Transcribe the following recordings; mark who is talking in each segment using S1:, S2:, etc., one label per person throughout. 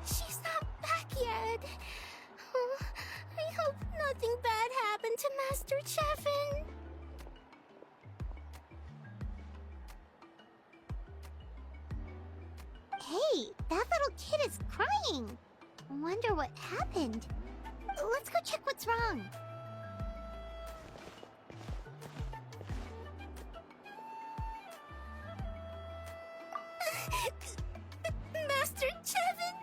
S1: She's not back yet. Oh, I hope nothing bad happened to Master Chevin. Hey, that little kid is crying. Wonder what happened. Let's go check what's wrong. Master Chevin,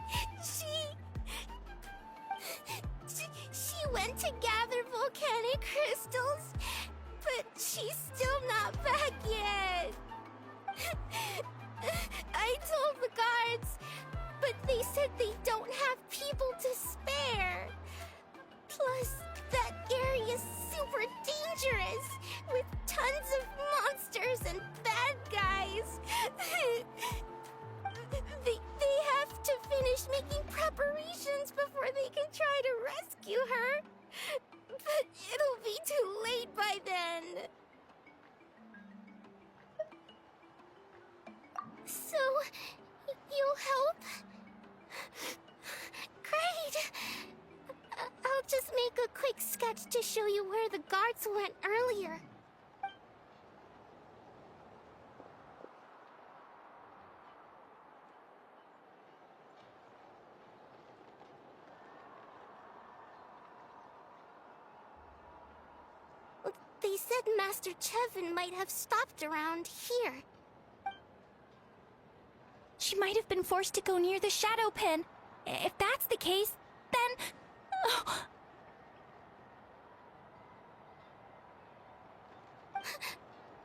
S1: she went to gather volcanic crystals, but she's still not back yet. I told the guards, but they said they don't have people to spare. Plus, that area's super dangerous, with tons of monsters and bad guys. They have to finish making preparations before they can try to rescue her. But it'll be too late by then. So, you'll help? Great! I'll just make a quick sketch to show you where the guards went earlier. They said Master Chevin might have stopped around here.
S2: She might have been forced to go near the shadow pen. If that's the case, then... Oh.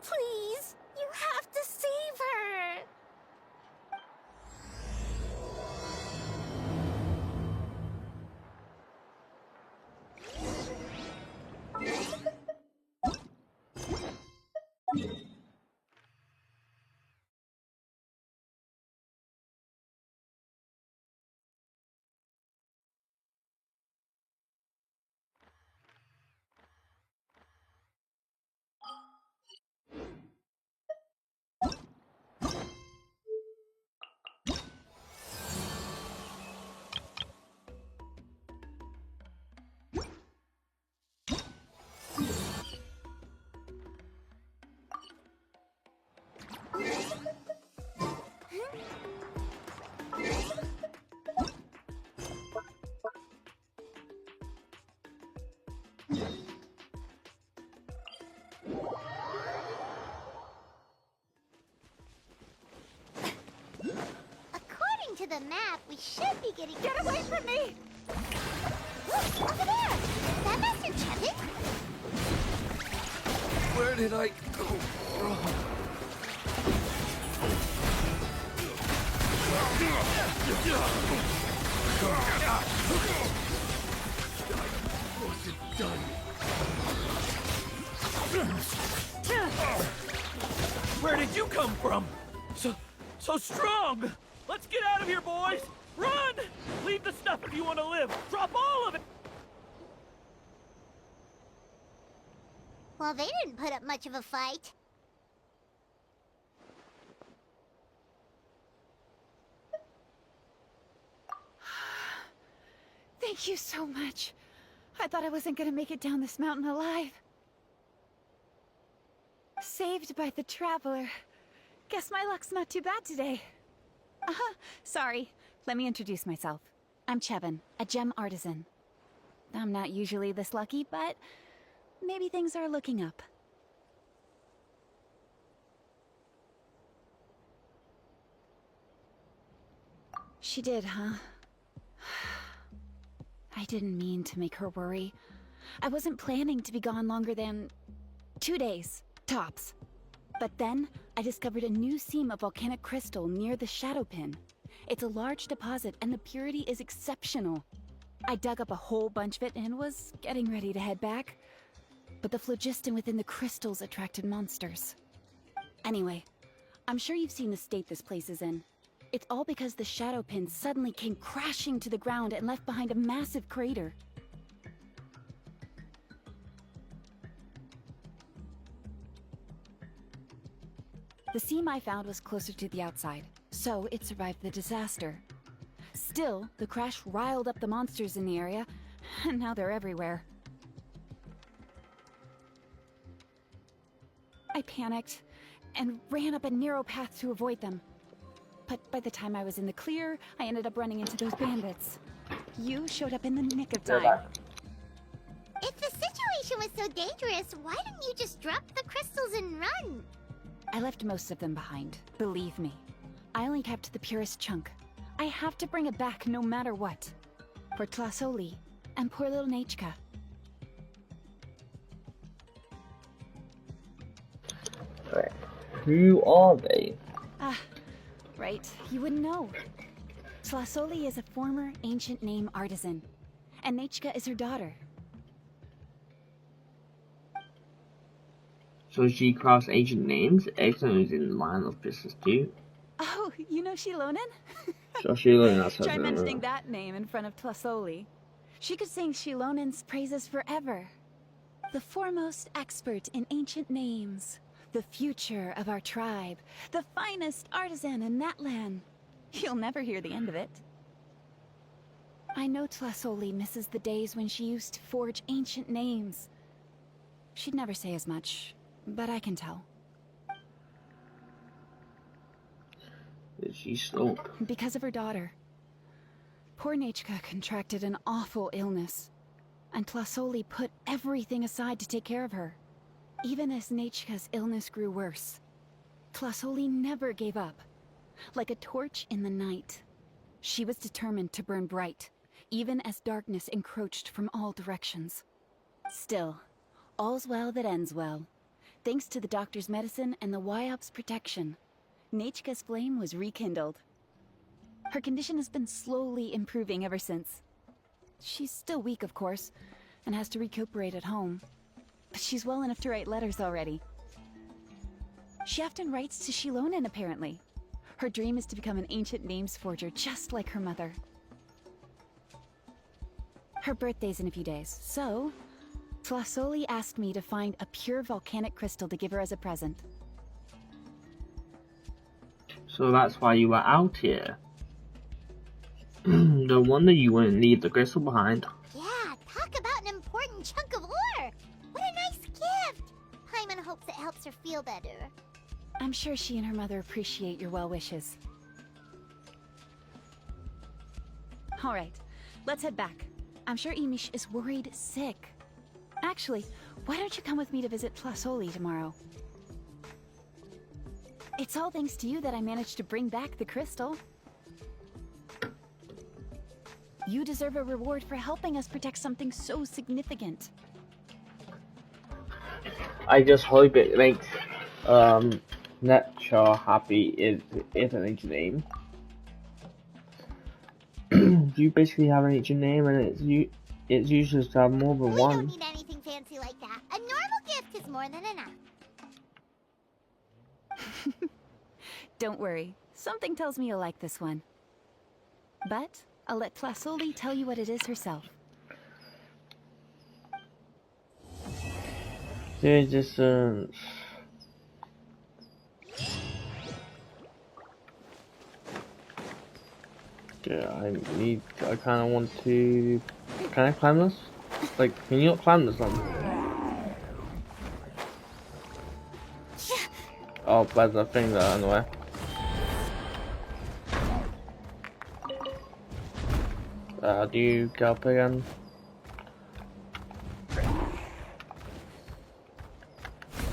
S1: Please, you have to save her! According to the map, we should be getting...
S2: Get away from me!
S1: Look, over there! Is that Master Chevin?
S3: Where did I go wrong? I wasn't done. Where did you come from? So strong! Let's get out of here, boys! Run! Leave the stuff if you want to live! Drop all of it!
S1: Well, they didn't put up much of a fight.
S2: Thank you so much. I thought I wasn't gonna make it down this mountain alive. Saved by the Traveler. Guess my luck's not too bad today. Sorry. Let me introduce myself. I'm Chevin, a gem artisan. I'm not usually this lucky, but maybe things are looking up. She did, huh? I didn't mean to make her worry. I wasn't planning to be gone longer than 2 days, tops. But then, I discovered a new seam of volcanic crystal near the Shadow Pin. It's a large deposit and the purity is exceptional. I dug up a whole bunch of it and was getting ready to head back. But the phlogiston within the crystals attracted monsters. Anyway, I'm sure you've seen the state this place is in. It's all because the Shadow Pin suddenly came crashing to the ground and left behind a massive crater. The seam I found was closer to the outside, so it survived the disaster. Still, the crash riled up the monsters in the area, and now they're everywhere. I panicked and ran up a narrow path to avoid them. But by the time I was in the clear, I ended up running into those bandits. You showed up in the nick of time.
S1: If the situation was so dangerous, why didn't you just drop the crystals and run?
S2: I left most of them behind, believe me. I only kept the purest chunk. I have to bring it back no matter what. For Tlasoli and poor little Nechka.
S4: Right. Who are they?
S2: Ah, right. You wouldn't know. Tlasoli is a former ancient name artisan, and Nechka is her daughter.
S4: So she crafts ancient names. Excellent is in the line of business too.
S2: Oh, you know xilonen?
S4: So she learned that.
S2: Try mentioning that name in front of Tlasoli. She could sing Xilonen's praises forever. The foremost expert in ancient names. The future of our tribe. The finest artisan in that land. You'll never hear the end of it. I know Tlasoli misses the days when she used to forge ancient names. She'd never say as much, but I can tell.
S4: Did she stop?
S2: Because of her daughter. Poor Nechka contracted an awful illness, and Tlasoli put everything aside to take care of her. Even as Nechka's illness grew worse, Tlasoli never gave up. Like a torch in the night, she was determined to burn bright, even as darkness encroached from all directions. Still, all's well that ends well. Thanks to the doctor's medicine and the YOP's protection, Nechka's flame was rekindled. Her condition has been slowly improving ever since. She's still weak, of course, and has to recuperate at home. But she's well enough to write letters already. She often writes to xilonen, apparently. Her dream is to become an ancient names forger, just like her mother. Her birthday's in a few days, so Tlasoli asked me to find a pure volcanic crystal to give her as a present.
S4: So that's why you were out here. No wonder you wouldn't leave the crystal behind.
S1: Yeah, talk about an important chunk of ore! What a nice gift! Paimon hopes it helps her feel better.
S2: I'm sure she and her mother appreciate your well wishes. All right, let's head back. I'm sure Imish is worried sick. Actually, why don't you come with me to visit Tlasoli tomorrow? It's all thanks to you that I managed to bring back the crystal. You deserve a reward for helping us protect something so significant.
S4: I just hope it makes Netchar happy is an ancient name. Do you basically have an ancient name and it's useless to have more than
S1: We
S4: one?
S1: don't need anything fancy like that. A normal gift is more than enough.
S2: Don't worry, something tells me you'll like this one. But I'll let Tlasoli tell you what it is herself.
S4: Resistance. Yeah, I kind of want to. Can I climb this? Like, can you not climb this one? Oh, there's a thing there anyway. Do you get up again?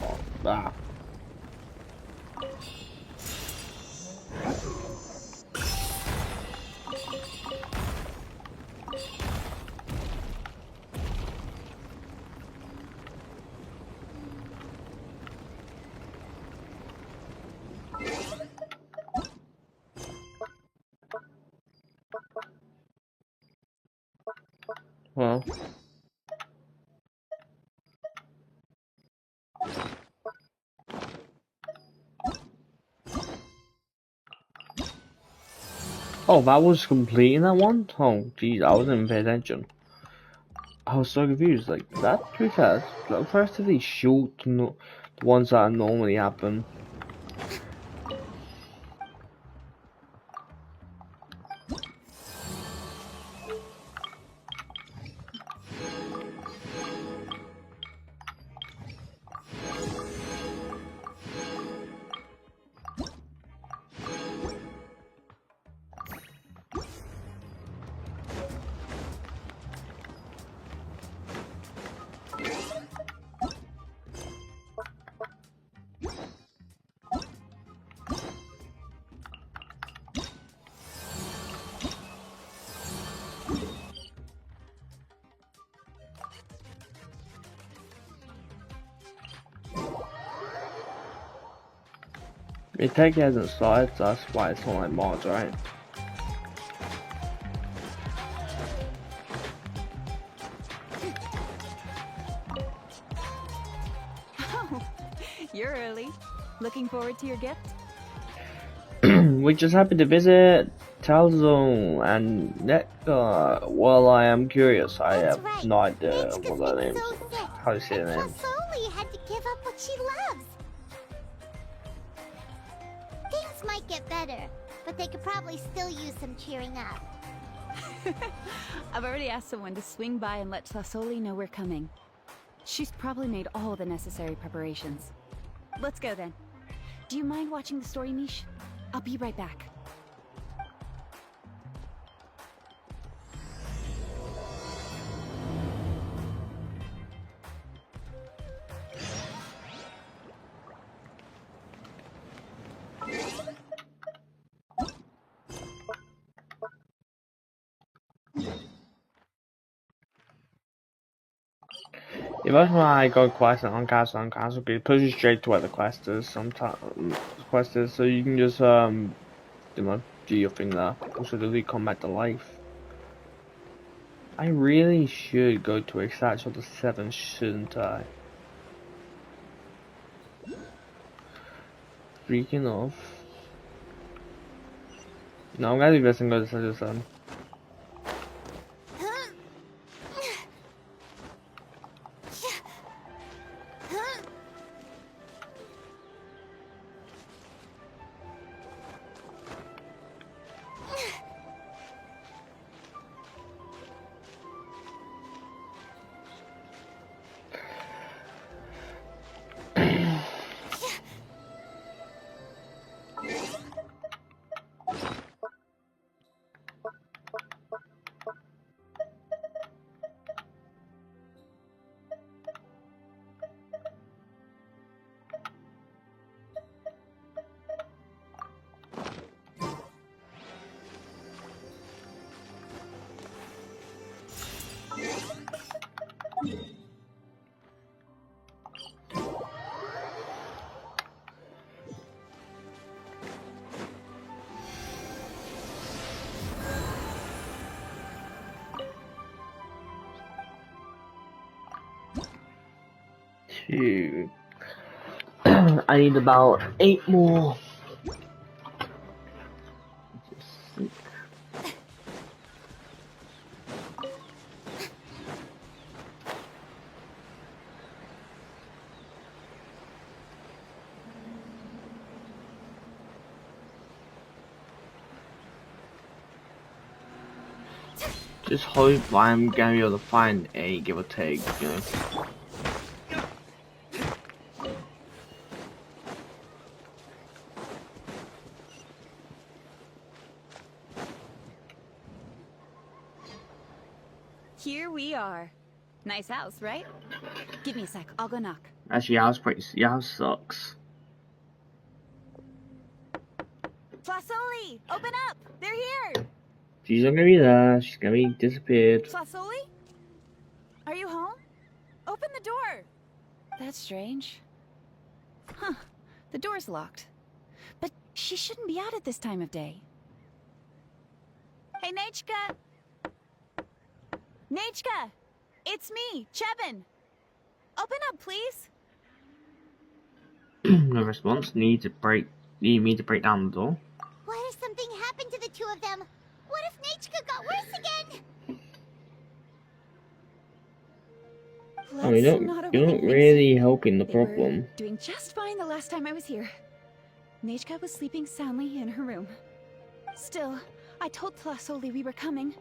S4: Oh, ah. Well. Oh, that was completing that one? Oh, geez, I wasn't even paying attention. I was so confused. Like, that, to be fair, that's relatively short, the ones that normally happen. It technically hasn't started, so that's why it's not like mods, right?
S2: Oh, you're early. Looking forward to your gift?
S4: We just happened to visit Talzone and well, I am curious. I
S1: That's
S4: have
S1: right.
S4: no idea
S1: Nechka's
S4: what their
S1: been
S4: names
S1: so
S4: are.
S1: sick,
S4: How do you say
S1: and
S4: their names?
S1: Plasoli had to give up what she loves. Things might get better, but they could probably still use some cheering up.
S2: I've already asked someone to swing by and let Plasoli know we're coming. She's probably made all the necessary preparations. Let's go then. Do you mind watching the story, Mish? I'll be right back.
S4: If that's why I go quest and on castle, it pushes you straight to where the quest is. Sometimes quest is, so you can just you know, do your thing there. Also, delete combat to life. I really should go to a statue of the 7th, shouldn't I? Speaking of, no, I'm gonna do this and go to statue of the 7th. Two. I need about 8 more. Just hope I'm gonna be able to find a give or take, you know.
S2: Here we are. Nice house, right? Give me a sec, I'll go knock.
S4: Actually, your house sucks.
S2: Plasoli, open up! They're here!
S4: She's not gonna be there. She's gonna be disappeared.
S2: Plasoli? Are you home? Open the door! That's strange. Huh, the door's locked. But she shouldn't be out at this time of day. Hey, Nechka! Nechka! It's me, Chevin! Open up, please!
S4: No response. Need me to break down the door.
S1: What if something happened to the two of them? What if Nechka got worse again?
S4: I mean, you're not really helping the problem.
S2: Were doing just fine the last time I was here. Nechka was sleeping soundly in her room. Still, I told Tlasoli we were coming.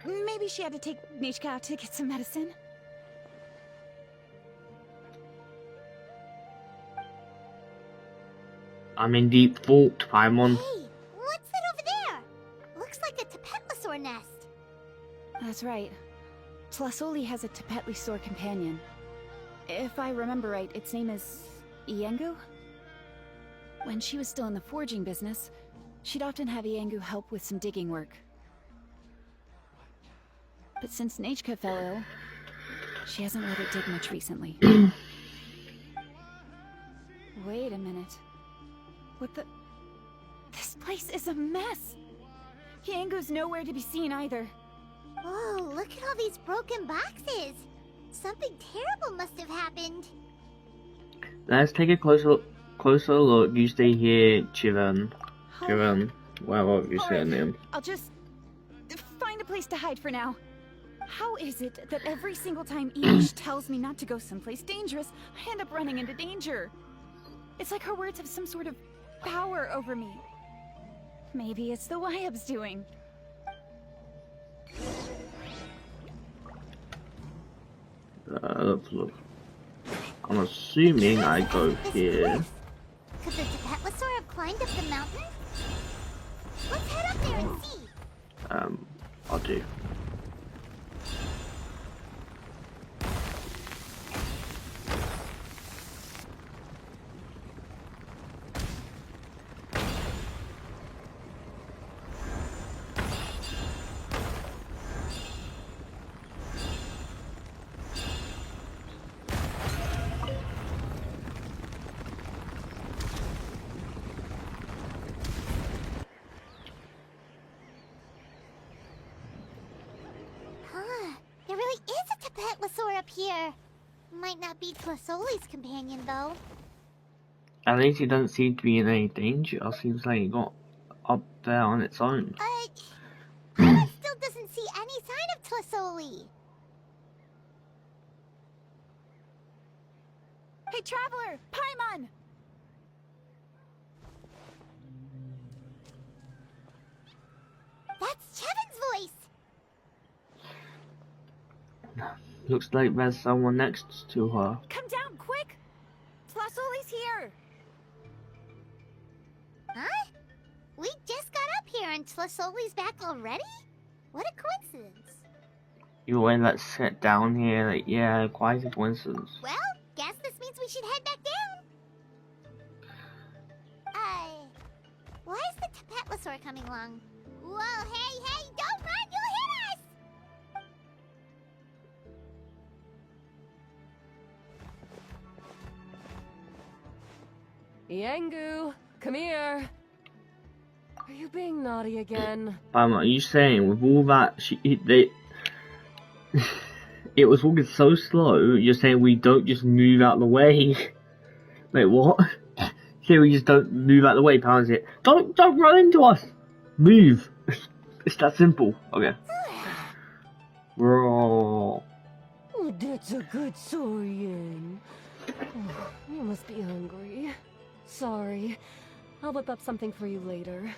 S2: Maybe she had to take Nechka out to get some medicine.
S4: I'm in deep thought, Paimon.
S1: Hey, what's that over there? Looks like a Tapetlosaur nest.
S2: That's right. Tlasoli has a Tapetlosaur companion. If I remember right, its name is Iengu? When she was still in the forging business, she'd often have Iengu help with some digging work. But since Nechka fell ill, she hasn't let it dig much recently. Wait a minute. What the... This place is a mess! Iengu's nowhere to be seen either.
S1: Whoa, look at all these broken boxes. Something terrible must have happened.
S4: Let's take a closer look. You stay here, Chivan. Chivan. Whatever you say her name.
S2: I'll just... find a place to hide for now. How is it that every single time Enish tells me not to go someplace dangerous, I end up running into danger? It's like her words have some sort of power over me. Maybe it's the Wyab's doing.
S4: Let's look. I'm assuming I go here.
S1: Could the Tapetlosaur have climbed up the mountain? Let's head up there and see.
S4: I'll do.
S1: There really is a Tapetlosaur up here. Might not be Tlasoli's companion, though.
S4: At least it doesn't seem to be in any danger. It seems like it got up there on its own.
S1: Paimon still doesn't see any sign of Tlasoli.
S2: Hey, Traveler! Paimon!
S1: That's Chevin's voice.
S4: Looks like there's someone next to her.
S2: Come down, quick! Tlasoli's here!
S1: Huh? We just got up here and Tlasoli's back already? What a coincidence.
S4: You wait, let's sit down here. Like, yeah, quite a coincidence.
S1: Well, guess this means we should head back down. Why is the Tapetlosaur coming along? Whoa, hey, don't run, you'll hit us!
S5: Iengu, come here. Are you being naughty again?
S4: Are you saying with all that it was walking so slow, you're saying we don't just move out the way? Wait, what? Here we just don't move out the way, Paimon it. Don't run into us! Move! It's that simple. Okay. Bro.
S5: Oh, that's a good Saurian. Oh, you must be hungry. Sorry. I'll whip up something for you later.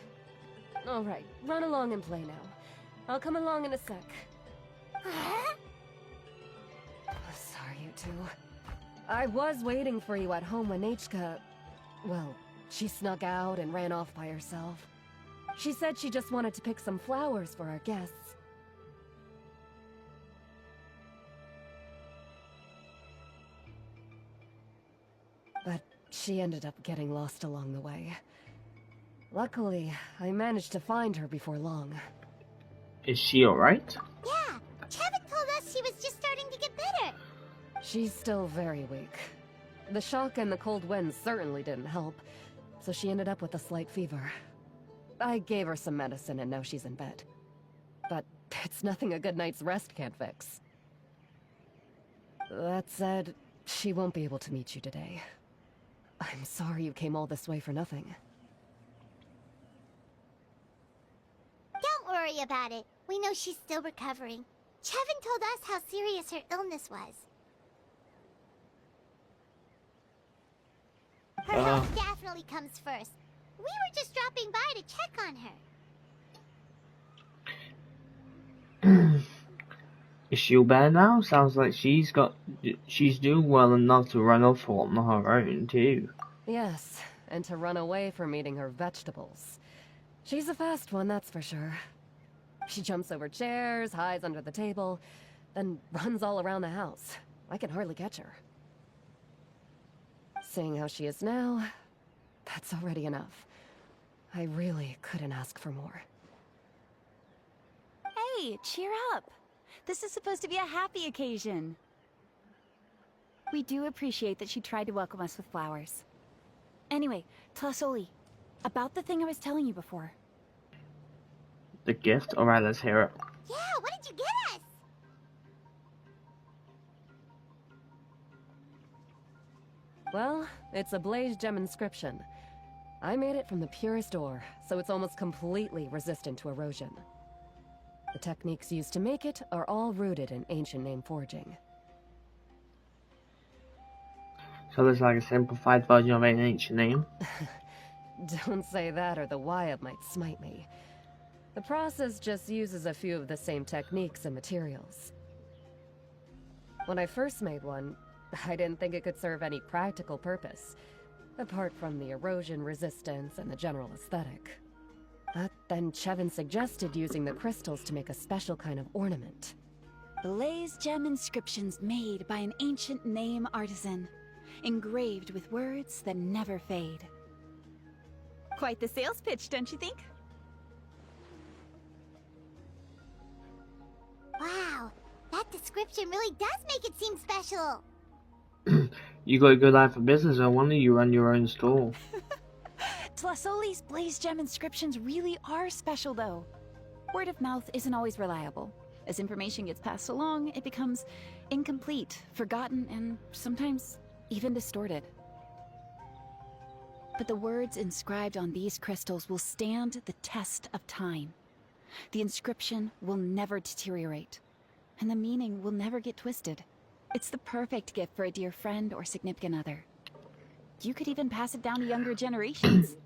S5: Alright, run along and play now. I'll come along in a sec. Sorry, you two. I was waiting for you at home when Nechka... Well, she snuck out and ran off by herself. She said she just wanted to pick some flowers for our guests. But she ended up getting lost along the way. Luckily, I managed to find her before long.
S4: Is she alright?
S1: Yeah, Chevin told us she was just starting to get better.
S5: She's still very weak. The shock and the cold winds certainly didn't help, so she ended up with a slight fever. I gave her some medicine and now she's in bed. But It's nothing a good night's rest can't fix. That said, she won't be able to meet you today. I'm sorry you came all this way for nothing.
S1: Don't worry about it. We know she's still recovering. Chevin told us how serious her illness was. Her health definitely comes first. We were just dropping by to check on her.
S4: Is she all better now? Sounds like she's doing well enough to run off on her own too.
S5: Yes, and to run away from eating her vegetables. She's a fast one, that's for sure. She jumps over chairs, hides under the table, then runs all around the house. I can hardly catch her. Seeing how she is now, that's already enough. I really couldn't ask for more.
S2: Hey, cheer up. This is supposed to be a happy occasion. We do appreciate that she tried to welcome us with flowers. Anyway, Tlasoli, about the thing I was telling you before.
S4: The gift? Alright, let's hear it.
S1: Yeah, what did you get us?
S5: Well, it's a blaze gem inscription. I made it from the purest ore, so it's almost completely resistant to erosion. The techniques used to make it are all rooted in ancient name forging.
S4: So it's like a simplified version of an ancient name?
S5: Don't say that or the Wyatt might smite me. The process just uses a few of the same techniques and materials. When I first made one, I didn't think it could serve any practical purpose, apart from the erosion resistance and the general aesthetic. But then Chevin suggested using the crystals to make a special kind of ornament.
S2: Blaze gem inscriptions made by an ancient name artisan, engraved with words that never fade. Quite the sales pitch, don't you think?
S1: Wow, that description really does make it seem special.
S4: You got a good eye for business, no wonder you run your own store.
S2: Tlasoli's blaze gem inscriptions really are special, though. Word of mouth isn't always reliable. As information gets passed along, it becomes incomplete, forgotten, and sometimes even distorted. But the words inscribed on these crystals will stand the test of time. The inscription will never deteriorate, and the meaning will never get twisted. It's the perfect gift for a dear friend or significant other. You could even pass it down to younger generations.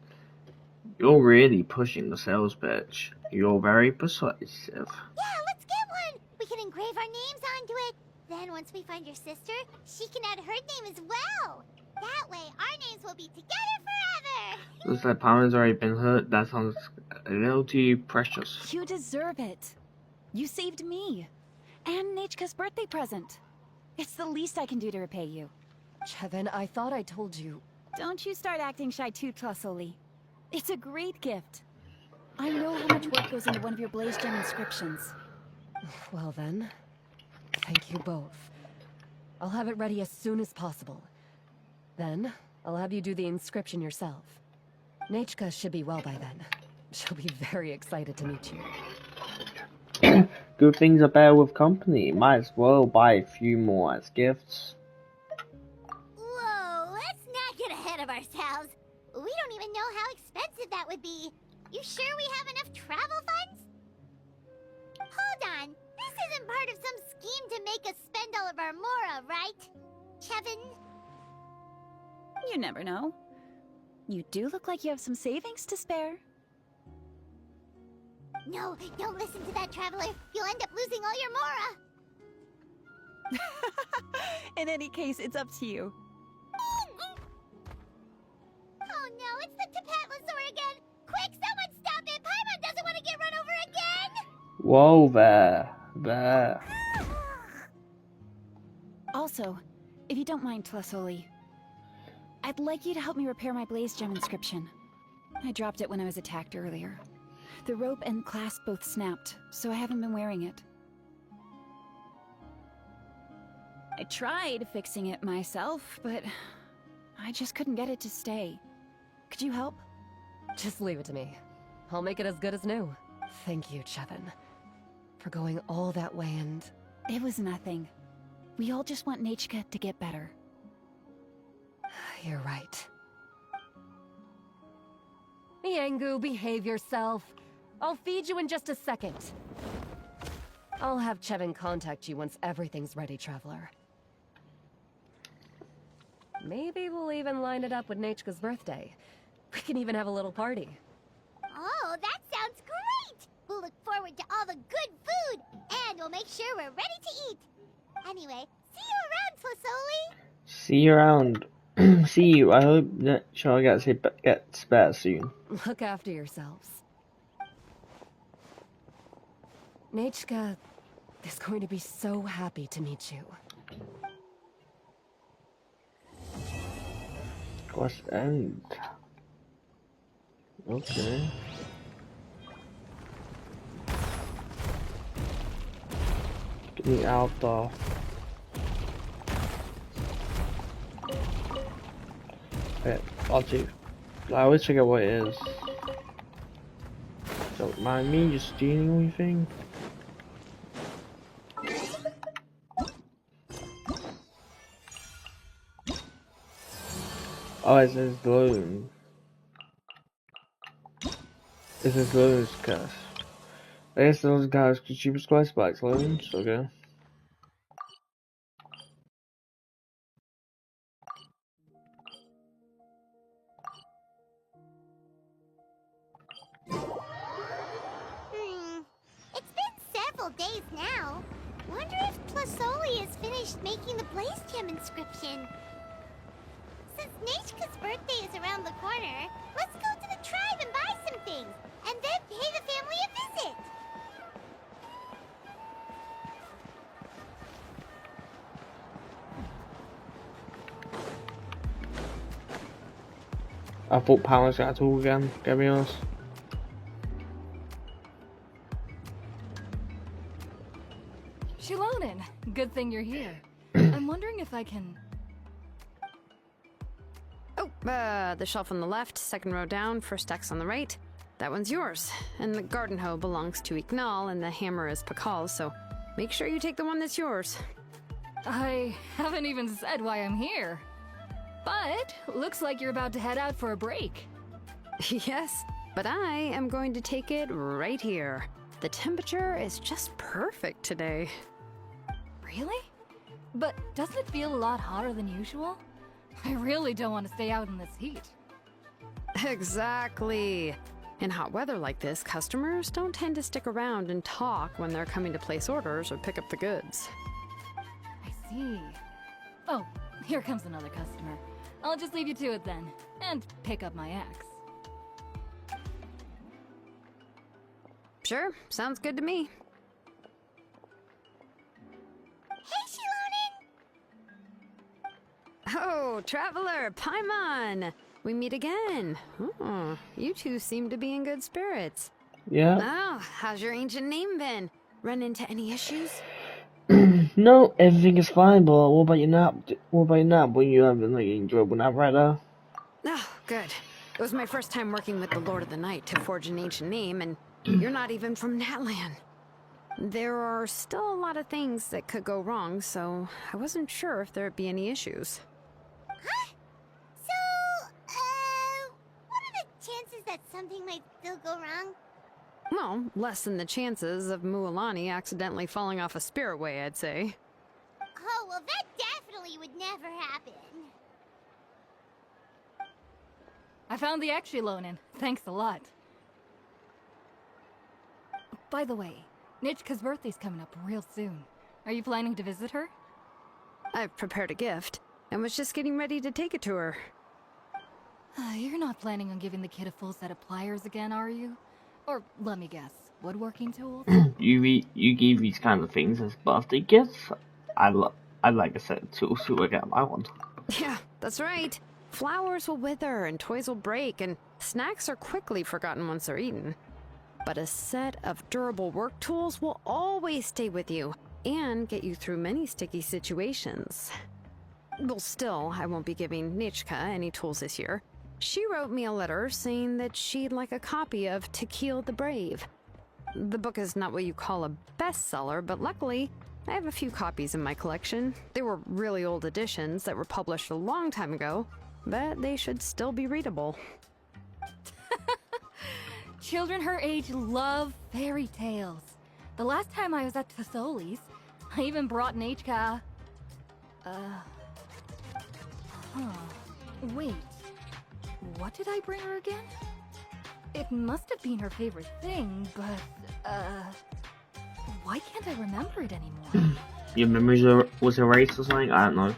S4: You're really pushing the sales pitch. You're very persuasive.
S1: Yeah, let's get one. We can engrave our names onto it. Then once we find your sister, she can add her name as well. That way, our names will be together forever.
S4: Looks like Palmer's already been hurt. That sounds a little too precious.
S2: You deserve it. You saved me. And Nechka's birthday present. It's the least I can do to repay you.
S5: Chevin, I thought I told you.
S2: Don't you start acting shy too, Tlasoli. It's a great gift. I know how much work goes into one of your blaze gem inscriptions.
S5: Well then, thank you both. I'll have it ready as soon as possible. Then, I'll have you do the inscription yourself. Nechka should be well by then. She'll be very excited to meet you.
S4: Good things are better with company. Might as well buy a few more as gifts.
S1: Whoa, let's not get ahead of ourselves. We don't even know how expensive that would be. You sure we have enough travel funds? Hold on. This isn't part of some scheme to make us spend all of our mora, right? Chevin?
S2: You never know. You do look like you have some savings to spare.
S1: No, don't listen to that traveler. You'll end up losing all your mora.
S2: In any case, it's up to you.
S1: Oh no, it's the Tapatlosaur again! Quick, someone stop it! Paimon doesn't want to get run over again!
S4: Whoa there.
S2: Also, if you don't mind, Tlasoli, I'd like you to help me repair my blaze gem inscription. I dropped it when I was attacked earlier. The rope and clasp both snapped, so I haven't been wearing it. I tried fixing it myself, but I just couldn't get it to stay. Could you help?
S5: Just leave it to me. I'll make it as good as new. Thank you, Chevin. for going all that way and...
S2: It was nothing. We all just want Nachka to get better.
S5: You're right. Yangu, behave yourself. I'll feed you in just a second. I'll have Chevin contact you once everything's ready, Traveler. Maybe we'll even line it up with Nachka's birthday. We can even have a little party.
S1: Oh, that sounds great! We'll look forward to all the good food, and we'll make sure we're ready to eat. Anyway, see you around, Flasoli.
S4: See you around. See you. I hope that Charlie gets better soon.
S5: Look after yourselves. Nachka is going to be so happy to meet you.
S4: Quest end. Okay. Get me out though. Wait, I'll do. I always forget what it is. Don't mind me just stealing everything. Oh, it says balloon. It says balloons curse. I guess those guys could cheapest quest by balloons, okay.
S1: It's been several days now. Wonder if Plasoli has finished making the Blaze Gem inscription. Since Nachka's birthday is around the corner, let's go to the tribe and buy some things, and then pay the family a visit.
S4: I thought Power's got to talk again, get me honest.
S6: Xilonen, good thing you're here. I'm wondering if I can...
S7: Oh, the shelf on the left, second row down, first stacks on the right. That one's yours. And the garden hoe belongs to Ignal, and the hammer is Pakal's, so make sure you take the one that's yours.
S6: I haven't even said why I'm here. But, looks like you're about to head out for a break.
S7: Yes, but I am going to take it right here. The temperature is just perfect today.
S6: Really? But doesn't it feel a lot hotter than usual? I really don't want to stay out in this heat.
S7: Exactly. In hot weather like this, customers don't tend to stick around and talk when they're coming to place orders or pick up the goods.
S6: I see. Oh, here comes another customer. I'll just leave you to it then, and pick up my axe.
S7: Sure, sounds good to me.
S1: Hey, Xilonen!
S7: Oh, Traveler, Paimon! We meet again. Oh, you two seem to be in good spirits.
S4: Yeah.
S7: Oh, how's your ancient name been? Run into any issues?
S4: No, everything is fine, but what about your nap? What about your nap? Were you having like an enjoyable nap right now?
S7: Oh, good. It was my first time working with the Lord of the Night to forge an ancient name, and you're not even from Natlan. There are still a lot of things that could go wrong, so I wasn't sure if there'd be any issues.
S1: Huh? So, what are the chances that something might still go wrong?
S7: Well, less than the chances of Mualani accidentally falling off a spirit way, I'd say.
S1: Oh, well, that definitely would never happen.
S6: I found the axe, Xilonen. Thanks a lot. By the way, Nichka's birthday's coming up real soon. Are you planning to visit her?
S7: I've prepared a gift, and was just getting ready to take it to her.
S6: You're not planning on giving the kid a full set of pliers again, are you? Or, let me guess, woodworking tools?
S4: You give these kind of things as birthday gifts? I'd like a set of tools to work out my one.
S7: Yeah, that's right. Flowers will wither and toys will break, and snacks are quickly forgotten once they're eaten. But a set of durable work tools will always stay with you, and get you through many sticky situations. Well, still, I won't be giving Nichka any tools this year. She wrote me a letter saying that she'd like a copy of To Kill the Brave. The book is not what you call a bestseller, but luckily, I have a few copies in my collection. They were really old editions that were published a long time ago, but they should still be readable.
S6: Children her age love fairy tales. The last time I was at Tassoli's, I even brought Nachka. Wait. What did I bring her again? It must have been her favorite thing, but, why can't I remember it anymore?
S4: Your memory was erased or something? I don't know.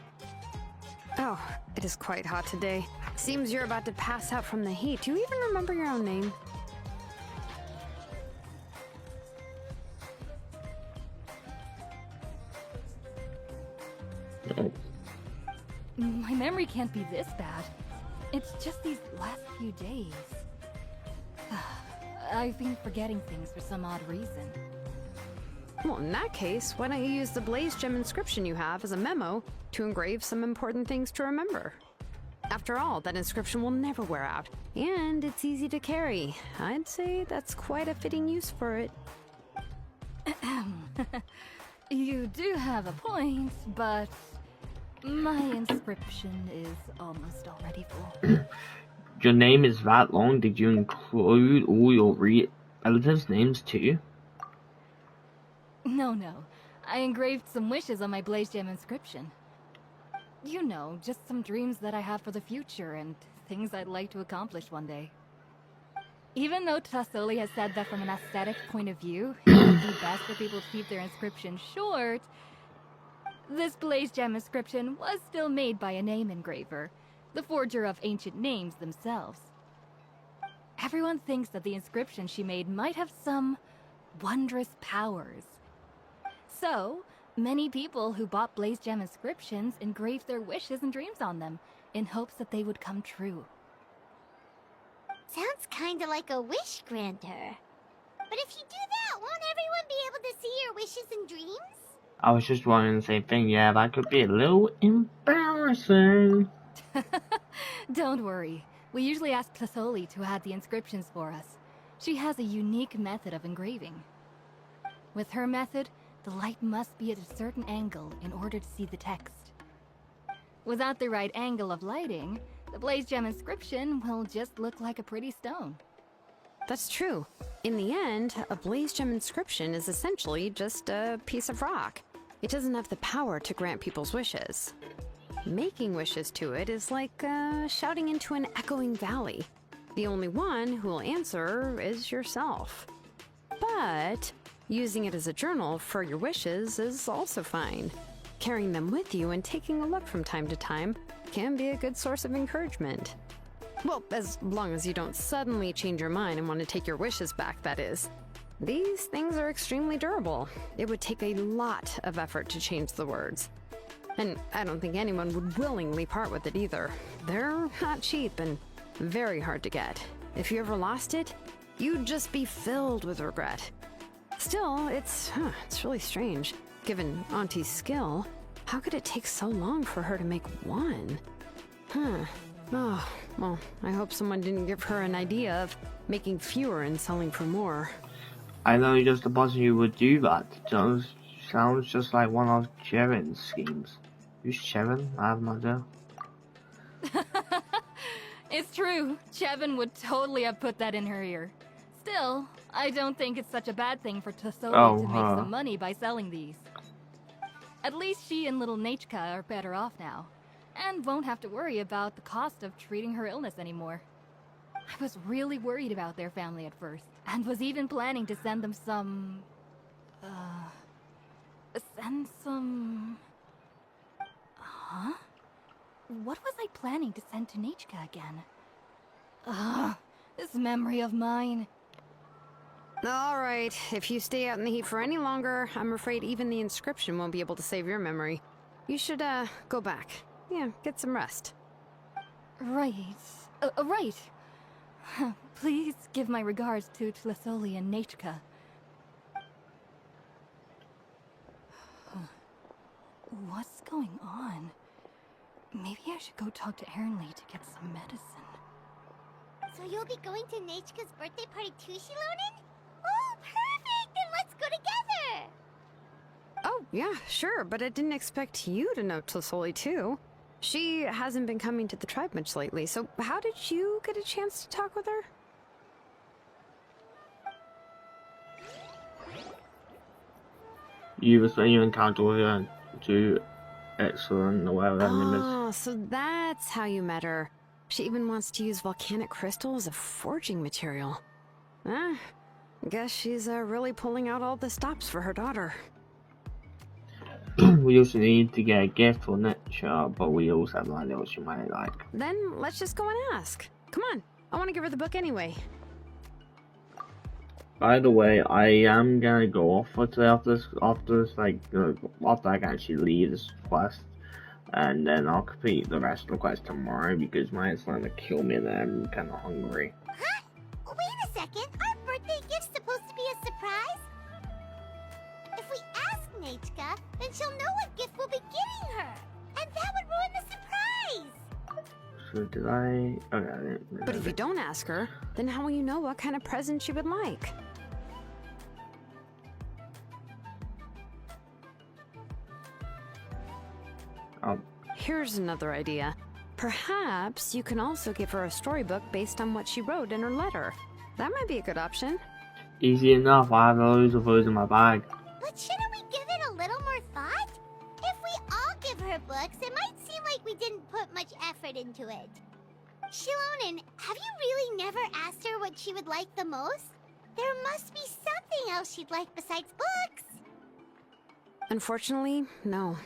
S7: Oh, it is quite hot today. Seems you're about to pass out from the heat. Do you even remember your own name?
S4: No.
S6: My memory can't be this bad. It's just these last few days. I've been forgetting things for some odd reason.
S7: Well, in that case, why don't you use the Blaze Gem inscription you have as a memo to engrave some important things to remember? After all, that inscription will never wear out, and it's easy to carry. I'd say that's quite a fitting use for it.
S6: You do have a point, but my inscription is almost already full.
S4: Your name is that long. Did you include all your relatives' names too?
S6: No. I engraved some wishes on my Blaze Gem inscription. You know, just some dreams that I have for the future and things I'd like to accomplish one day. Even though Tassoli has said that from an aesthetic point of view, it would be best for people to keep their inscription short, this Blaze Gem inscription was still made by a name engraver, the forger of ancient names themselves. Everyone thinks that the inscription she made might have some wondrous powers. So, many people who bought Blaze Gem inscriptions engraved their wishes and dreams on them, in hopes that they would come true.
S1: Sounds kinda like a wish granter. But if you do that, won't everyone be able to see your wishes and dreams?
S4: I was just wondering the same thing. Yeah, that could be a little embarrassing.
S6: Don't worry. We usually ask Tassoli to add the inscriptions for us. She has a unique method of engraving. With her method, the light must be at a certain angle in order to see the text. Without the right angle of lighting, the Blaze Gem inscription will just look like a pretty stone.
S7: That's true. In the end, a Blaze Gem inscription is essentially just a piece of rock. It doesn't have the power to grant people's wishes. Making wishes to it is like shouting into an echoing valley. The only one who will answer is yourself. But using it as a journal for your wishes is also fine. Carrying them with you and taking a look from time to time can be a good source of encouragement. Well, as long as you don't suddenly change your mind and want to take your wishes back, that is. These things are extremely durable. It would take a lot of effort to change the words. And I don't think anyone would willingly part with it either. They're not cheap and very hard to get. If you ever lost it, you'd just be filled with regret. Still, it's really strange. Given Auntie's skill, how could it take so long for her to make one? Oh, well, I hope someone didn't give her an idea of making fewer and selling for more.
S4: I know just the person who would do that. Sounds just like one of Cheren's schemes. Who's Cheren? I have no idea.
S6: It's true. Chevin would totally have put that in her ear. Still, I don't think it's such a bad thing for Tassoli to make some money by selling these. At least she and little Nachka are better off now, and won't have to worry about the cost of treating her illness anymore. I was really worried about their family at first, and was even planning to send them some... Huh? What was I planning to send to Nachka again? This memory of mine.
S7: Alright, if you stay out in the heat for any longer, I'm afraid even the inscription won't be able to save your memory. You should, go back. Yeah, get some rest.
S6: Right. Right. Please give my regards to Tassoli and Nachka. What's going on? Maybe I should go talk to Ernly to get some medicine.
S1: So you'll be going to Nachka's birthday party too, xilonen? Oh, perfect!
S7: Yeah, sure, but I didn't expect you to know Tlisoli too. She hasn't been coming to the tribe much lately, so how did you get a chance to talk with her?
S4: You was when you encountered with her to excellent or whatever her name is.
S7: Oh, so that's how you met her. She even wants to use volcanic crystal as a forging material. Ah, guess she's really pulling out all the stops for her daughter.
S4: We also need to get a gift for nature, but we also have no idea what she might like.
S7: Then let's just go and ask. Come on, I want to give her the book anyway.
S4: By the way, I am gonna go off for today after I can actually leave this quest, and then I'll complete the rest of the quest tomorrow because mine's starting to kill me and I'm kind of hungry.
S1: Huh? Wait a second. Our birthday gift's supposed to be a surprise? If we ask Nechka, then she'll know what gift we'll be getting her. And that would ruin the surprise.
S4: So did I? Okay, I didn't.
S7: But if you don't ask her, then how will you know what kind of present she would like? Here's another idea. Perhaps you can also give her a storybook based on what she wrote in her letter. That might be a good option.
S4: Easy enough. I have loads of those in my bag.
S1: But shouldn't we give it a little more thought? If we all give her books, it might seem like we didn't put much effort into it. Xilonen, have you really never asked her what she would like the most? There must be something else she'd like besides books.
S7: Unfortunately, no.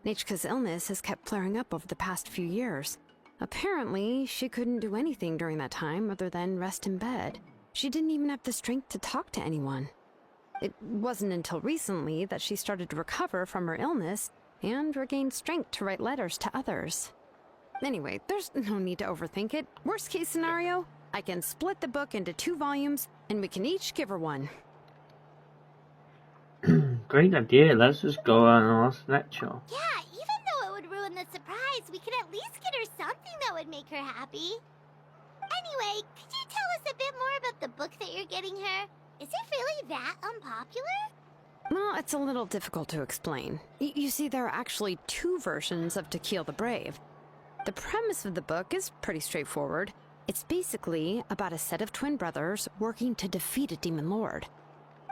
S7: Nechka's illness has kept flaring up over the past few years. Apparently, she couldn't do anything during that time other than rest in bed. She didn't even have the strength to talk to anyone. It wasn't until recently that she started to recover from her illness and regained strength to write letters to others. Anyway, there's no need to overthink it. Worst case scenario, I can split the book into 2 volumes and we can each give her one.
S4: Great idea. Let's just go and ask lecture.
S1: Yeah, even though it would ruin the surprise, we could at least get her something that would make her happy. Anyway, could you tell us a bit more about the book that you're getting her? Is it really that unpopular?
S7: Well, it's a little difficult to explain. You see, there are actually 2 versions of To Kill the Brave. The premise of the book is pretty straightforward. It's basically about a set of twin brothers working to defeat a demon lord.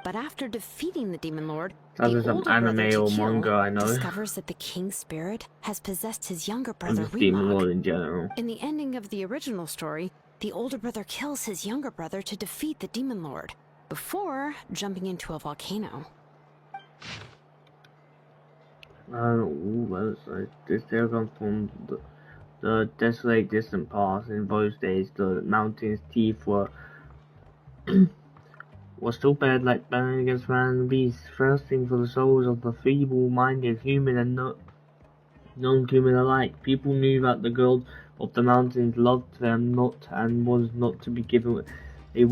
S7: But after defeating the demon lord, the older brother
S4: or manga I know.
S7: discovers that the king's spirit has possessed his younger brother
S4: Demon Lord
S7: Remak.
S4: in general.
S7: In the ending of the original story, the older brother kills his younger brother to defeat the demon lord, before jumping into a volcano.
S4: This tale comes from the desolate distant past. In those days, the mountain's teeth were still bared like battling against man and beast, thirsting for the souls of the feeble-minded, human and non-human alike. People knew that the girl of the mountains loved them not and was not to be given a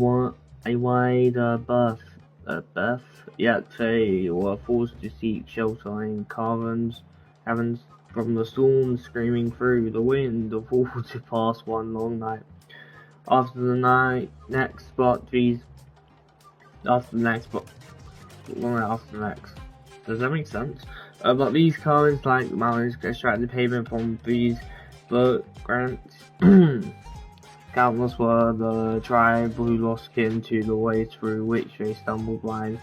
S4: wider berth, yet they were forced to seek shelter in caverns from the storm screaming through the wind of all to pass one long night. After the next. Does that make sense? But these caverns, like mountains, extract the pavement from these grants. Countless were the tribe who lost kin to the ways through which they stumbled blind.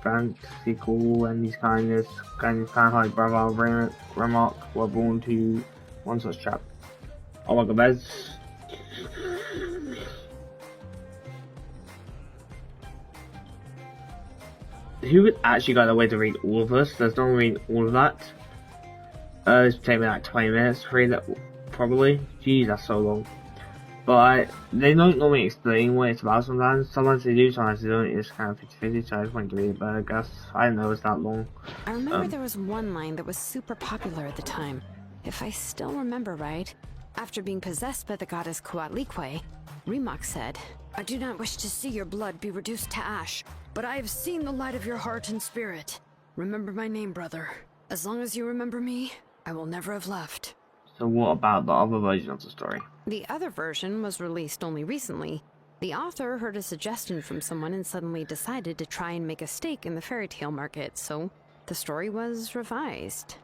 S4: Fantical and his kind-hearted brother Remark were born to one such trap. Oh my god, that's... Who actually got a way to read all of this? There's no read all of that. It's taking me like 20 minutes to read that, probably. Jeez, that's so long. But they don't normally explain what it's about sometimes. Sometimes they do, sometimes they don't. It's kind of 50-50, so I just wanted to read it, but I guess I didn't know it was that long.
S7: I remember there was one line that was super popular at the time. If I still remember right, after being possessed by the goddess Coatlicue, Remak said, "I do not wish to see your blood be reduced to ash, but I have seen the light of your heart and spirit. Remember my name, brother. As long as you remember me, I will never have left."
S4: So what about the other version of the story?
S7: The other version was released only recently. The author heard a suggestion from someone and suddenly decided to try and make a stake in the fairy tale market, so the story was revised.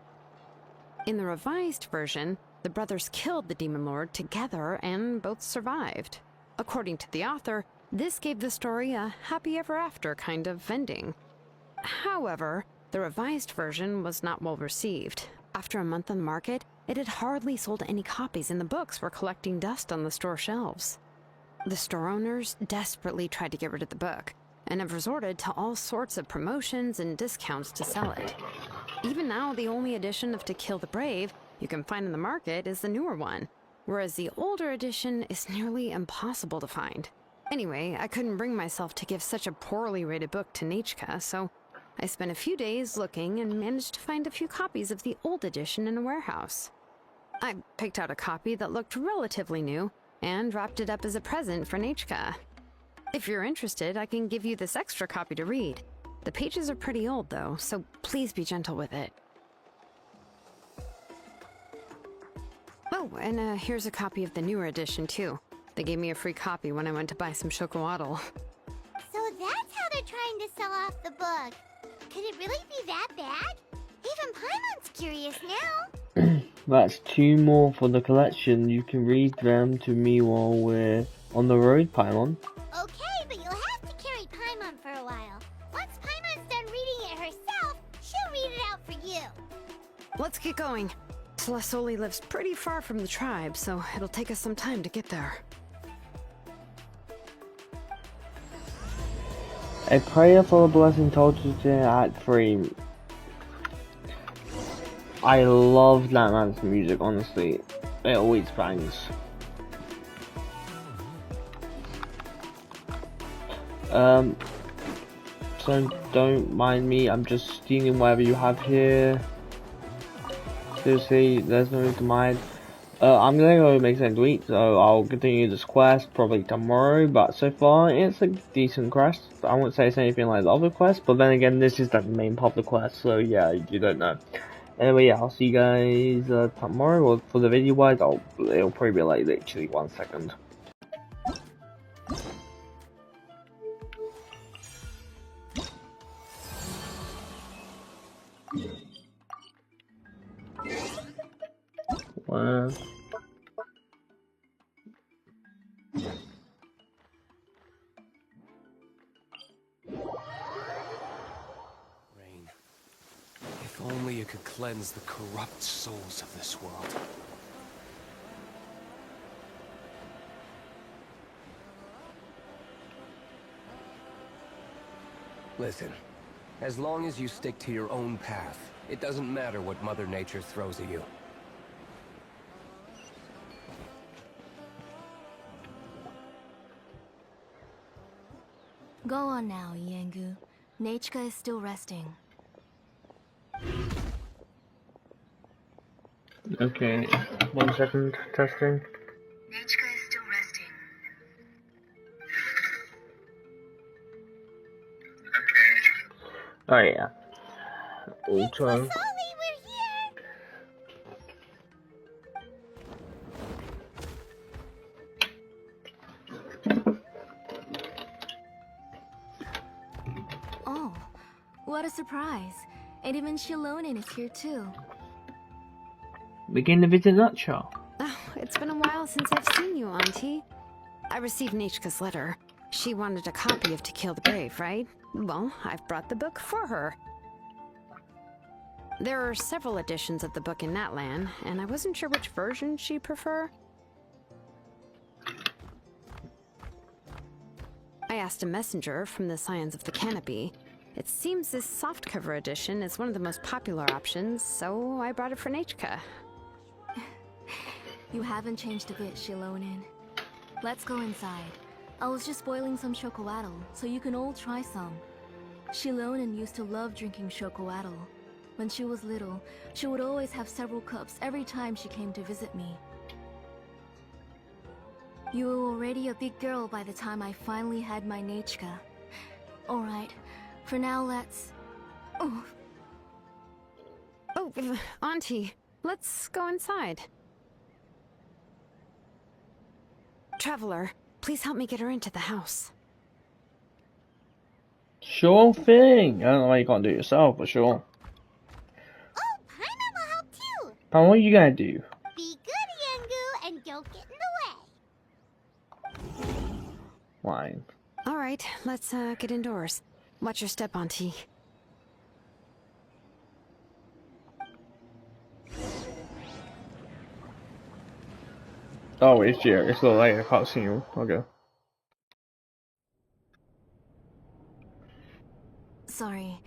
S7: In the revised version, the brothers killed the demon lord together and both survived. According to the author, this gave the story a happy ever after kind of ending. However, the revised version was not well received. After a month on the market, it had hardly sold any copies and the books were collecting dust on the store shelves. The store owners desperately tried to get rid of the book and have resorted to all sorts of promotions and discounts to sell it. Even now, the only edition of To Kill the Brave you can find in the market is the newer one, whereas the older edition is nearly impossible to find. Anyway, I couldn't bring myself to give such a poorly rated book to Nechka, so I spent a few days looking and managed to find a few copies of the old edition in a warehouse. I picked out a copy that looked relatively new and wrapped it up as a present for Nechka. If you're interested, I can give you this extra copy to read. The pages are pretty old though, so please be gentle with it. Oh, and here's a copy of the newer edition too. They gave me a free copy when I went to buy some chocolatl.
S1: So that's how they're trying to sell off the book. Could it really be that bad? Even Paimon's curious now.
S4: That's 2 more for the collection. You can read them to me while we're on the road, Paimon.
S1: Okay, but you'll have to carry Paimon for a while. Once Paimon's done reading it herself, she'll read it out for you.
S7: Let's get going. Celestoli lives pretty far from the tribe, so it'll take us some time to get there.
S4: A prayer for a blessing told you to Act 3. I love that man's music, honestly. It always bangs. So don't mind me, I'm just stealing whatever you have here. Seriously, there's no need to mind. I'm gonna go make something to eat, so I'll continue this quest probably tomorrow, but so far it's a decent quest. I won't say it's anything like the other quests, but then again, this is the main part of the quest, so yeah, you don't know. Anyway, yeah, I'll see you guys tomorrow, or for the video wise, it'll probably be like literally 1 second. Wow.
S8: Rain, if only you could cleanse the corrupt souls of this world. Listen, as long as you stick to your own path, it doesn't matter what Mother Nature throws at you.
S6: Go on now, Yengu. Nechka is still resting.
S4: Okay, 1 second, testing.
S6: Nechka is still resting.
S4: Oh yeah. Ultra.
S1: Sully, we're here!
S6: Oh, what a surprise. And even xilonen is here too.
S4: Begin the video in a nutshell.
S7: Oh, it's been a while since I've seen you, Auntie. I received Nechka's letter. She wanted a copy of To Kill the Brave, right? Well, I've brought the book for her. There are several editions of the book in Natlan, and I wasn't sure which version she'd prefer. I asked a messenger from the Scions of the Canopy. It seems this softcover edition is one of the most popular options, so I brought it for Nechka.
S6: You haven't changed a bit, xilonen. Let's go inside. I was just boiling some chocolatl, so you can all try some. Xilonen used to love drinking chocolatl. When she was little, she would always have several cups every time she came to visit me. You were already a big girl by the time I finally had my Nechka. Alright, for now let's... Oh,
S7: Auntie, let's go inside. Traveler, Please help me get her into the house.
S4: Sure thing. I don't know why you can't do it yourself, but sure.
S1: Oh, Paimon will help too.
S4: And what are you gonna do?
S1: Be good, Yangu, and don't get in the way.
S4: Fine.
S7: All right, let's get indoors. Watch your step, Auntie.
S4: Oh, it's here. It's a little late. I can't see you. Okay.
S6: Sorry.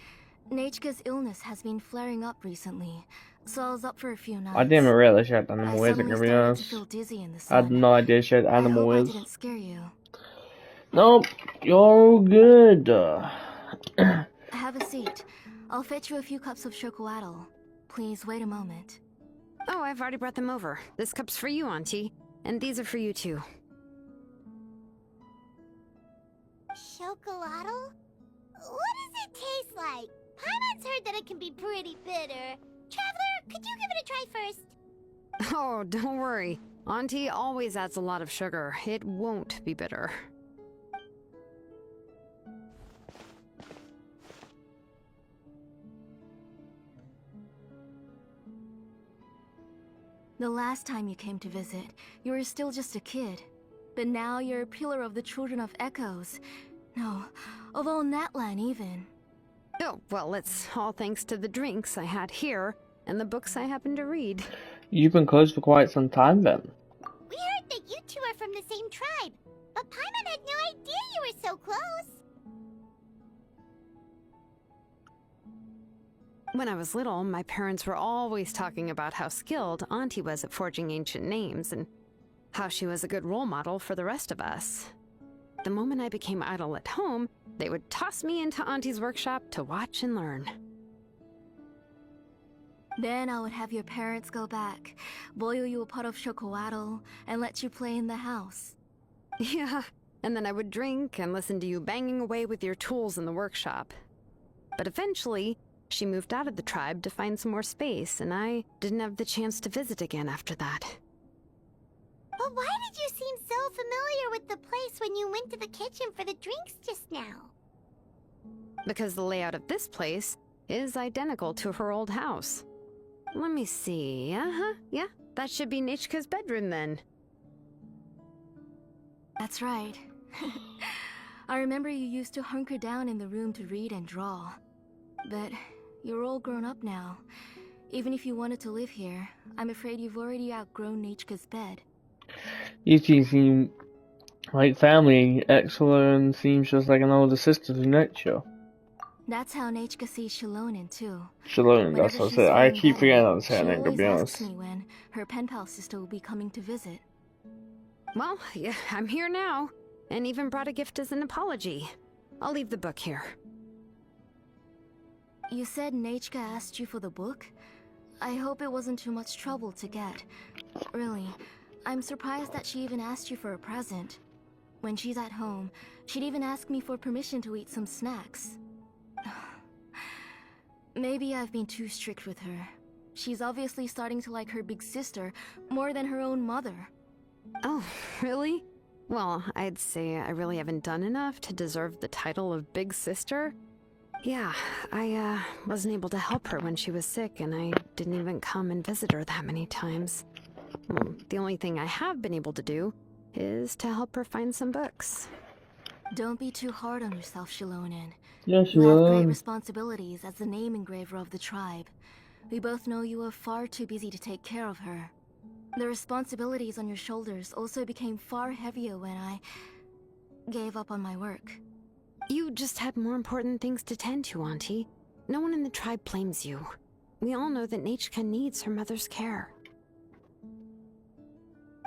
S6: Nechka's illness has been flaring up recently, so I was up for a few nights.
S4: I didn't even realize she had
S6: I
S4: animal ears,
S6: suddenly
S4: to be
S6: started to
S4: honest.
S6: feel dizzy in the
S4: I had
S6: sun.
S4: no idea she had
S6: I
S4: animal
S6: hope I
S4: ears.
S6: didn't scare you.
S4: Nope, you're all good.
S6: Have a seat. I'll fetch you a few cups of chocolatl. Please wait a moment.
S7: Oh, I've already brought them over. This cup's for you, Auntie. And these are for you, too.
S1: Chocolatl? What does it taste like? Paimon's heard that it can be pretty bitter. Traveler, could you give it a try first?
S7: Oh, don't worry. Auntie always adds a lot of sugar. It won't be bitter.
S6: The last time you came to visit, you were still just a kid. But now you're a pillar of the Children of Echoes. No, of all Natlan even.
S7: Oh, well, it's all thanks to the drinks I had here and the books I happen to read.
S4: You've been close for quite some time then.
S1: We heard that you two are from the same tribe, but Paimon had no idea you were so close.
S7: When I was little, my parents were always talking about how skilled Auntie was at forging ancient names and how she was a good role model for the rest of us. The moment I became idle at home, they would toss me into Auntie's workshop to watch and learn.
S6: Then I would have your parents go back, boil you a pot of chocolatl, and let you play in the house.
S7: Yeah, and then I would drink and listen to you banging away with your tools in the workshop. But eventually, she moved out of the tribe to find some more space, and I didn't have the chance to visit again after that.
S1: But why did you seem so familiar with the place when you went to the kitchen for the drinks just now?
S7: Because the layout of this place is identical to her old house. Let me see. Yeah, that should be Nechka's bedroom then.
S6: That's right. I remember you used to hunker down in the room to read and draw. But you're all grown up now. Even if you wanted to live here, I'm afraid you've already outgrown Nechka's bed.
S4: You two seem like family. Xilonen seems just like an older sister to Nature.
S6: That's how Nechka sees xilonen too.
S4: Xilonen, that's what I said. I keep forgetting how to say her name, to be
S6: She always
S4: honest.
S6: asks me when her pen pal sister will be coming to visit.
S7: Well, yeah, I'm here now, and even brought a gift as an apology. I'll leave the book here.
S6: You said Nechka asked you for the book? I hope it wasn't too much trouble to get. Really, I'm surprised that she even asked you for a present. When she's at home, she'd even ask me for permission to eat some snacks. Maybe I've been too strict with her. She's obviously starting to like her big sister more than her own mother.
S7: Oh, really? Well, I'd say I really haven't done enough to deserve the title of Big Sister. Yeah, I wasn't able to help her when she was sick, and I didn't even come and visit her that many times. Well, the only thing I have been able to do is to help her find some books.
S6: Don't be too hard on yourself, xilonen.
S4: Yeah,
S6: You have great
S4: Xilonen.
S6: responsibilities as the name engraver of the tribe. We both know you are far too busy to take care of her. The responsibilities on your shoulders also became far heavier when I gave up on my work.
S7: You just had more important things to tend to, Auntie. No one in the tribe blames you. We all know that Nechka needs her mother's care.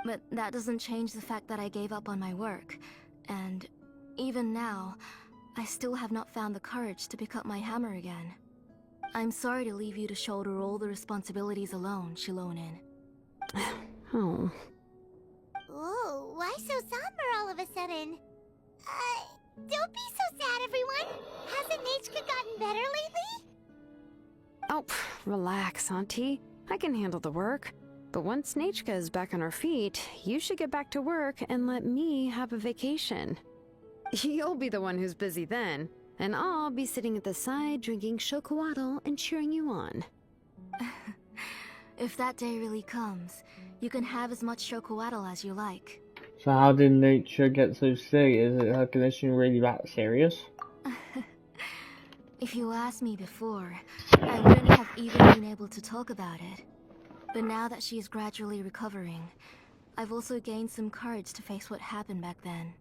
S6: But that doesn't change the fact that I gave up on my work. And even now, I still have not found the courage to pick up my hammer again. I'm sorry to leave you to shoulder all the responsibilities alone, xilonen.
S7: Oh.
S1: Ooh, why so somber all of a sudden? Don't be so sad, everyone. Hasn't Nechka gotten better lately?
S7: Oh, relax, Auntie. I can handle the work. But once Nachka is back on her feet, you should get back to work and let me have a vacation. You'll be the one who's busy then, and I'll be sitting at the side drinking chocolatl and cheering you on.
S6: If that day really comes, you can have as much chocolatl as you like.
S4: So how did nature get so sick? Is it her condition really that serious?
S6: If you asked me before, I wouldn't have even been able to talk about it. But now that she is gradually recovering, I've also gained some courage to face what happened back then.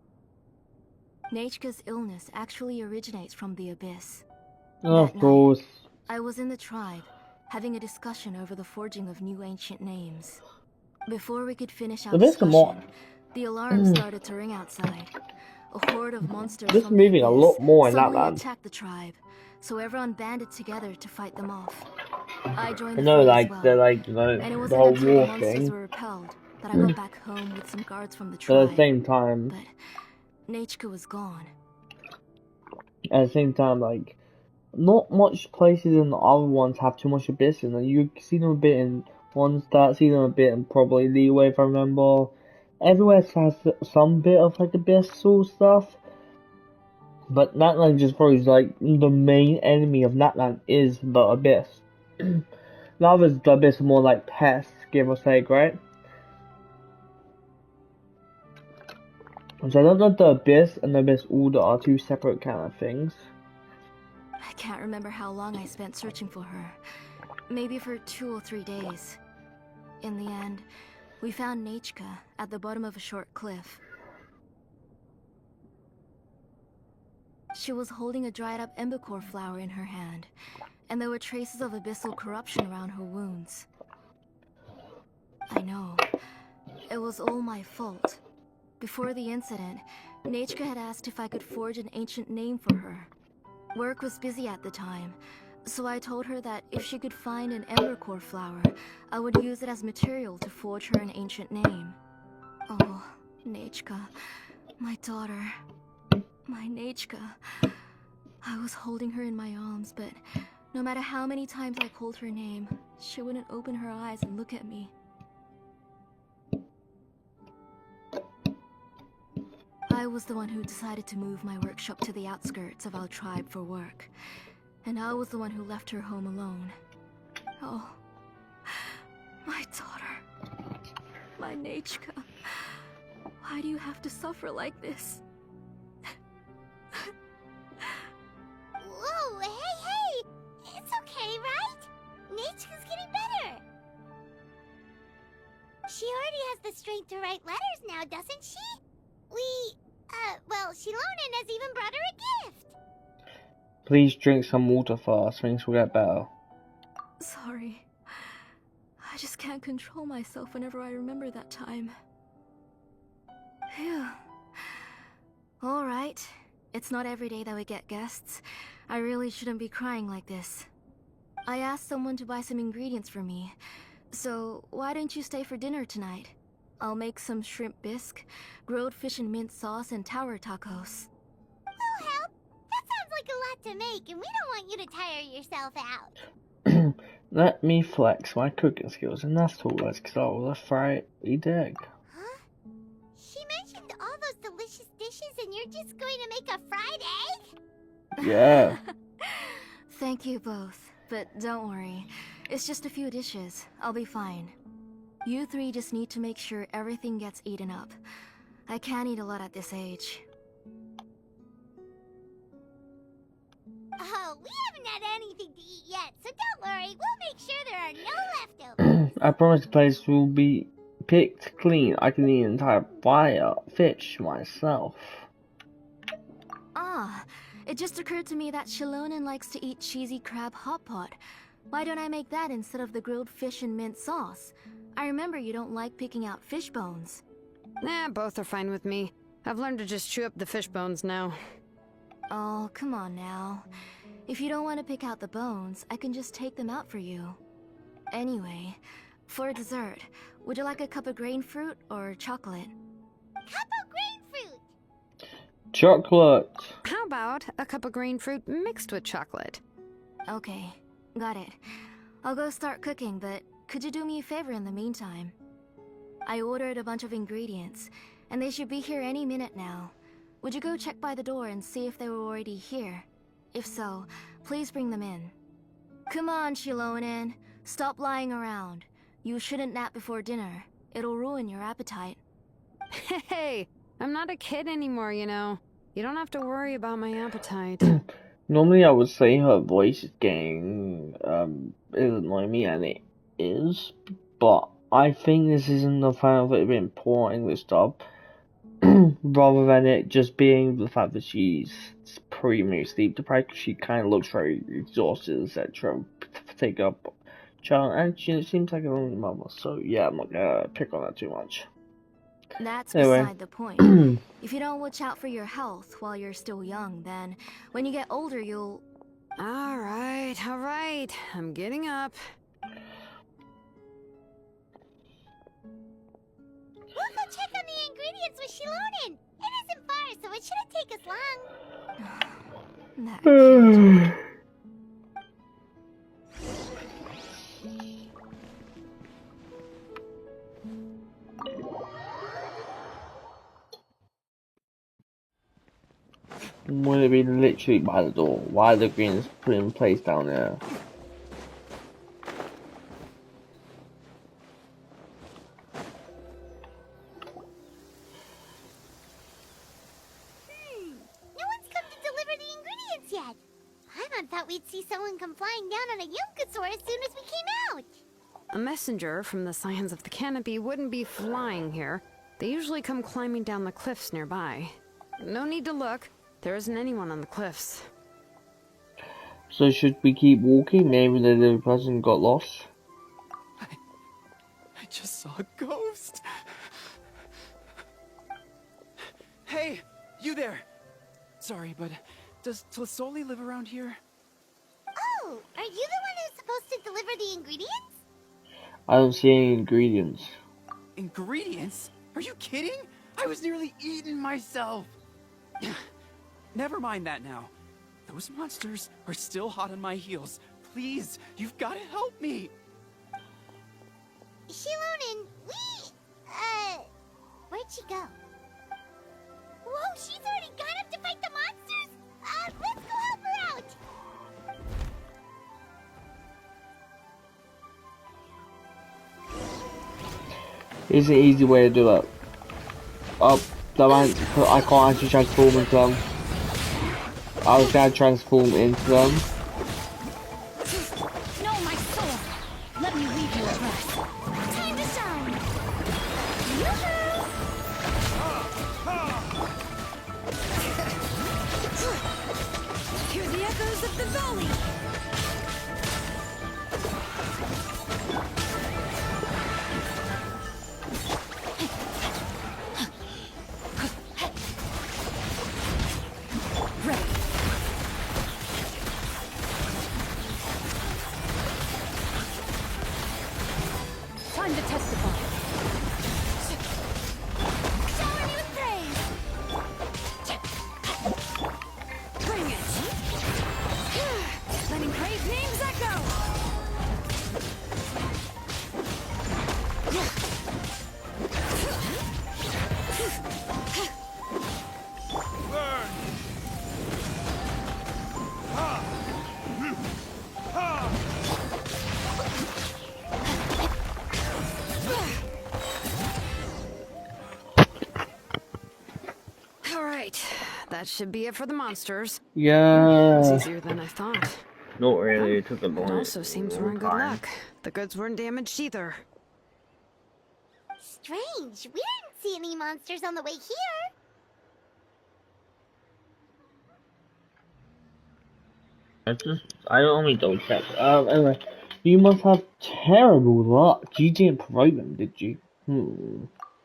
S6: Nachka's illness actually originates from the Abyss.
S4: Of
S6: That
S4: course.
S6: night, I was in the tribe, having a discussion over the forging of new ancient names. Before we could finish our discussion, the alarm started to ring outside. A horde of monsters
S4: This
S6: from the
S4: movie a
S6: Abyss
S4: lot more in
S6: suddenly
S4: Lapland.
S6: attacked the tribe, so everyone banded together to fight them off. I joined
S4: I
S6: the
S4: know,
S6: fray
S4: like,
S6: as well,
S4: they're like, you know,
S6: and it
S4: the
S6: wasn't
S4: whole
S6: until the
S4: war
S6: monsters
S4: thing.
S6: were repelled that I got back home with some guards from the
S4: But
S6: tribe.
S4: at the same time,
S6: But Nachka was gone.
S4: like, not much places in the other ones have too much abyss in them. You see them a bit in one stat, see them a bit in probably Leeway if I remember. Everywhere has some bit of like abyssal stuff. But Natlan just throws like the main enemy of Natlan is the abyss. The others, the abyss are more like pests, give or take, right? So I don't know if the abyss and the abyss order are two separate kind of things.
S6: I can't remember how long I spent searching for her. Maybe for 2 or 3 days. In the end, we found Nachka at the bottom of a short cliff. She was holding a dried up embercore flower in her hand, and there were traces of abyssal corruption around her wounds. I know. It was all my fault. Before the incident, Nachka had asked if I could forge an ancient name for her. Work was busy at the time, so I told her that if she could find an embercore flower, I would use it as material to forge her an ancient name. Oh, Nachka, my daughter. My Nachka. I was holding her in my arms, but no matter how many times I called her name, she wouldn't open her eyes and look at me. I was the one who decided to move my workshop to the outskirts of our tribe for work. And I was the one who left her home alone. Oh, my daughter. My Nachka. Why do you have to suffer like this?
S1: Whoa, hey! It's okay, right? Nachka's getting better. She already has the strength to write letters now, doesn't she? Well, xilonen has even brought her a gift.
S4: Please drink some water first, things will get better.
S6: Sorry. I just can't control myself whenever I remember that time. Phew. Alright. It's not every day that we get guests. I really shouldn't be crying like this. I asked someone to buy some ingredients for me. So, why don't you stay for dinner tonight? I'll make some shrimp bisque, grilled fish and mint sauce, and tower tacos.
S1: We'll help. That sounds like a lot to make, and we don't want you to tire yourself out.
S4: Let me flex my cooking skills, and that's all. Let's go. Let's fry it. Eat egg.
S1: Huh? She mentioned all those delicious dishes, and you're just going to make a fried egg?
S4: Yeah.
S6: Thank you both, but don't worry. It's just a few dishes. I'll be fine. You three just need to make sure everything gets eaten up. I can't eat a lot at this age.
S1: Oh, we haven't had anything to eat yet, so don't worry. We'll make sure there are no leftovers.
S4: I promise the place will be picked clean. I can eat an entire fire fish myself.
S6: Ah, it just occurred to me that xilonen likes to eat cheesy crab hot pot. Why don't I make that instead of the grilled fish and mint sauce? I remember you don't like picking out fish bones.
S7: Nah, both are fine with me. I've learned to just chew up the fish bones now.
S6: Oh, come on now. If you don't want to pick out the bones, I can just take them out for you. Anyway, for dessert, would you like a cup of grain fruit or chocolate?
S1: Cup of grain fruit.
S4: Chocolate.
S7: How about a cup of green fruit mixed with chocolate?
S6: Okay, got it. I'll go start cooking, but could you do me a favor in the meantime? I ordered a bunch of ingredients, and they should be here any minute now. Would you go check by the door and see if they were already here? If so, please bring them in. Come on, xilonen. Stop lying around. You shouldn't nap before dinner. It'll ruin your appetite.
S7: Hey, I'm not a kid anymore, you know. You don't have to worry about my appetite.
S4: Normally I would say her voice is getting is annoying me, and it is, but I think this isn't the fact of it being poor English dub, rather than it just being the fact that she's pretty sleep deprived. She kind of looks very exhausted, etc. Take up child, and she seems like a lonely mama. So yeah, I'm not gonna pick on that too much.
S6: That's
S4: Anyway.
S6: beside the point. If you don't watch out for your health while you're still young, then when you get older, you'll...
S7: All right. I'm getting up.
S1: We'll go check on the ingredients with xilonen. It isn't far, so it shouldn't take us long.
S6: That cute.
S4: Would it be literally by the door? Why are the greens put in place down there?
S1: No one's come to deliver the ingredients yet. Paimon thought we'd see someone come flying down on a Yunkasaur as soon as we came out.
S7: A messenger from the Scions of the Canopy wouldn't be flying here. They usually come climbing down the cliffs nearby. No need to look. There isn't anyone on the cliffs.
S4: So should we keep walking? Maybe the little person got lost.
S9: I just saw a ghost. Hey, you there. Sorry, but does Tlisoli live around here?
S1: Oh, are you the one who's supposed to deliver the ingredients?
S4: I don't see any ingredients.
S9: Ingredients? Are you kidding? I was nearly eating myself. Never mind that now. Those monsters are still hot on my heels. Please, you've got to help me.
S1: xilonen, where'd she go? Whoa, she's already gone up to fight the monsters? Let's go help her out!
S4: Here's an easy way to do it. Oh, I can't actually transform into them. I was gonna transform into them.
S6: No, my soul! Let me leave you at rest. Time to shine!
S7: Hear the echoes of the valley.
S6: Time to testify.
S1: Shower me with praise!
S7: Bring it. Letting brave names echo. All right, that should be it for the monsters.
S4: Yeah.
S7: It's easier than I thought.
S4: Not really. It took a long.
S7: It also seems we're in good luck. The goods weren't damaged either.
S1: Strange, we didn't see any monsters on the way here.
S4: I don't only double check. Anyway, you must have terrible luck. You didn't promote them, did you?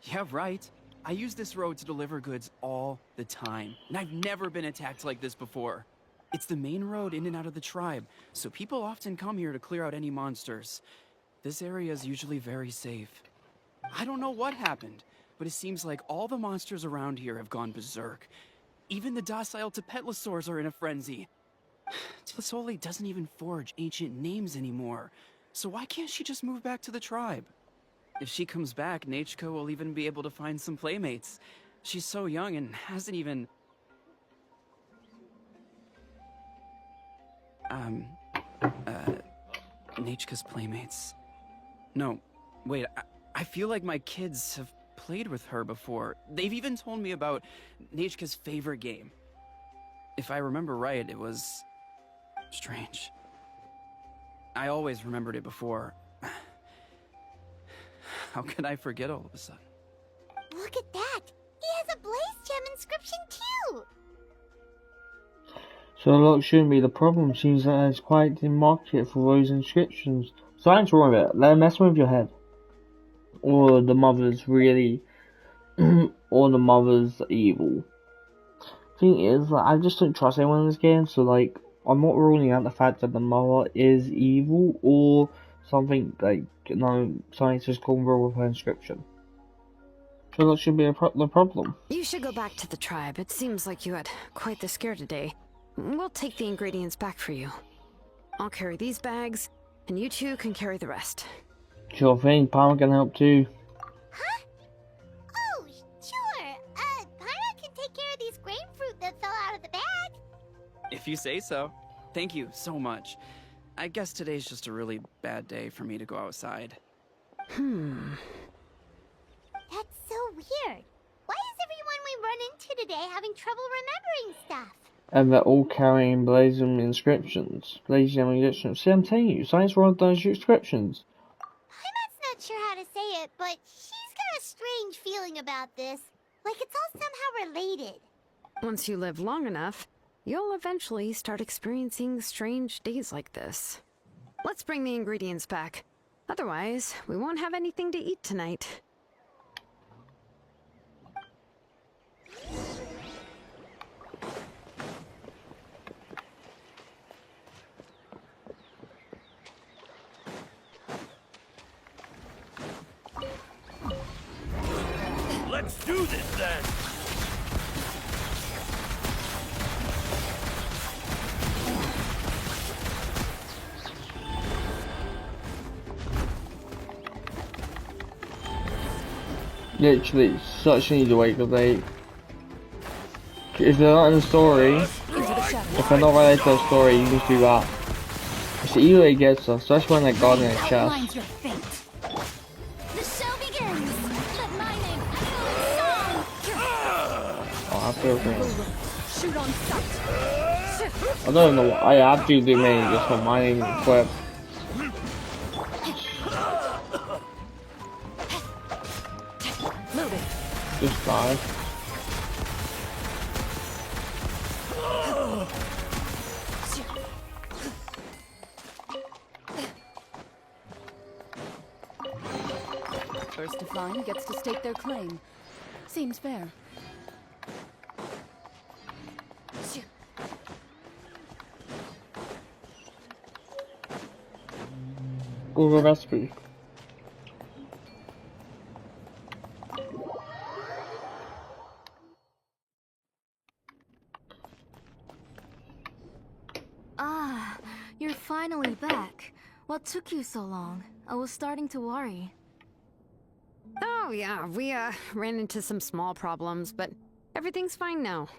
S9: Yeah, right. I use this road to deliver goods all the time, and I've never been attacked like this before. It's the main road in and out of the tribe, so people often come here to clear out any monsters. This area is usually very safe. I don't know what happened, but it seems like all the monsters around here have gone berserk. Even the docile Tepetlosaurs are in a frenzy. Tlisoli doesn't even forge ancient names anymore. so why can't she just move back to the tribe? If she comes back, Nachiko will even be able to find some playmates. She's so young and hasn't even... Nachika's playmates. No, wait, I feel like my kids have played with her before. They've even told me about Nachika's favorite game. If I remember right, it was... strange. I always remembered it before. How could I forget all of a sudden?
S1: Look at that! He has a Blaze Gem inscription too!
S4: So luck shouldn't be the problem. Seems that there's quite the market for those inscriptions. Something's wrong with it. They're messing with your head. Or the mother's really... or the mother's evil. Thing is, like, I just don't trust anyone in this game, so like, I'm not ruling out the fact that the mother is evil, or something, like, something's just gone wrong with her inscription. So that should be the problem.
S7: You should go back to the tribe. It seems like you had quite the scare today. We'll take the ingredients back for you. I'll carry these bags, and you two can carry the rest.
S4: Sure thing, Palmer can help too.
S1: Huh? Oh, sure. Pyra can take care of these grapefruit that fell out of the bag.
S9: If you say so. Thank you so much. I guess today's just a really bad day for me to go outside.
S1: That's so weird. Why is everyone we run into today having trouble remembering stuff?
S4: And they're all carrying blazing inscriptions. Blazing inscriptions. See, I'm telling you, science wrote those inscriptions.
S1: Paimon's not sure how to say it, but she's got a strange feeling about this. Like it's all somehow related.
S7: Once you live long enough, you'll eventually start experiencing strange days like this. Let's bring the ingredients back. Otherwise, we won't have anything to eat tonight.
S3: Let's do this then!
S4: Literally, such an easy way to they. If they're not in the story, if they're not related to the story, you just do that. It's the easy way it gets us, especially when they're guarding a chest.
S1: The show begins. Let my name echo in song.
S4: Oh, I feel things.
S5: Shoot on sight.
S4: I don't know. I absolutely mean just for my name equip.
S5: Loaded.
S4: Just die.
S2: First to find gets to stake their claim. Seems fair.
S4: Google recipe.
S6: Ah, you're finally back. What took you so long? I was starting to worry.
S7: Oh yeah, we ran into some small problems, but everything's fine now.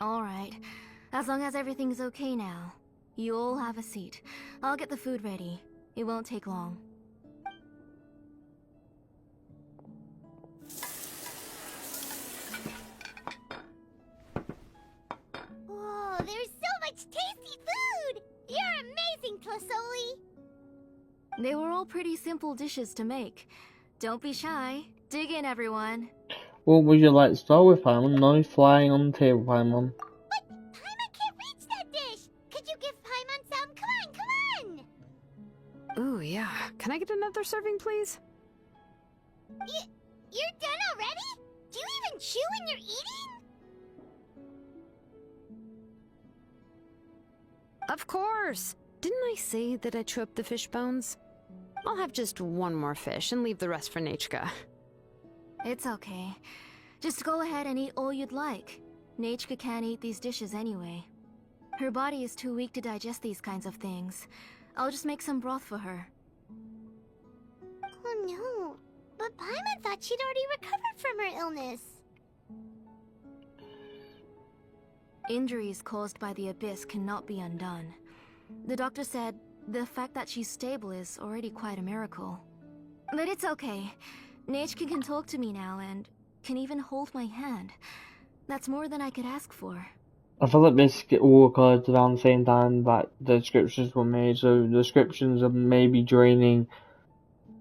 S6: Alright. As long as everything's okay now. You all have a seat. I'll get the food ready. It won't take long.
S1: Whoa, there's so much tasty food! You're amazing, Closoli!
S6: They were all pretty simple dishes to make. Don't be shy. Dig in, everyone.
S4: What would you like to start with, Paimon? No flying on the table, Paimon.
S1: But Paimon can't reach that dish! Could you give Paimon some? Come on!
S7: Ooh, yeah. Can I get another serving, please?
S1: You're done already? Do you even chew when you're eating?
S7: Of course! Didn't I say that I'd chew up the fish bones? I'll have just one more fish and leave the rest for Nachika.
S6: It's okay. Just go ahead and eat all you'd like. Nachika can't eat these dishes anyway. Her body is too weak to digest these kinds of things. I'll just make some broth for her.
S1: Oh no, but Paimon thought she'd already recovered from her illness.
S6: Injuries caused by the Abyss cannot be undone. The doctor said the fact that she's stable is already quite a miracle. But it's okay. Nechka can talk to me now and can even hold my hand. That's more than I could ask for.
S4: I feel like this all occurred around the same time that the descriptions were made, so the descriptions of maybe draining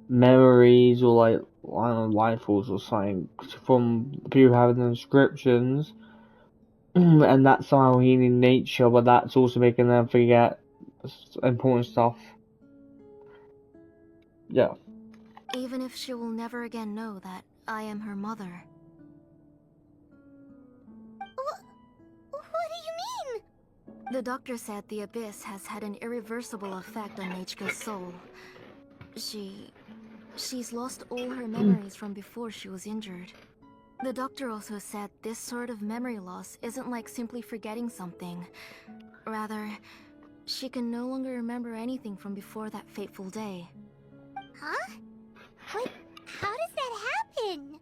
S4: memories or like, I don't know, life force or something from people having the inscriptions, and that's somehow healing nature, but that's also making them forget important stuff. Yeah.
S6: Even if she will never again know that I am her mother.
S1: What do you mean?
S6: The doctor said the Abyss has had an irreversible effect on Nechka's soul. She's lost all her memories from before she was injured. The doctor also said this sort of memory loss isn't like simply forgetting something. Rather, she can no longer remember anything from before that fateful day.
S1: Huh? Wait, how does that happen?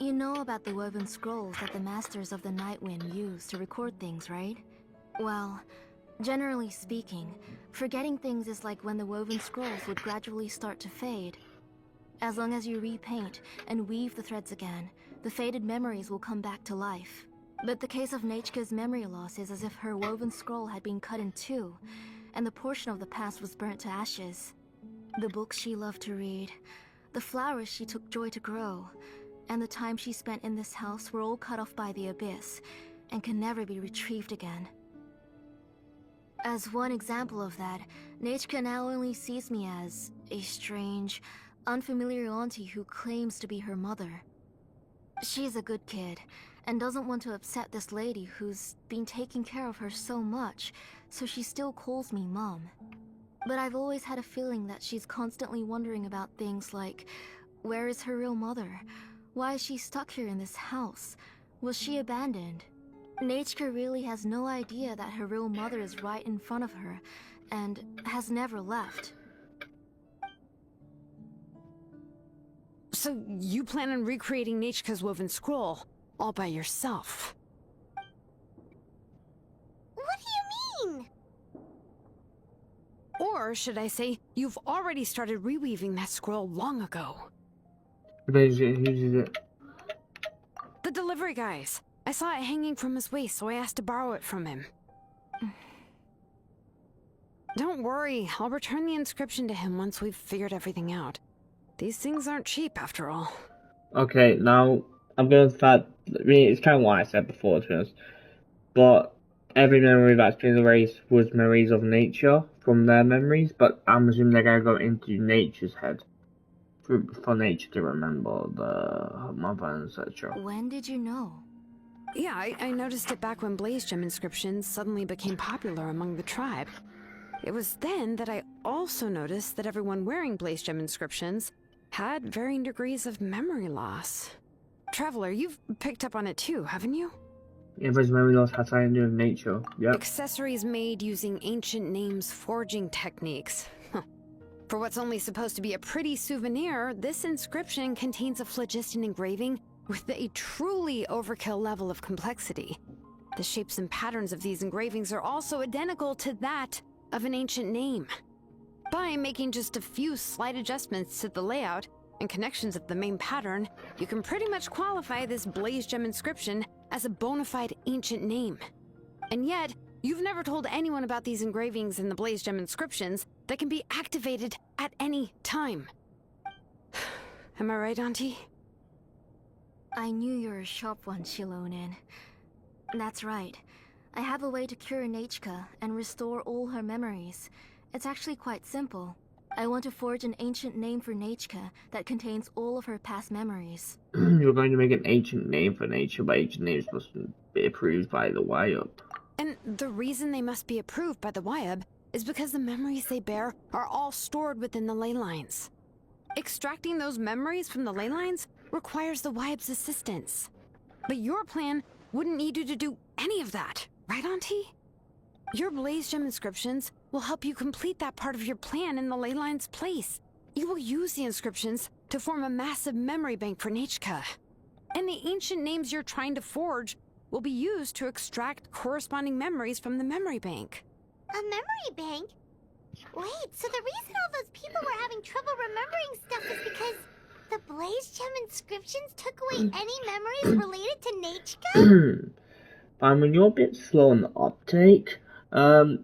S6: You know about the woven scrolls that the Masters of the Night Wind use to record things, right? Well, generally speaking, forgetting things is like when the woven scrolls would gradually start to fade. As long as you repaint and weave the threads again, the faded memories will come back to life. But the case of Nechka's memory loss is as if her woven scroll had been cut in two, and the portion of the past was burnt to ashes. The books she loved to read, the flowers she took joy to grow, and the time she spent in this house were all cut off by the Abyss, and can never be retrieved again. As one example of that, Nechka now only sees me as a strange, unfamiliar auntie who claims to be her mother. She's a good kid, and doesn't want to upset this lady who's been taking care of her so much, so she still calls me Mom. But I've always had a feeling that she's constantly wondering about things like, where is her real mother? Why is she stuck here in this house? Was she abandoned? Nechka really has no idea that her real mother is right in front of her, and has never left.
S7: So you plan on recreating Nechka's woven scroll all by yourself?
S1: What do you mean?
S7: Or should I say, you've already started reweaving that scroll long ago?
S4: Who's it?
S7: The delivery guys. I saw it hanging from his waist, so I asked to borrow it from him. Don't worry, I'll return the inscription to him once we've figured everything out. These things aren't cheap, after all.
S4: Okay, now, I'm going to fact, I mean, it's kind of what I said before, to be honest, but every memory that's been erased was memories of nature from their memories, but I'm assuming they're going to go into nature's head for nature to remember her mother and etc.
S6: When did you know?
S7: Yeah, I noticed it back when Blaze Gem inscriptions suddenly became popular among the tribe. It was then that I also noticed that everyone wearing Blaze Gem inscriptions had varying degrees of memory loss. Traveler, you've picked up on it too, haven't you?
S4: Everyone's memory loss has something to do with nature, yep.
S7: Accessories made using ancient names forging techniques. For what's only supposed to be a pretty souvenir, this inscription contains a phlogiston engraving with a truly overkill level of complexity. The shapes and patterns of these engravings are also identical to that of an ancient name. By making just a few slight adjustments to the layout and connections of the main pattern, you can pretty much qualify this Blaze Gem inscription as a bona fide ancient name. And yet, you've never told anyone about these engravings in the Blaze Gem inscriptions that can be activated at any time. Am I right, Auntie?
S6: I knew you were a sharp one, xilonen. That's right. I have a way to cure Nechka and restore all her memories. It's actually quite simple. I want to forge an ancient name for Nechka that contains all of her past memories.
S4: You're going to make an ancient name for nature, but ancient names must be approved by the YUP.
S7: And the reason they must be approved by the YUB is because the memories they bear are all stored within the ley lines. Extracting those memories from the ley lines requires the YUB's assistance. But your plan wouldn't need you to do any of that, right, Auntie? Your Blaze Gem inscriptions will help you complete that part of your plan in the ley line's place. You will use the inscriptions to form a massive memory bank for Nechka. And the ancient names you're trying to forge will be used to extract corresponding memories from the memory bank.
S1: A memory bank? Wait, so the reason all those people were having trouble remembering stuff is because the Blaze Gem inscriptions took away any memories related to Nechka?
S4: I mean, you're a bit slow on the uptake.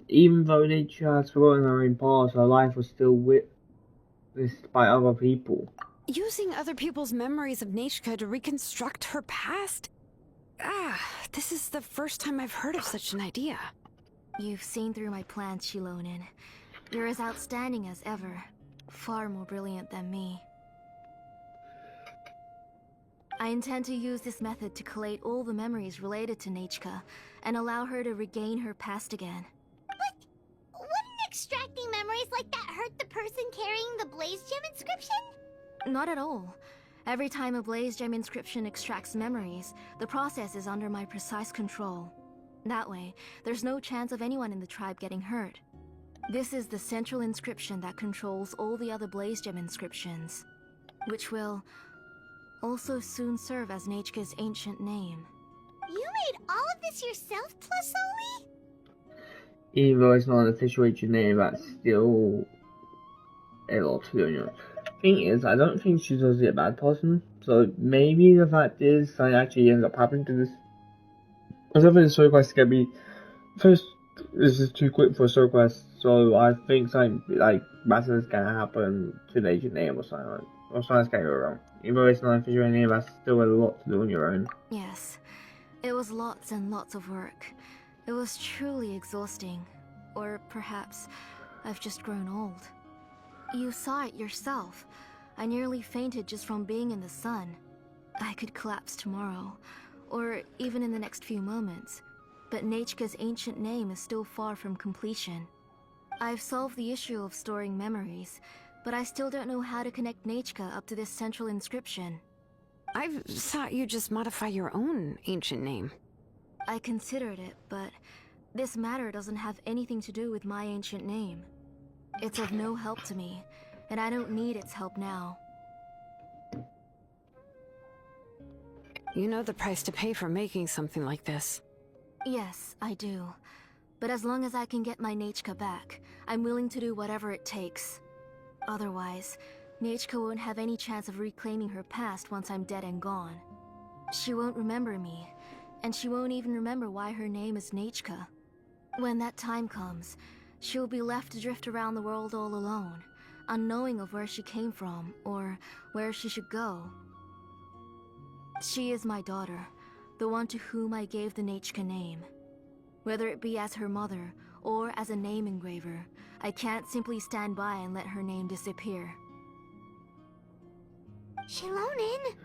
S4: Even though nature has forgotten her own past, her life was still witnessed by other people.
S7: Using other people's memories of Nechka to reconstruct her past? This is the first time I've heard of such an idea.
S6: You've seen through my plans, xilonen. You're as outstanding as ever. Far more brilliant than me. I intend to use this method to collate all the memories related to Nechka, and allow her to regain her past again.
S1: But wouldn't extracting memories like that hurt the person carrying the Blaze Gem inscription?
S6: Not at all. Every time a Blaze Gem inscription extracts memories, the process is under my precise control. That way, there's no chance of anyone in the tribe getting hurt. This is the central inscription that controls all the other Blaze Gem inscriptions, which will also soon serve as Nechka's ancient name.
S1: You made all of this yourself, plus Oli?
S4: Even though it's not an official ancient name, that's still a lot to do on your own. Thing is, I don't think she's obviously a bad person, so maybe the fact is something actually ends up happening to this. I don't think the story quest is gonna be. First, this is too quick for a story quest, so I think something like massive is gonna happen to the ancient name or something, or something's gonna go wrong. Even though it's not an official name, that's still a lot to do on your own.
S6: Yes, it was lots and lots of work. It was truly exhausting. Or perhaps I've just grown old. You saw it yourself. I nearly fainted just from being in the sun. I could collapse tomorrow, or even in the next few moments. But Nechka's ancient name is still far from completion. I've solved the issue of storing memories, but I still don't know how to connect Nechka up to this central inscription.
S7: I thought you'd just modify your own ancient name.
S6: I considered it, but this matter doesn't have anything to do with my ancient name. It's of no help to me, and I don't need its help now.
S7: You know the price to pay for making something like this.
S6: Yes, I do. But as long as I can get my Nechka back, I'm willing to do whatever it takes. Otherwise, Nechka won't have any chance of reclaiming her past once I'm dead and gone. She won't remember me, and she won't even remember why her name is Nechka. When that time comes, she'll be left to drift around the world all alone, unknowing of where she came from, or where she should go. She is my daughter, the one to whom I gave the Nechka name. Whether it be as her mother, or as a name engraver, I can't simply stand by and let her name disappear.
S1: Xilonen?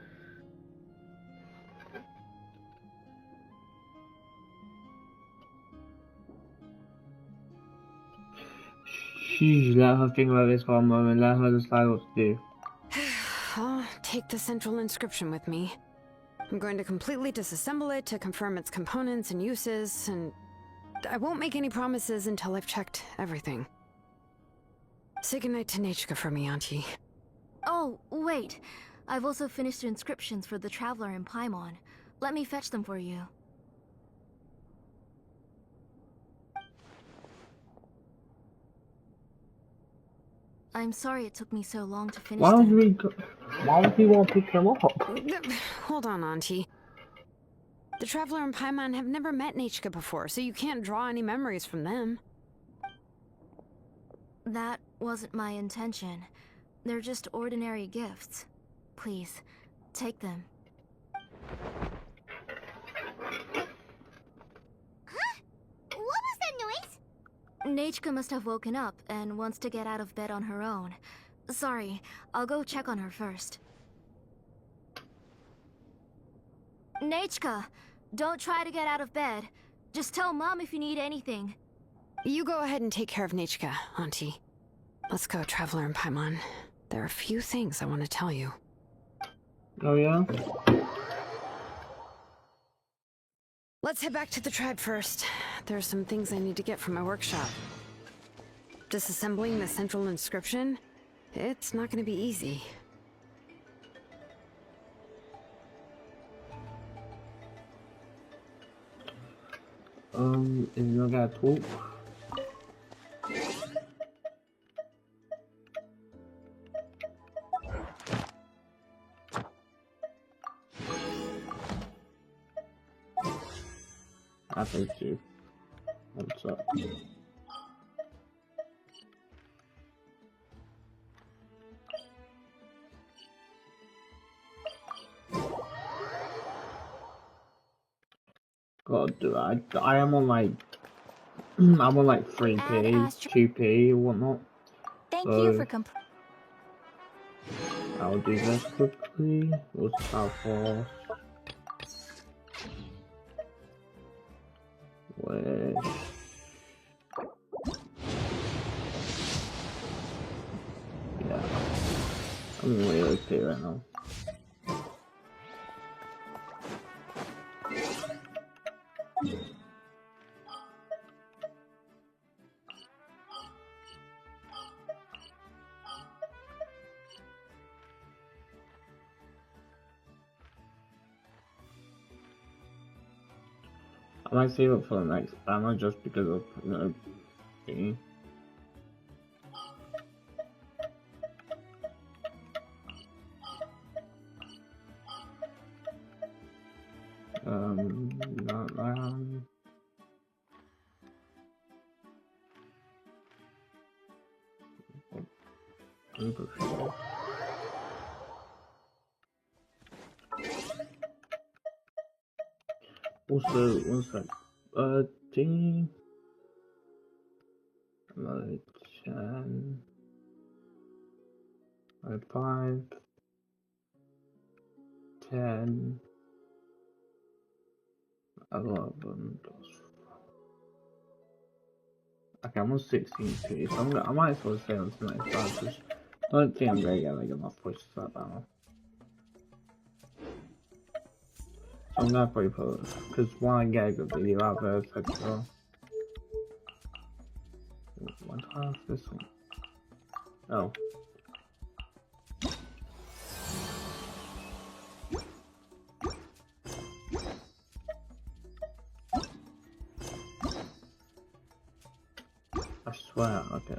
S4: Sheesh, let her think about this for a moment, let her decide what to do.
S7: I'll take the central inscription with me. I'm going to completely disassemble it to confirm its components and uses, and I won't make any promises until I've checked everything. Say goodnight to Nechka for me, Auntie.
S6: Oh, wait. I've also finished the inscriptions for the Traveler in Paimon. Let me fetch them for you. I'm sorry it took me so long to finish them.
S4: Why would we want to pick them up?
S7: Hold on, Auntie. The Traveler and Paimon have never met Nechka before, so you can't draw any memories from them.
S6: That wasn't my intention. They're just ordinary gifts. Please, take them.
S1: Huh? What was that noise?
S6: Nechka must have woken up and wants to get out of bed on her own. Sorry, I'll go check on her first. Nechka, don't try to get out of bed. Just tell Mom if you need anything.
S7: You go ahead and take care of Nechka, Auntie. Let's go, Traveler and Paimon. There are a few things I want to tell you.
S4: Oh yeah?
S7: Let's head back to the tribe first. There are some things I need to get from my workshop. Disassembling the central inscription, it's not gonna be easy.
S4: If you're gonna talk. I think you. What's up? God, dude, I am on like I'm on like 3p, 2p, whatnot.
S2: Thank
S4: So
S2: you for
S4: I'll do this quickly. We'll start off with yeah. I'm really okay right now. I might save it for the next banner just because of thingy. Not that. Also, one sec. Thingy. Another 10. 5. 10. 11. Okay, I'm on 16p, so I might as well stay on tonight. I don't think I'm gonna get like enough pushes for that banner. So I'm gonna probably put, because when I get a good video out there, it's like, what time is this one? Oh. I swear, okay.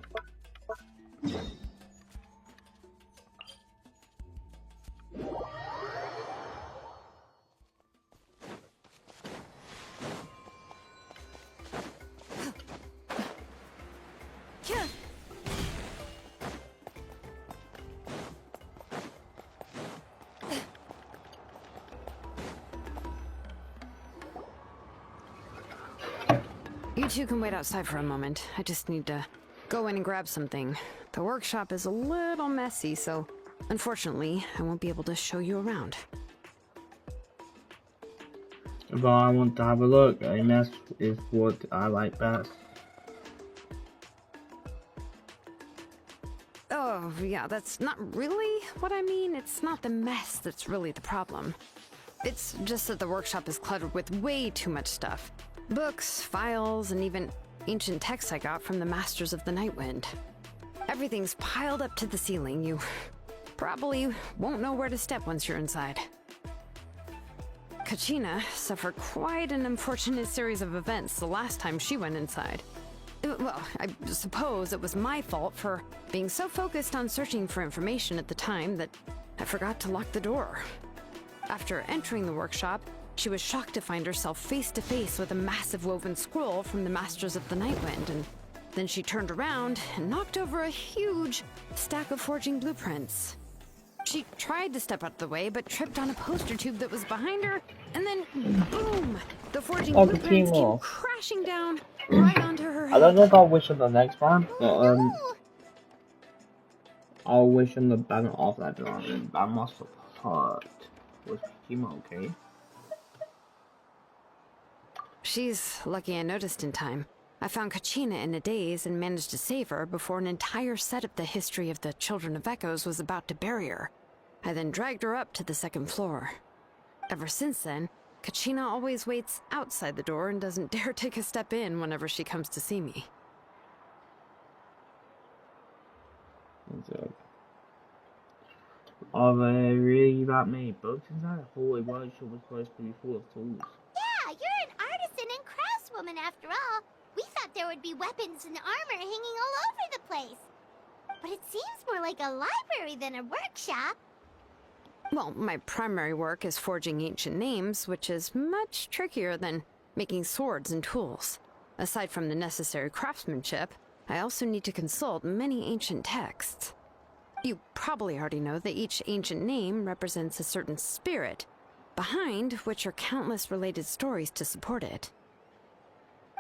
S7: You two can wait outside for a moment. I just need to go in and grab something. The workshop is a little messy, so unfortunately, I won't be able to show you around.
S4: But I want to have a look, and that is what I like best.
S7: Oh, yeah, that's not really what I mean. It's not the mess that's really the problem. It's just that the workshop is cluttered with way too much stuff. Books, files, and even ancient texts I got from the Masters of the Nightwind. Everything's piled up to the ceiling. You probably won't know where to step once you're inside. Kachina suffered quite an unfortunate series of events the last time she went inside. Well, I suppose it was my fault for being so focused on searching for information at the time that I forgot to lock the door. After entering the workshop, she was shocked to find herself face to face with a massive woven scroll from the Masters of the Nightwind, and then she turned around and knocked over a huge stack of forging blueprints. She tried to step out of the way, but tripped on a poster tube that was behind her, and then boom! The forging blueprints came crashing down right onto her head.
S4: I don't know if I'll wish on the next one, but I'll wish on the banner off that one. That must have hurt. Was Kima okay?
S7: She's lucky I noticed in time. I found Kachina in a daze and managed to save her before an entire set of the history of the Children of Echoes was about to bury her. I then dragged her up to the second floor. Ever since then, Kachina always waits outside the door and doesn't dare take a step in whenever she comes to see me.
S4: Are there really that many books inside? I thought a workshop was supposed to be full of tools.
S1: Yeah, you're an artisan and craftswoman after all. We thought there would be weapons and armor hanging all over the place. But it seems more like a library than a workshop.
S7: Well, my primary work is forging ancient names, which is much trickier than making swords and tools. Aside from the necessary craftsmanship, I also need to consult many ancient texts. You probably already know that each ancient name represents a certain spirit, behind which are countless related stories to support it.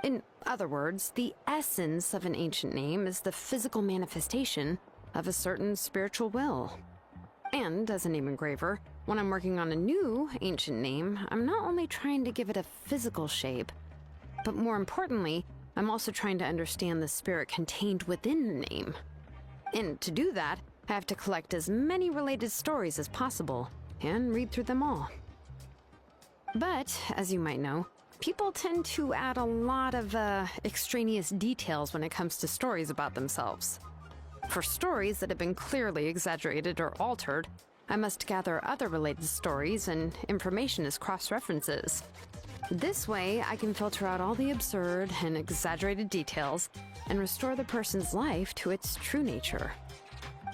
S7: In other words, the essence of an ancient name is the physical manifestation of a certain spiritual will. And as a name engraver, when I'm working on a new ancient name, I'm not only trying to give it a physical shape, but more importantly, I'm also trying to understand the spirit contained within the name. And to do that, I have to collect as many related stories as possible, and read through them all. But, as you might know, people tend to add a lot of extraneous details when it comes to stories about themselves. For stories that have been clearly exaggerated or altered, I must gather other related stories and information as cross-references. This way, I can filter out all the absurd and exaggerated details and restore the person's life to its true nature.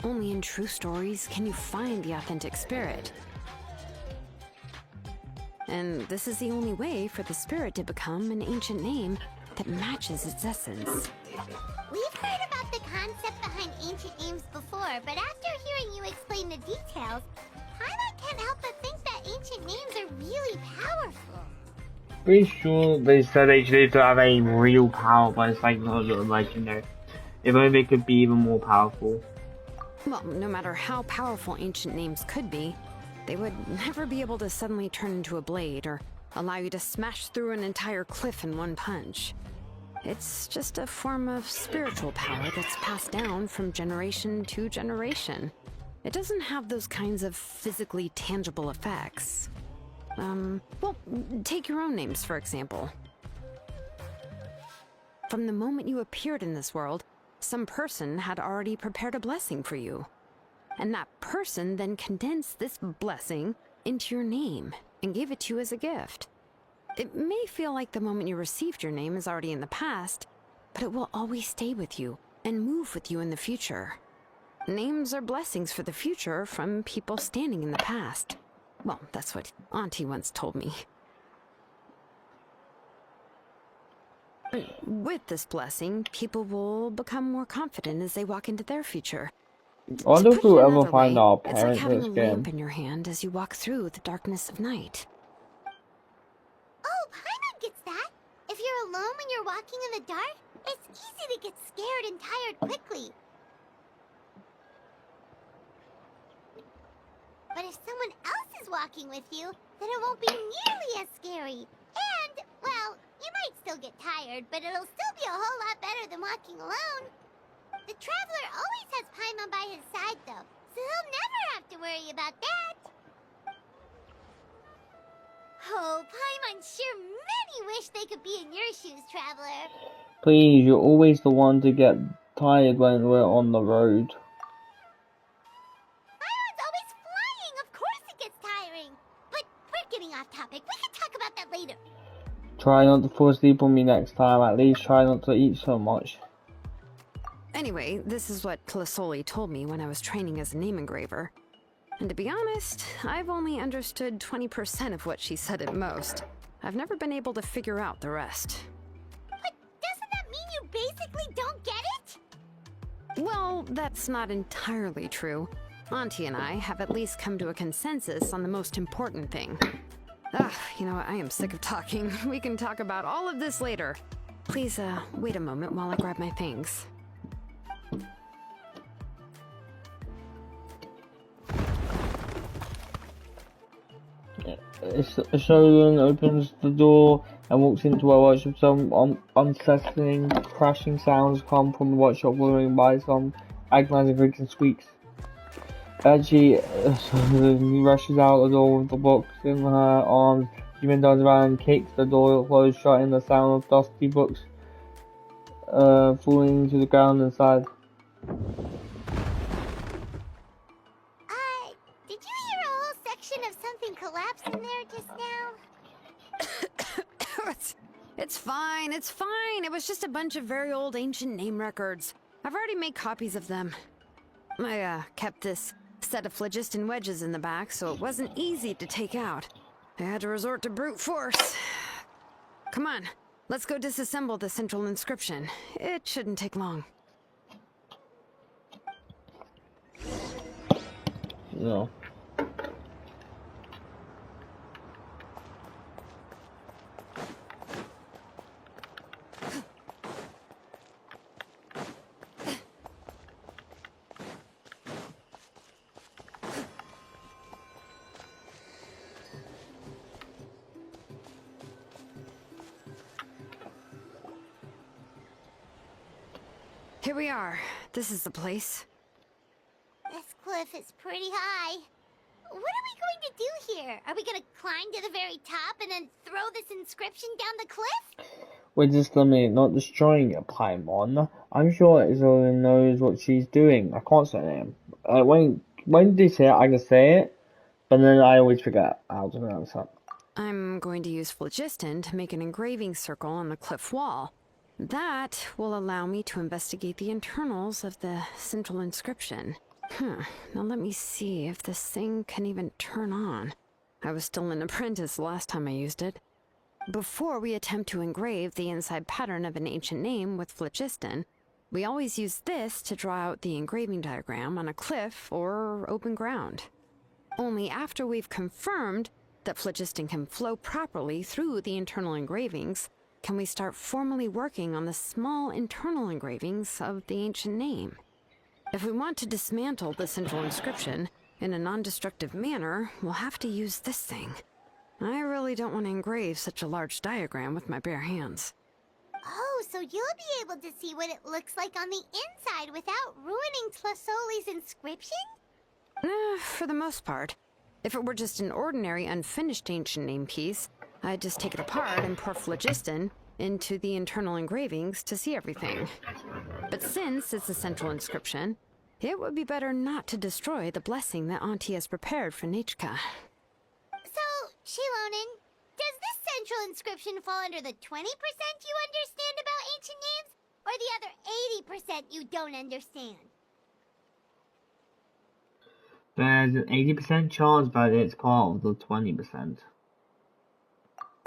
S7: Only in true stories can you find the authentic spirit. And this is the only way for the spirit to become an ancient name that matches its essence.
S1: We've heard about the concept behind ancient names before, but after hearing you explain the details, Paimon can't help but think that ancient names are really powerful.
S4: Pretty sure they said they need to have a real power, but it's like not a little legendary. If only they could be even more powerful.
S7: Well, no matter how powerful ancient names could be, they would never be able to suddenly turn into a blade or allow you to smash through an entire cliff in one punch. It's just a form of spiritual power that's passed down from generation to generation. It doesn't have those kinds of physically tangible effects. Well, take your own names, for example. From the moment you appeared in this world, some person had already prepared a blessing for you. And that person then condensed this blessing into your name and gave it to you as a gift. It may feel like the moment you received your name is already in the past, but it will always stay with you and move with you in the future. Names are blessings for the future from people standing in the past. Well, that's what Auntie once told me. With this blessing, people will become more confident as they walk into their future.
S4: I wonder if we'll ever find our
S7: it's like
S4: parents
S7: having
S4: in
S7: a
S4: this game.
S7: lamp in your hand as you walk through the darkness of night.
S1: Oh, Paimon gets that. If you're alone when you're walking in the dark, it's easy to get scared and tired quickly. But if someone else is walking with you, then it won't be nearly as scary. And, well, you might still get tired, but it'll still be a whole lot better than walking alone. The Traveler always has Paimon by his side, though, so he'll never have to worry about that. Oh, Paimon sure many wish they could be in your shoes, Traveler.
S4: Please, you're always the one to get tired when we're on the road.
S1: Paimon's always flying, of course it gets tiring. But we're getting off topic, we can talk about that later.
S4: Try not to fall asleep on me next time, at least try not to eat so much.
S7: Anyway, this is what Clisoli told me when I was training as a name engraver. And to be honest, I've only understood 20% of what she said at most. I've never been able to figure out the rest.
S1: But doesn't that mean you basically don't get it?
S7: Well, that's not entirely true. Auntie and I have at least come to a consensus on the most important thing. Ugh, you know what, I am sick of talking. We can talk about all of this later. Please, wait a moment while I grab my things.
S4: A xilonen opens the door and walks into a workshop. Some unsettling crashing sounds come from the workshop, followed by some agonizing creaks and squeaks. As she rushes out the door with the box in her arms, she then turns around and kicks the door closed shut in the sound of dusty books falling to the ground inside.
S7: It's fine, it's fine. It was just a bunch of very old ancient name records. I've already made copies of them. I kept this set of phlogiston wedges in the back, so it wasn't easy to take out. I had to resort to brute force. Come on, let's go disassemble the central inscription. It shouldn't take long.
S4: No.
S7: Here we are. This is the place.
S1: This cliff is pretty high. What are we going to do here? Are we going to climb to the very top and then throw this inscription down the cliff?
S4: We're just limited, not destroying it, Paimon. I'm sure Isola knows what she's doing. I can't say it. When they say it, I can say it, but then I always forget how to pronounce it.
S7: I'm going to use phlogiston to make an engraving circle on the cliff wall. That will allow me to investigate the internals of the central inscription. Now let me see if this thing can even turn on. I was still an apprentice the last time I used it. Before we attempt to engrave the inside pattern of an ancient name with phlogiston, we always use this to draw out the engraving diagram on a cliff or open ground. Only after we've confirmed that phlogiston can flow properly through the internal engravings can we start formally working on the small internal engravings of the ancient name. If we want to dismantle the central inscription in a non-destructive manner, we'll have to use this thing. I really don't want to engrave such a large diagram with my bare hands.
S1: Oh, so you'll be able to see what it looks like on the inside without ruining Tlasoli's inscription?
S7: For the most part. If it were just an ordinary unfinished ancient name piece, I'd just take it apart and pour phlogiston into the internal engravings to see everything. But since it's a central inscription, it would be better not to destroy the blessing that Auntie has prepared for Nichka.
S1: So, xilonen, does this central inscription fall under the 20% you understand about ancient names, or the other 80% you don't understand?
S4: There's an 80% chance that it's part of the 20%.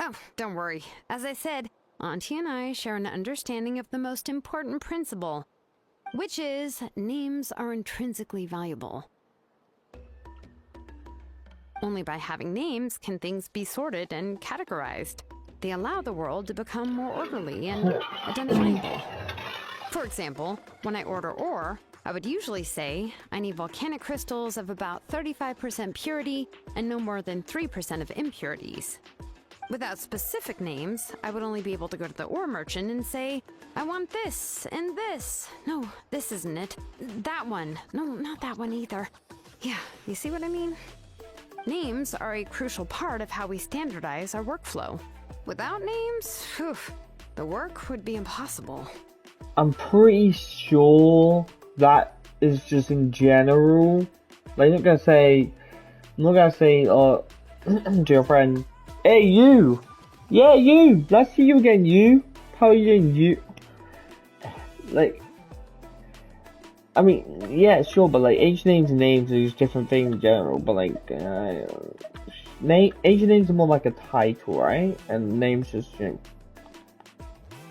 S7: Oh, don't worry. As I said, Auntie and I share an understanding of the most important principle, which is names are intrinsically valuable. Only by having names can things be sorted and categorized. They allow the world to become more orderly and identifiable. For example, when I order ore, I would usually say I need volcanic crystals of about 35% purity and no more than 3% of impurities. Without specific names, I would only be able to go to the ore merchant and say, I want this and this. No, this isn't it. That one. No, not that one either. Yeah, you see what I mean? Names are a crucial part of how we standardize our workflow. Without names, the work would be impossible.
S4: I'm pretty sure that is just in general. Like, I'm not gonna say, to your friend, hey, you! Yeah, you! Let's see you again, you! How are you doing, you? Like, I mean, yeah, sure, but like, ancient names and names are just different things in general, but like, ancient names are more like a title, right? And names just, you know,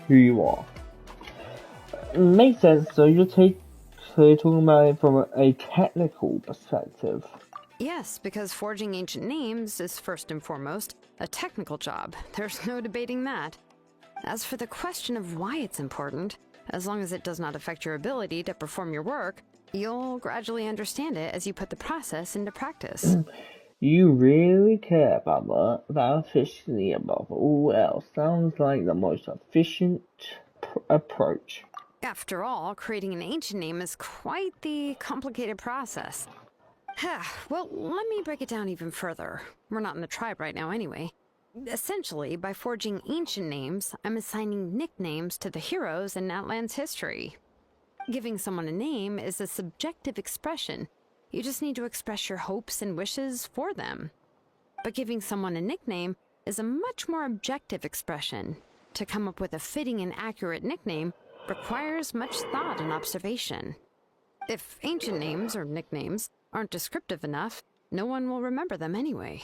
S4: who you are. Makes sense, so you're talking about it from a technical perspective.
S7: Yes, because forging ancient names is first and foremost a technical job. There's no debating that. As for the question of why it's important, as long as it does not affect your ability to perform your work, you'll gradually understand it as you put the process into practice.
S4: You really care about that efficiency above all else. Sounds like the most efficient approach.
S7: After all, creating an ancient name is quite the complicated process. Well, let me break it down even further. We're not in the tribe right now anyway. Essentially, by forging ancient names, I'm assigning nicknames to the heroes in Natlan's history. Giving someone a name is a subjective expression. You just need to express your hopes and wishes for them. But giving someone a nickname is a much more objective expression. To come up with a fitting and accurate nickname requires much thought and observation. If ancient names or nicknames aren't descriptive enough, no one will remember them anyway.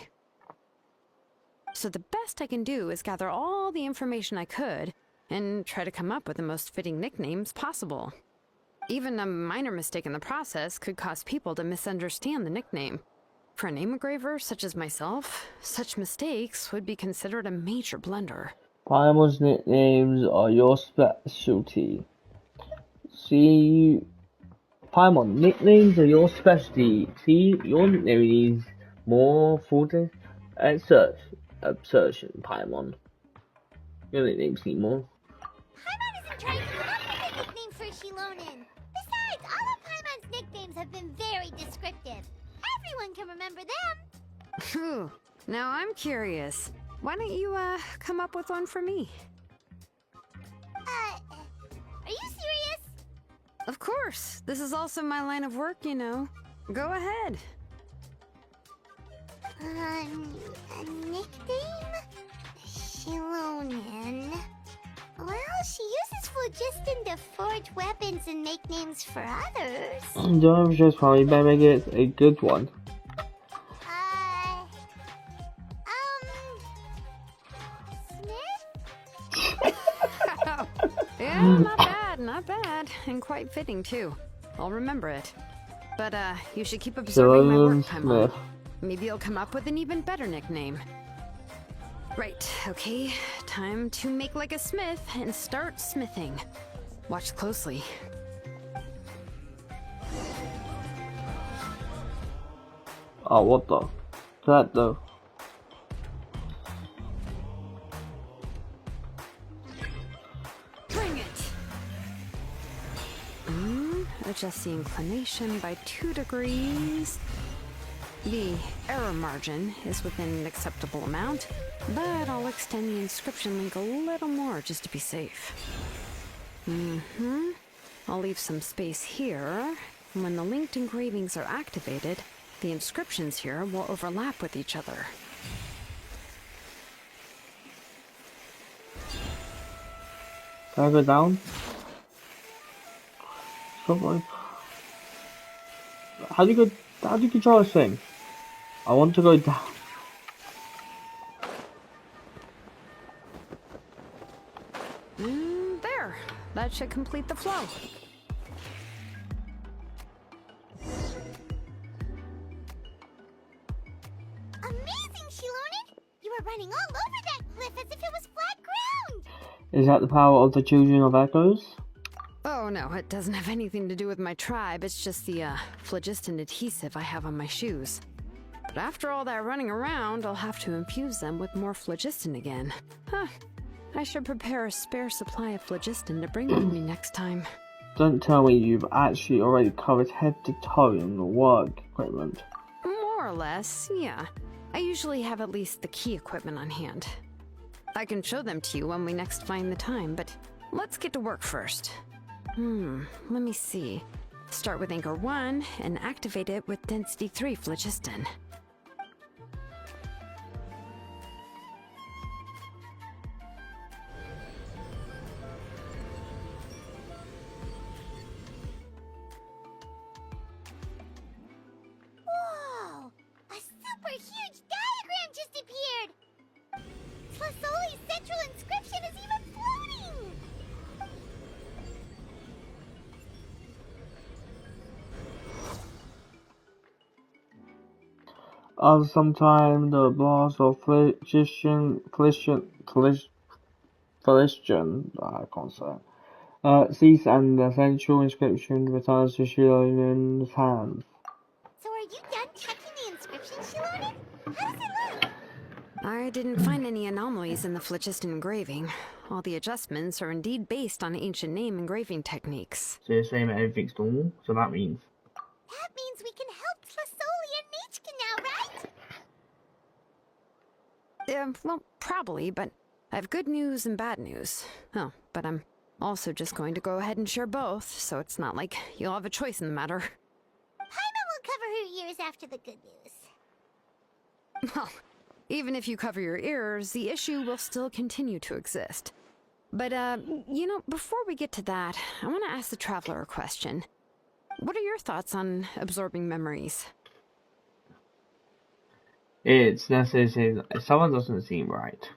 S7: So the best I can do is gather all the information I could and try to come up with the most fitting nicknames possible. Even a minor mistake in the process could cause people to misunderstand the nickname. For a name engraver such as myself, such mistakes would be considered a major blunder.
S4: Paimon's nicknames are your specialty. See, Paimon, nicknames are your specialty. See, your nickname needs more thought and assertion, Paimon. Your nicknames need more.
S1: Paimon isn't trying to come up with a nickname for xilonen. Besides, all of Paimon's nicknames have been very descriptive. Everyone can remember them.
S7: Phew. Now I'm curious. Why don't you, come up with one for me?
S1: Are you serious?
S7: Of course. This is also my line of work, you know. Go ahead.
S1: A nickname? Xilonen. Well, she uses phlogiston to forge weapons and make names for others.
S4: Don't just probably better make it a good one.
S1: Smith?
S7: Yeah, not bad, and quite fitting too. I'll remember it. But, you should keep observing my work, Paimon. Maybe you'll come up with an even better nickname. Right, okay. Time to make like a smith and start smithing. Watch closely.
S4: Oh, what the? That though.
S7: Bring it! Adjust the inclination by 2 degrees. The error margin is within an acceptable amount, but I'll extend the inscription link a little more just to be safe. I'll leave some space here, and when the linked engravings are activated, the inscriptions here will overlap with each other.
S4: Can I go down? Something. How do you control this thing? I want to go down.
S7: There. That should complete the flow.
S1: Amazing, xilonen! You were running all over that cliff as if it was flat ground!
S4: Is that the power of the Children of Echoes?
S7: Oh no, it doesn't have anything to do with my tribe. It's just the, phlogiston adhesive I have on my shoes. But after all that running around, I'll have to infuse them with more phlogiston again. Huh. I should prepare a spare supply of phlogiston to bring with me next time.
S4: Don't tell me you've actually already covered head to toe in the work equipment.
S7: More or less, yeah. I usually have at least the key equipment on hand. I can show them to you when we next find the time, but let's get to work first. Let me see. Start with Anchor 1 and activate it with Density 3 phlogiston.
S1: Whoa! A super huge diagram just appeared! Tlasoli's central inscription is even floating!
S4: After some time, the blast of phlogiston, I can't say, cease and the central inscription returns to Xilonen's hands.
S1: So are you done checking the inscription, xilonen? How does it look?
S7: I didn't find any anomalies in the phlogiston engraving. All the adjustments are indeed based on ancient name engraving techniques.
S4: So you're saying that everything's normal? So that means?
S1: That means we can help Tlasoli and Nichka now, right?
S7: Well, probably, but I have good news and bad news. Oh, but I'm also just going to go ahead and share both, so it's not like you'll have a choice in the matter.
S1: Paimon will cover her ears after the good news.
S7: Well, even if you cover your ears, the issue will still continue to exist. But, you know, before we get to that, I want to ask the Traveler a question. What are your thoughts on absorbing memories?
S4: It's necessary. Someone doesn't seem right.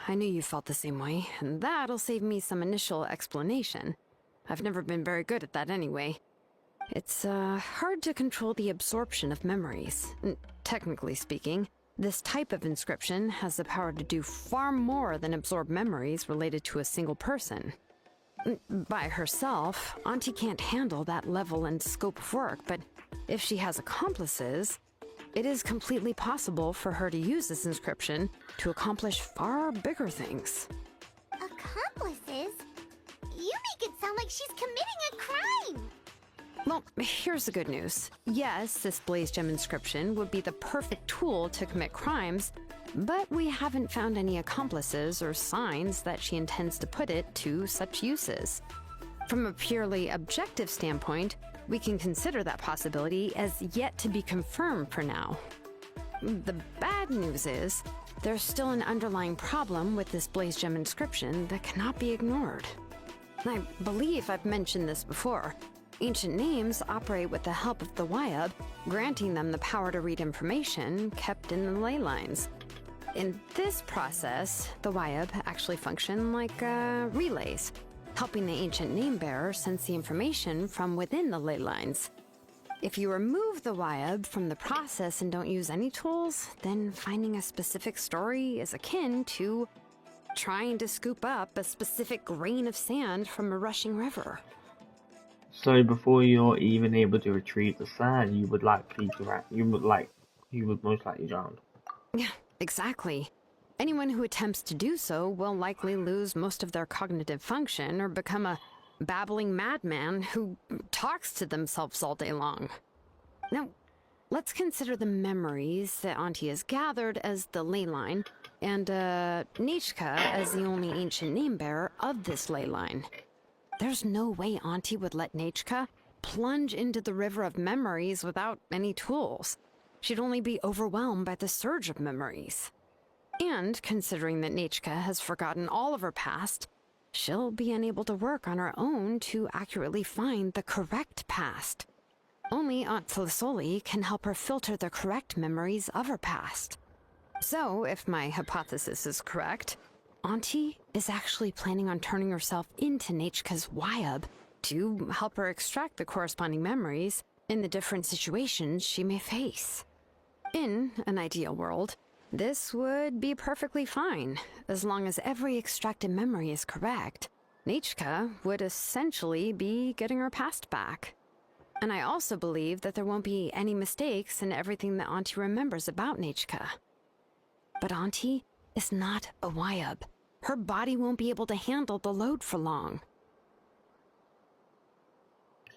S7: I knew you felt the same way, and that'll save me some initial explanation. I've never been very good at that anyway. It's, hard to control the absorption of memories. Technically speaking, this type of inscription has the power to do far more than absorb memories related to a single person. By herself, Auntie can't handle that level and scope of work, but if she has accomplices, it is completely possible for her to use this inscription to accomplish far bigger things.
S1: Accomplices? You make it sound like she's committing a crime!
S7: Well, here's the good news. Yes, this Blaze Gem inscription would be the perfect tool to commit crimes, but we haven't found any accomplices or signs that she intends to put it to such uses. From a purely objective standpoint, we can consider that possibility as yet to be confirmed for now. The bad news is, there's still an underlying problem with this Blaze Gem inscription that cannot be ignored. I believe I've mentioned this before. Ancient names operate with the help of the Wyab, granting them the power to read information kept in the ley lines. In this process, the Wyab actually function like relays, helping the ancient name bearer sense the information from within the ley lines. If you remove the Wyab from the process and don't use any tools, then finding a specific story is akin to trying to scoop up a specific grain of sand from a rushing river.
S4: So before you're even able to retrieve the sand, you would most likely drown.
S7: Yeah, exactly. Anyone who attempts to do so will likely lose most of their cognitive function or become a babbling madman who talks to themselves all day long. Now, let's consider the memories that Auntie has gathered as the ley line, and Nichka as the only ancient name bearer of this ley line. There's no way Auntie would let Nichka plunge into the river of memories without any tools. She'd only be overwhelmed by the surge of memories. And considering that Nichka has forgotten all of her past, she'll be unable to work on her own to accurately find the correct past. Only Aunt Felisoli can help her filter the correct memories of her past. So, if my hypothesis is correct, Auntie is actually planning on turning herself into Nichka's Wyab to help her extract the corresponding memories in the different situations she may face. In an ideal world, this would be perfectly fine. As long as every extracted memory is correct, Nichka would essentially be getting her past back. And I also believe that there won't be any mistakes in everything that Auntie remembers about Nichka. But Auntie is not a Wyab. Her body won't be able to handle the load for long.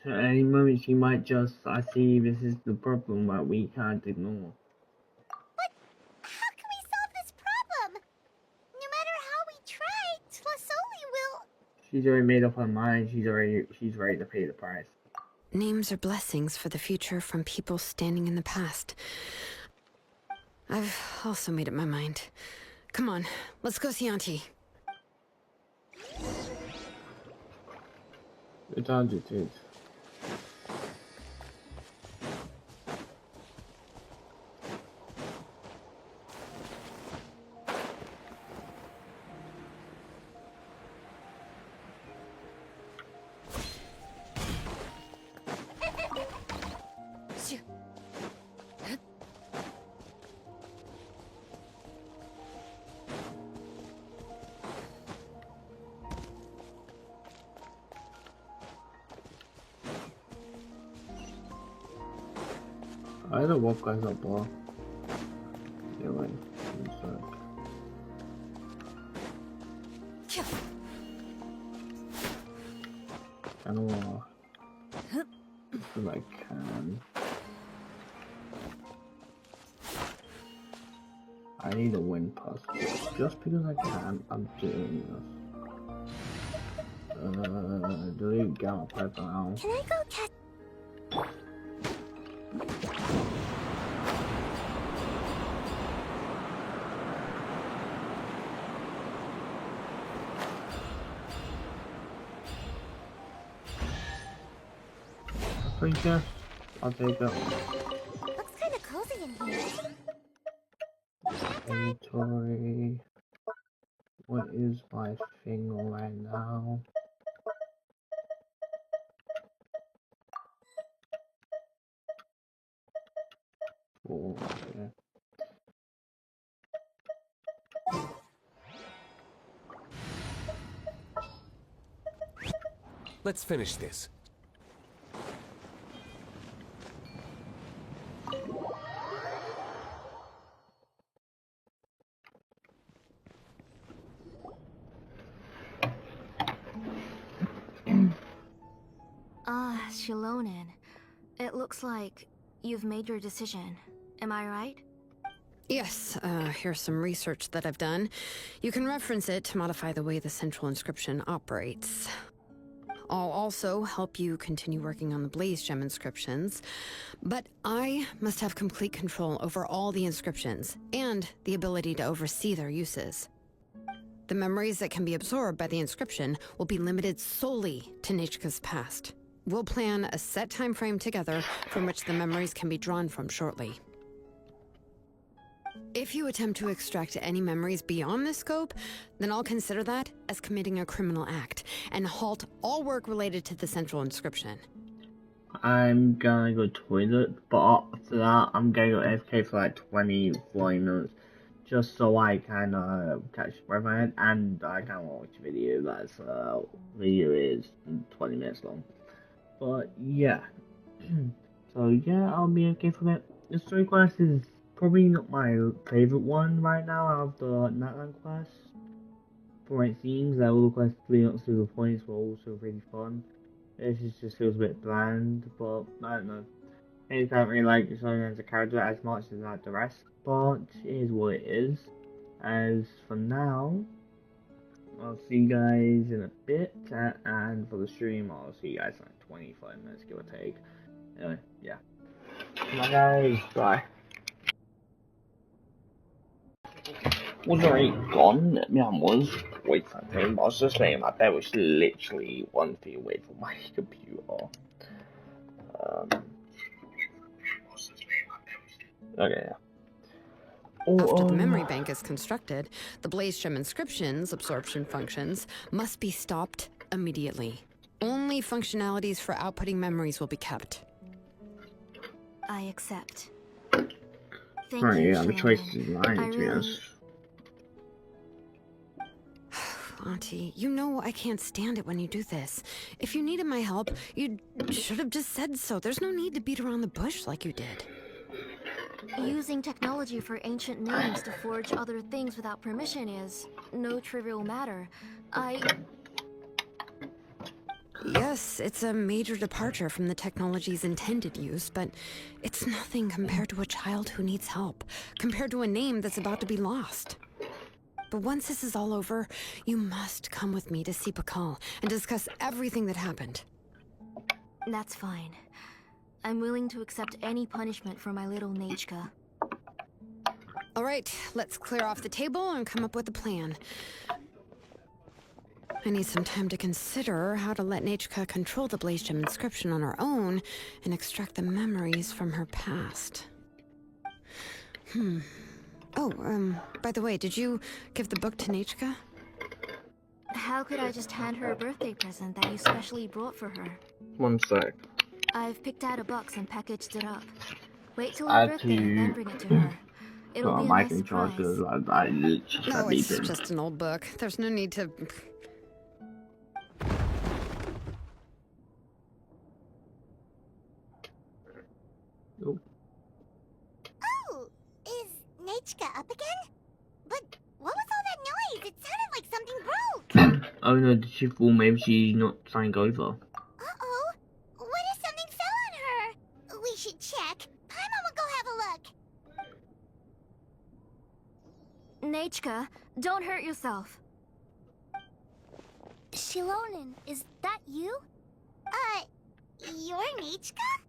S4: So at any moment she might just, I see this is the problem that we can't ignore.
S1: But how can we solve this problem? No matter how we try, Tlasoli will...
S4: She's already made up her mind, she's ready to pay the price.
S7: Names are blessings for the future from people standing in the past. I've also made up my mind. Come on, let's go see Auntie.
S4: It's on you, dude. I don't walk guys up, bro. Yeah, wait. I don't know. If I can. I need a wind pass. Just because I can, I'm doing this. Delete gamma pipe now.
S1: Can I go catch...
S4: guess. I'll take it.
S1: Looks kind of cozy in here.
S4: Inventory. What is my thing right now? Oh, yeah.
S8: Let's finish this.
S1: Xilonen. It looks like you've made your decision. Am I right?
S7: Yes, here's some research that I've done. You can reference it to modify the way the central inscription operates. I'll also help you continue working on the Blaze Gem inscriptions, but I must have complete control over all the inscriptions and the ability to oversee their uses. The memories that can be absorbed by the inscription will be limited solely to Nichka's past. We'll plan a set time frame together from which the memories can be drawn from shortly. If you attempt to extract any memories beyond this scope, then I'll consider that as committing a criminal act and halt all work related to the central inscription.
S4: I'm gonna go toilet, but after that, I'm gonna go AFK for like 20, 40 minutes, just so I can catch my breath and I can watch a video that's video is 20 minutes long. But yeah, so yeah, I'll be okay for that. The story quest is probably not my favorite one right now out of the Nightland quests. For what it seems, that all the quests leading up to the points were also really fun. This just feels a bit bland, but I don't know. I don't really like Xilonen as a character as much as like the rest, but it is what it is. As for now, I'll see you guys in a bit, and for the stream, I'll see you guys in like 25 minutes, give or take. Anyway, yeah. Bye guys, bye. Was already gone. I mean, I was waiting for him. I was just saying my bed was literally 1 feet away from my computer. Okay, yeah.
S7: After the memory bank is constructed, the Blaze Gem inscriptions absorption functions must be stopped immediately. Only functionalities for outputting memories will be kept.
S1: I accept. Thank
S4: Right,
S1: you,
S4: yeah, the
S1: Xilonen.
S4: choice is mine,
S1: I
S4: to be honest.
S7: Auntie, you know I can't stand it when you do this. If you needed my help, you should have just said so. There's no need to beat around the bush like you did.
S1: Using technology for ancient names to forge other things without permission is no trivial matter.
S7: Yes, it's a major departure from the technology's intended use, but it's nothing compared to a child who needs help, compared to a name that's about to be lost. But once this is all over, you must come with me to see Pakal and discuss everything that happened.
S1: That's fine. I'm willing to accept any punishment for my little Nichka.
S7: All right, let's clear off the table and come up with a plan. I need some time to consider how to let Nichka control the Blaze Gem inscription on her own and extract the memories from her past. Oh, by the way, did you give the book to Nichka?
S1: How could I just hand her a birthday present that you specially brought for her?
S4: 1 sec.
S1: I've picked out a box and packaged it up. Wait till
S4: I
S1: her
S4: had
S1: birthday and then
S4: to
S1: bring it to her. It'll
S4: put
S1: be a
S4: my
S1: nice
S4: in charge
S1: surprise.
S4: because I literally just
S7: No,
S4: had
S7: it's
S4: beeping.
S7: just an old book. There's no need to...
S4: Nope.
S1: Oh, is Nichka up again? But what was all that noise? It sounded like something broke.
S4: Oh no, did she fall? Maybe she's not signed over.
S1: Uh-oh. What if something fell on her? We should check. Paimon will go have a look. Nichka, don't hurt yourself. Xilonen, is that you? You're Nichka?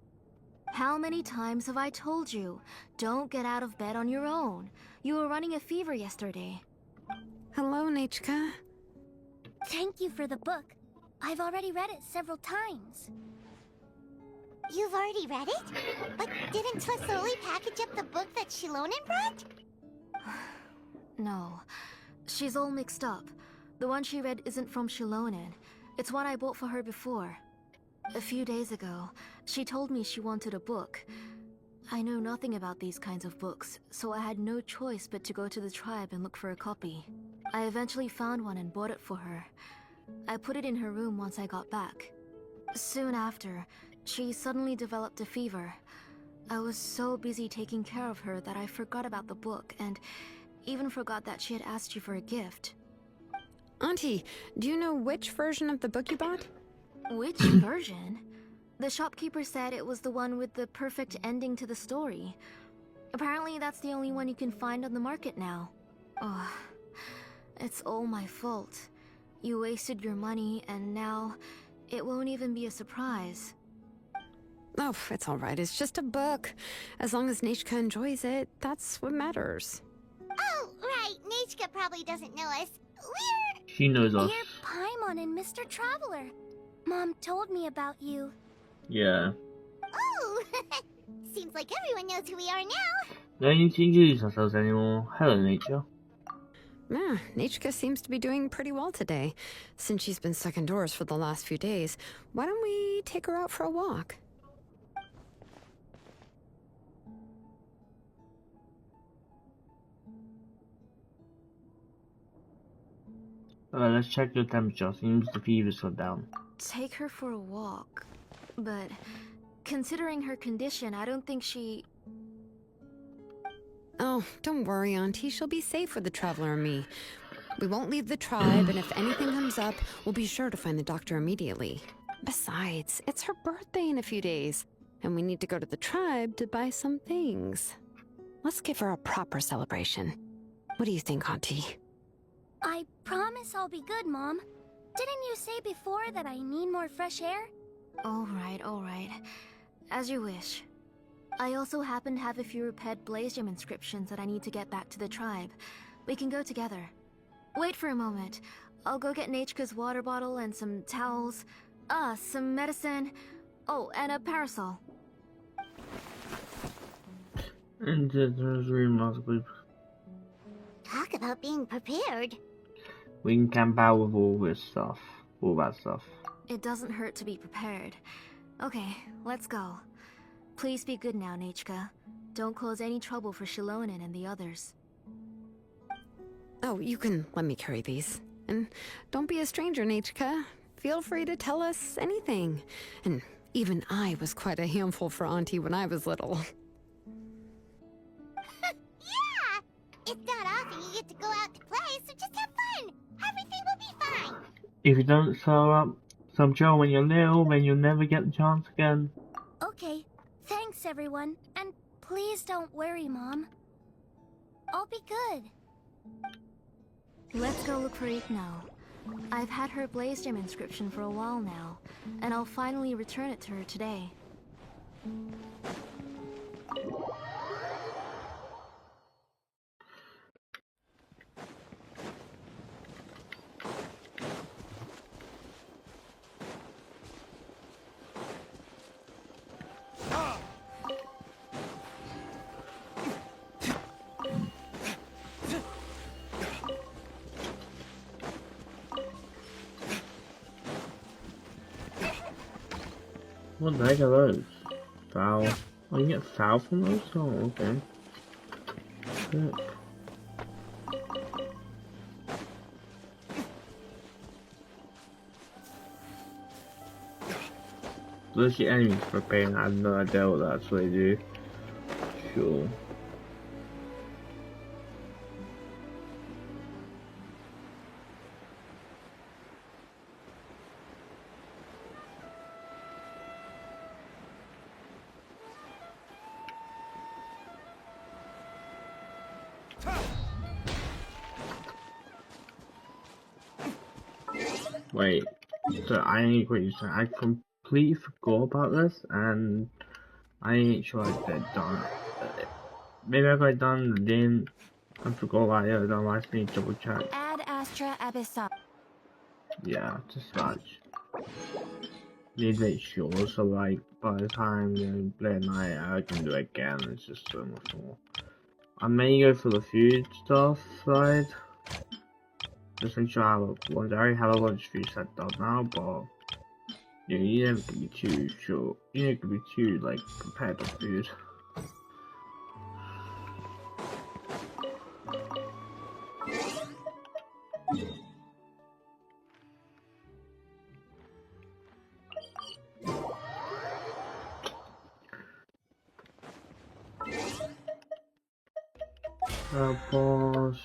S1: How many times have I told you? Don't get out of bed on your own. You were running a fever yesterday.
S7: Hello, Nichka.
S1: Thank you for the book. I've already read it several times. You've already read it? But didn't Tessoli package up the book that xilonen brought?
S6: No. She's all mixed up. The one she read isn't from xilonen. It's one I bought for her before. A few days ago, she told me she wanted a book. I know nothing about these kinds of books, so I had no choice but to go to the tribe and look for a copy. I eventually found one and bought it for her. I put it in her room once I got back. Soon after, she suddenly developed a fever. I was so busy taking care of her that I forgot about the book and even forgot that she had asked you for a gift.
S7: Auntie, do you know which version of the book you bought?
S6: Which version? The shopkeeper said it was the one with the perfect ending to the story. Apparently that's the only one you can find on the market now. Ugh. It's all my fault. You wasted your money and now it won't even be a surprise.
S7: Oh, it's all right. It's just a book. As long as Nechka enjoys it, that's what matters.
S1: Oh, right. Nechka probably doesn't know us.
S4: She knows us.
S1: We're Paimon and Mr. Traveler. Mom told me about you.
S4: Yeah.
S1: Oh, seems like everyone knows who we are now.
S4: No need to introduce ourselves anymore. Hello, Nature.
S7: Yeah, Nechka seems to be doing pretty well today. Since she's been stuck indoors for the last few days, why don't we take her out for a walk?
S4: Let's check your temperature. Seems the fever's gone down.
S6: Take her for a walk. But considering her condition, I don't think she...
S7: Oh, don't worry, Auntie. She'll be safe with the Traveler and me. We won't leave the tribe, and if anything comes up, we'll be sure to find the doctor immediately. Besides, it's her birthday in a few days, and we need to go to the tribe to buy some things. Let's give her a proper celebration. What do you think, Auntie?
S1: I promise I'll be good, Mom. Didn't you say before that I need more fresh air?
S6: All right. As you wish. I also happen to have a few repaired Blaze Gem inscriptions that I need to get back to the tribe. We can go together. Wait for a moment. I'll go get Nechka's water bottle and some towels. Some medicine. Oh, and a parasol.
S4: And there's remarkably.
S1: Talk about being prepared.
S4: We can camp out with all this stuff. All that stuff.
S6: It doesn't hurt to be prepared. Okay, let's go. Please be good now, Nechka. Don't cause any trouble for xilonen and the others.
S7: Oh, you can let me carry these. And don't be a stranger, Nechka. Feel free to tell us anything. And even I was quite a handful for Auntie when I was little.
S1: Yeah! It's not often you get to go out to play, so just have fun. Everything will be fine.
S4: If you don't throw up some Joe when you're little, then you'll never get the chance again.
S1: Okay, thanks everyone. And please don't worry, Mom. I'll be good.
S6: Let's go look for Ikno. I've had her Blaze Gem inscription for a while now, and I'll finally return it to her today.
S4: What the heck are those? Foul. Oh, you get foul from those? Oh, okay. Sick. Those are enemies for pain. I have no idea what that's what they do. Sure. Wait, so I ain't what you said. I completely forgot about this, and I ain't sure I got it done. Maybe I got it done and then I forgot about it. Then I just need to double check.
S2: Ad Astra Abyssal.
S4: Yeah, just search. need to make sure, so like by the time you play a night I can do it again, it's just so much more. I may go for the food stuff side. Just make sure I have a bunch. I already have a bunch of food set up now, but yeah, you never can be too sure. You never can be too like prepared on food. Boss.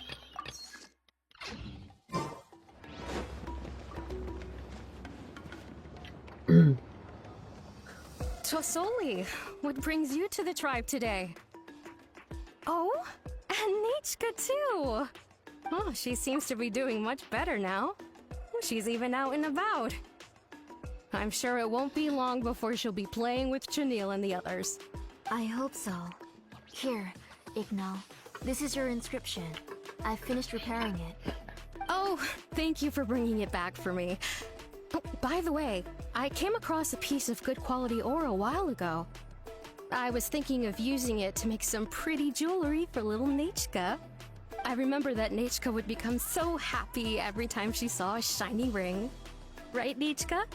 S5: Tosoli, what brings you to the tribe today? Oh, and Nichka too! Oh, she seems to be doing much better now. She's even out and about. I'm sure it won't be long before she'll be playing with Chenille and the others.
S1: I hope so. Here, Igno. This is your inscription. I finished repairing it.
S5: Oh, thank you for bringing it back for me. Oh, by the way, I came across a piece of good quality ore a while ago. I was thinking of using it to make some pretty jewelry for little Nichka. I remember that Nichka would become so happy every time she saw a shiny ring. Right, Nichka?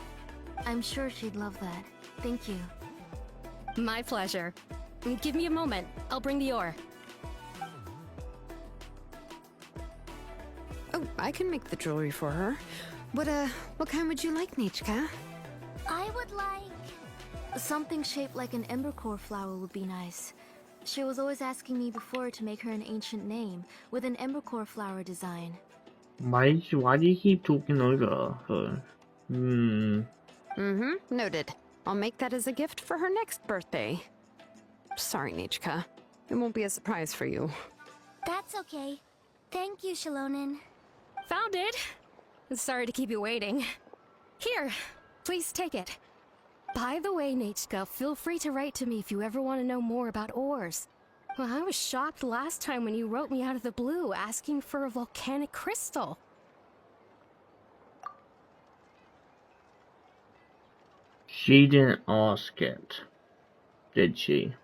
S1: I'm sure she'd love that. Thank you.
S5: My pleasure. Give me a moment. I'll bring the ore.
S7: Oh, I can make the jewelry for her. What kind would you like, Nichka?
S1: I would like... something shaped like an embercore flower would be nice. She was always asking me before to make her an ancient name with an embercore flower design.
S4: Why do you keep talking over her?
S7: Noted. I'll make that as a gift for her next birthday. Sorry, Nichka. It won't be a surprise for you.
S1: That's okay. Thank you, xilonen.
S5: Found it! Sorry to keep you waiting. Here, please take it. By the way, Nichka, feel free to write to me if you ever want to know more about ores. Well, I was shocked last time when you wrote me out of the blue asking for a volcanic crystal.
S4: She didn't ask it, did she?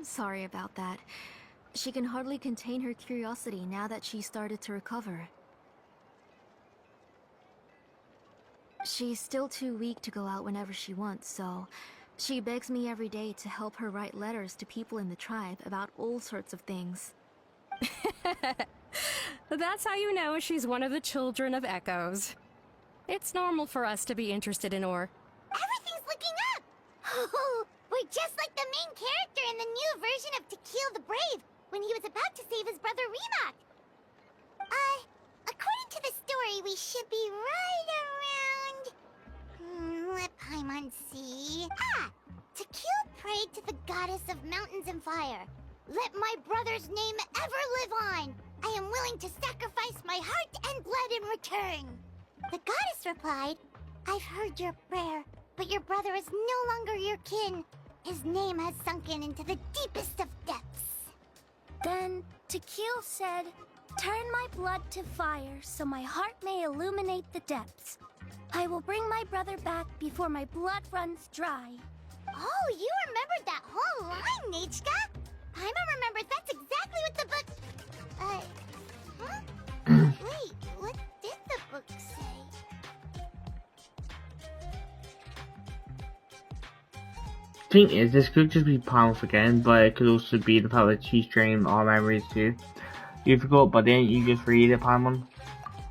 S1: Sorry about that. She can hardly contain her curiosity now that she started to recover. She's still too weak to go out whenever she wants, so she begs me every day to help her write letters to people in the tribe about all sorts of things.
S5: That's how you know she's one of the children of Echoes. It's normal for us to be interested in ore.
S1: Everything's looking up! Oh, we're just like the main character in the new version of To Kill the Brave, when he was about to save his brother Remak. According to the story, we should be right around... let Paimon see... To Kill prayed to the goddess of mountains and fire. Let my brother's name ever live on! I am willing to sacrifice my heart and blood in return! The goddess replied, I've heard your prayer, but your brother is no longer your kin. His name has sunken into the deepest of depths. Then Tequil said, turn my blood to fire so my heart may illuminate the depths. I will bring my brother back before my blood runs dry. Oh, you remembered that whole line, Nichka? Paimon remembers that's exactly what the book... Wait, what did the book say?
S4: Thing is, this could just be Paimon again, but it could also be the fact that she's drained our memories too. You forgot, but didn't you just read it, Paimon?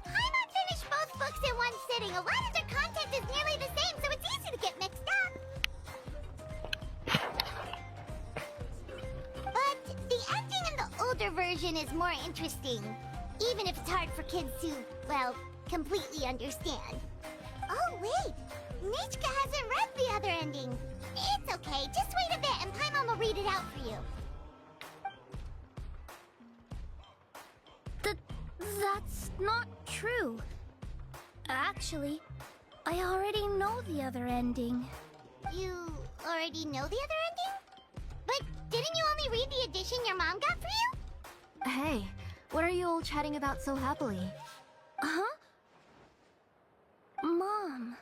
S1: Paimon finished both books in one sitting. A lot of their content is nearly the same, so it's easy to get mixed up. But the ending in the older version is more interesting, even if it's hard for kids to, well, completely understand. Oh, wait! Nichka hasn't read the other ending. It's okay, just wait a bit and Paimon will read it out for you. That's not true. Actually, I already know the other ending. You already know the other ending? But didn't you only read the edition your mom got for you? Hey, what are you all chatting about so happily? Huh? Mom,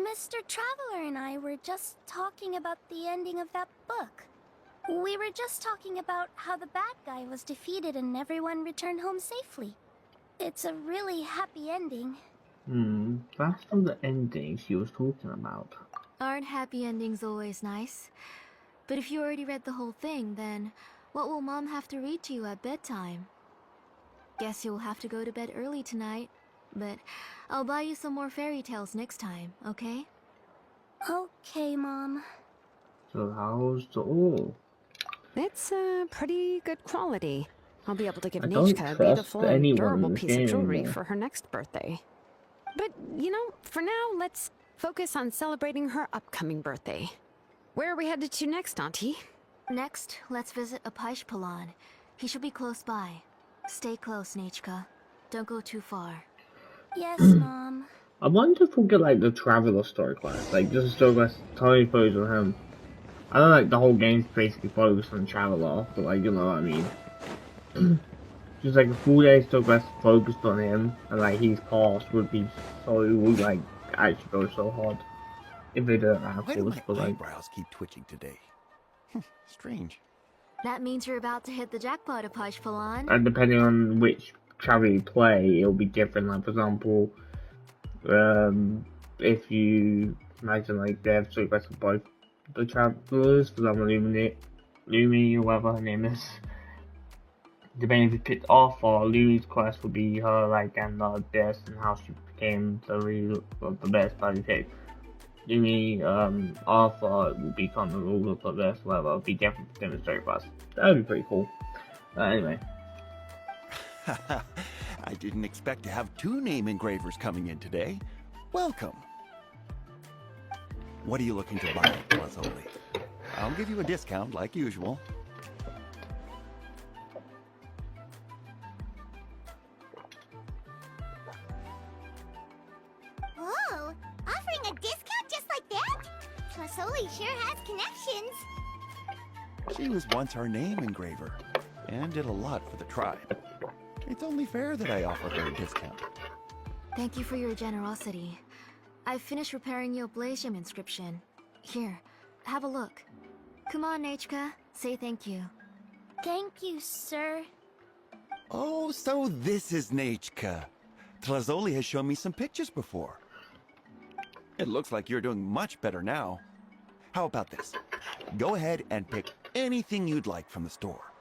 S1: Mr. Traveler and I were just talking about the ending of that book. We were just talking about how the bad guy was defeated and everyone returned home safely. It's a really happy ending.
S4: That's not the ending she was talking about.
S10: Aren't happy endings always nice? But if you already read the whole thing, then what will Mom have to read to you at bedtime? Guess you'll have to go to bed early tonight, but I'll buy you some more fairy tales next time, okay?
S1: Okay, Mom.
S4: So how's the all?
S7: It's pretty good quality. I'll be able to give
S4: I don't
S7: Nishka a
S4: trust
S7: beautiful and
S4: anyone in
S7: durable
S4: this
S7: piece of
S4: game
S7: jewelry
S4: anymore.
S7: for her next birthday. But, you know, for now, let's focus on celebrating her upcoming birthday. Where are we headed to next, Auntie?
S10: Next, let's visit Apishpalan. He should be close by. Stay close, Nechka. Don't go too far.
S1: Yes, Mom.
S4: I wonder if we'll get like the Traveler story quest, like just a story quest totally focused on him. I know like the whole game's basically focused on Traveler, but like you know what I mean. Just like a full day story quest focused on him and like his past would be so it would like actually go so hard if they did it that
S11: Why do
S4: course,
S11: my
S4: but like
S11: eyebrows keep twitching today? Strange.
S10: That means you're about to hit the jackpot, Apishpalan.
S4: and depending on which traveler you play, it'll be different. Like for example, if you imagine like they have story quests for both the travelers, for example Lumi or whatever her name is. Depending if you picked Arthur, Lumi's quest would be her like and death and how she became the best buddy pick. Lumi, Arthur will become the ruler of the best, whatever. It'll be different story quests. That would be pretty cool. Anyway.
S11: I didn't expect to have 2 name engravers coming in today. Welcome. What are you looking to buy, Lazuli? I'll give you a discount like usual.
S1: Whoa! Offering a discount just like that? Plus, Oli sure has connections.
S11: She was once our name engraver and did a lot for the tribe. It's only fair that I offer her a discount.
S10: Thank you for your generosity. I've finished repairing your Blaze Gem inscription. Here, have a look. Come on, Nechka. Say thank you.
S1: Thank you, sir.
S11: Oh, so this is Nechka. Tlazoli has shown me some pictures before. It looks like you're doing much better now. How about this? Go ahead and pick anything you'd like from the store.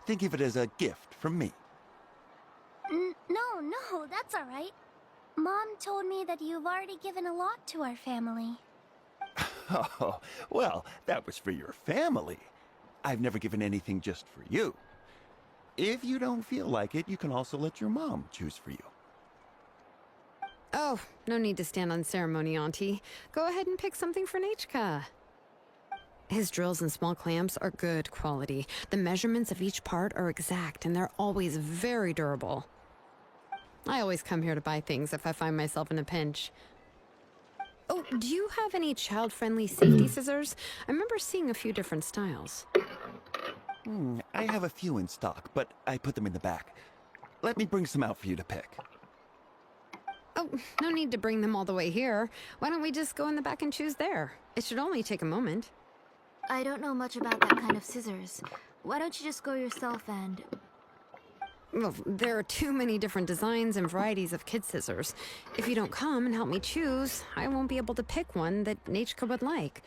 S11: Think of it as a gift from me.
S1: No, that's all right. Mom told me that you've already given a lot to our family.
S11: Oh, well, that was for your family. I've never given anything just for you. If you don't feel like it, you can also let your mom choose for you.
S7: Oh, no need to stand on ceremony, Auntie. Go ahead and pick something for Nechka. His drills and small clamps are good quality. The measurements of each part are exact, and they're always very durable. I always come here to buy things if I find myself in a pinch. Oh, do you have any child-friendly safety scissors? I remember seeing a few different styles.
S11: I have a few in stock, but I put them in the back. Let me bring some out for you to pick.
S7: Oh, no need to bring them all the way here. Why don't we just go in the back and choose there? It should only take a moment.
S10: I don't know much about that kind of scissors. Why don't you just go yourself and...
S7: Well, there are too many different designs and varieties of kid scissors. If you don't come and help me choose, I won't be able to pick one that Nechka would like.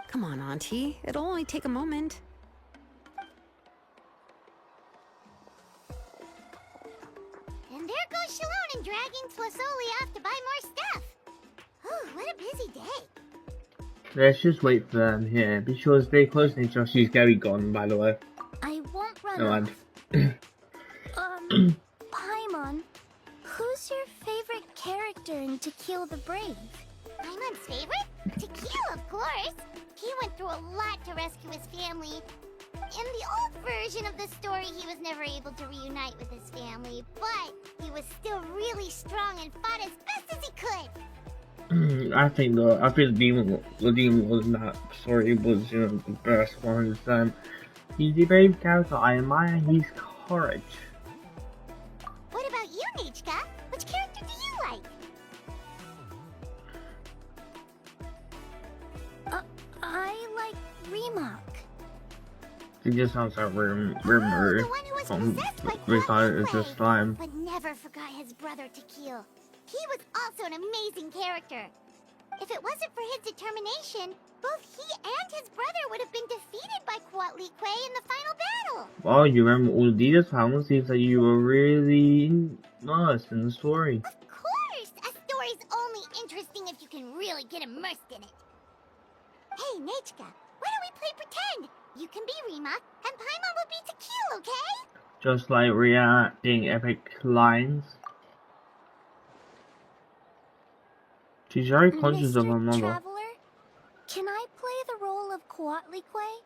S7: Come on, Auntie. It'll only take a moment.
S1: And there goes xilonen dragging Tlasoli off to buy more stuff. Oh, what a busy day.
S4: Let's just wait for them here. Be sure to stay close to each other. She's Gary gone, by the way.
S1: I won't run
S4: No,
S1: off. Paimon, who's your favorite character in To Kill the Brave? Paimon's favorite? To Kill, of course. He went through a lot to rescue his family. In the old version of the story, he was never able to reunite with his family, but he was still really strong and fought as best as he could.
S4: I think the demon was in that story was the best 100%. He's a brave character. I admire his courage.
S1: What about you, Nechka? Which character do you like? Remark.
S4: He just sounds like Rim
S1: The one who was
S4: from
S1: possessed by
S4: Reside is
S1: Quattlequay,
S4: just slime.
S1: but never forgot his brother Tequil. He was also an amazing character. If it wasn't for his determination, both he and his brother would have been defeated by Quattlequay in the final battle.
S4: Wow, you remember all the details? How seems like you were really immersed in the story.
S1: Of course! A story's only interesting if you can really get immersed in it. Hey, Nechka, why don't we play pretend? You can be Remark, and Paimon will be Tequil, okay?
S4: Just like reacting epic lines. She's very conscious of her
S1: Mr.
S4: mother.
S1: Traveler, can I play the role of Quattlequay?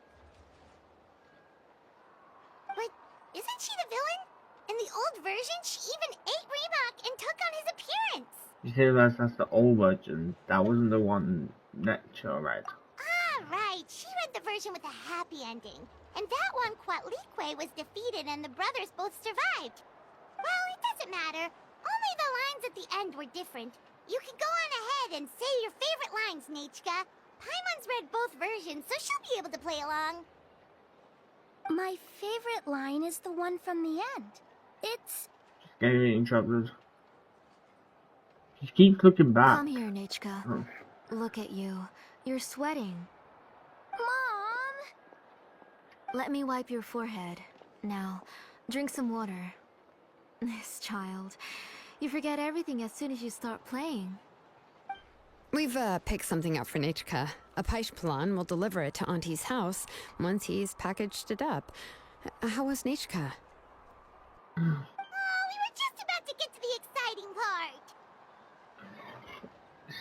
S1: But isn't she the villain? In the old version, she even ate Remark and took on his appearance.
S4: You say that's the old version. That wasn't the one Nature read.
S1: Ah, right. She read the version with a happy ending. And that one, Quattlequay was defeated and the brothers both survived. Well, it doesn't matter. Only the lines at the end were different. You can go on ahead and say your favorite lines, Nechka. Paimon's read both versions, so she'll be able to play along. My favorite line is the one from the end. It's...
S4: Getting interrupted. She keeps looking back.
S10: Come here, Nechka.
S4: Oh.
S10: Look at you. You're sweating.
S1: Mom!
S10: Let me wipe your forehead. Now, drink some water. This child. You forget everything as soon as you start playing.
S7: We've picked something up for Nechka. A Paishpalan will deliver it to Auntie's house once he's packaged it up. How was Nechka?
S1: Oh, we were just about to get to the exciting part.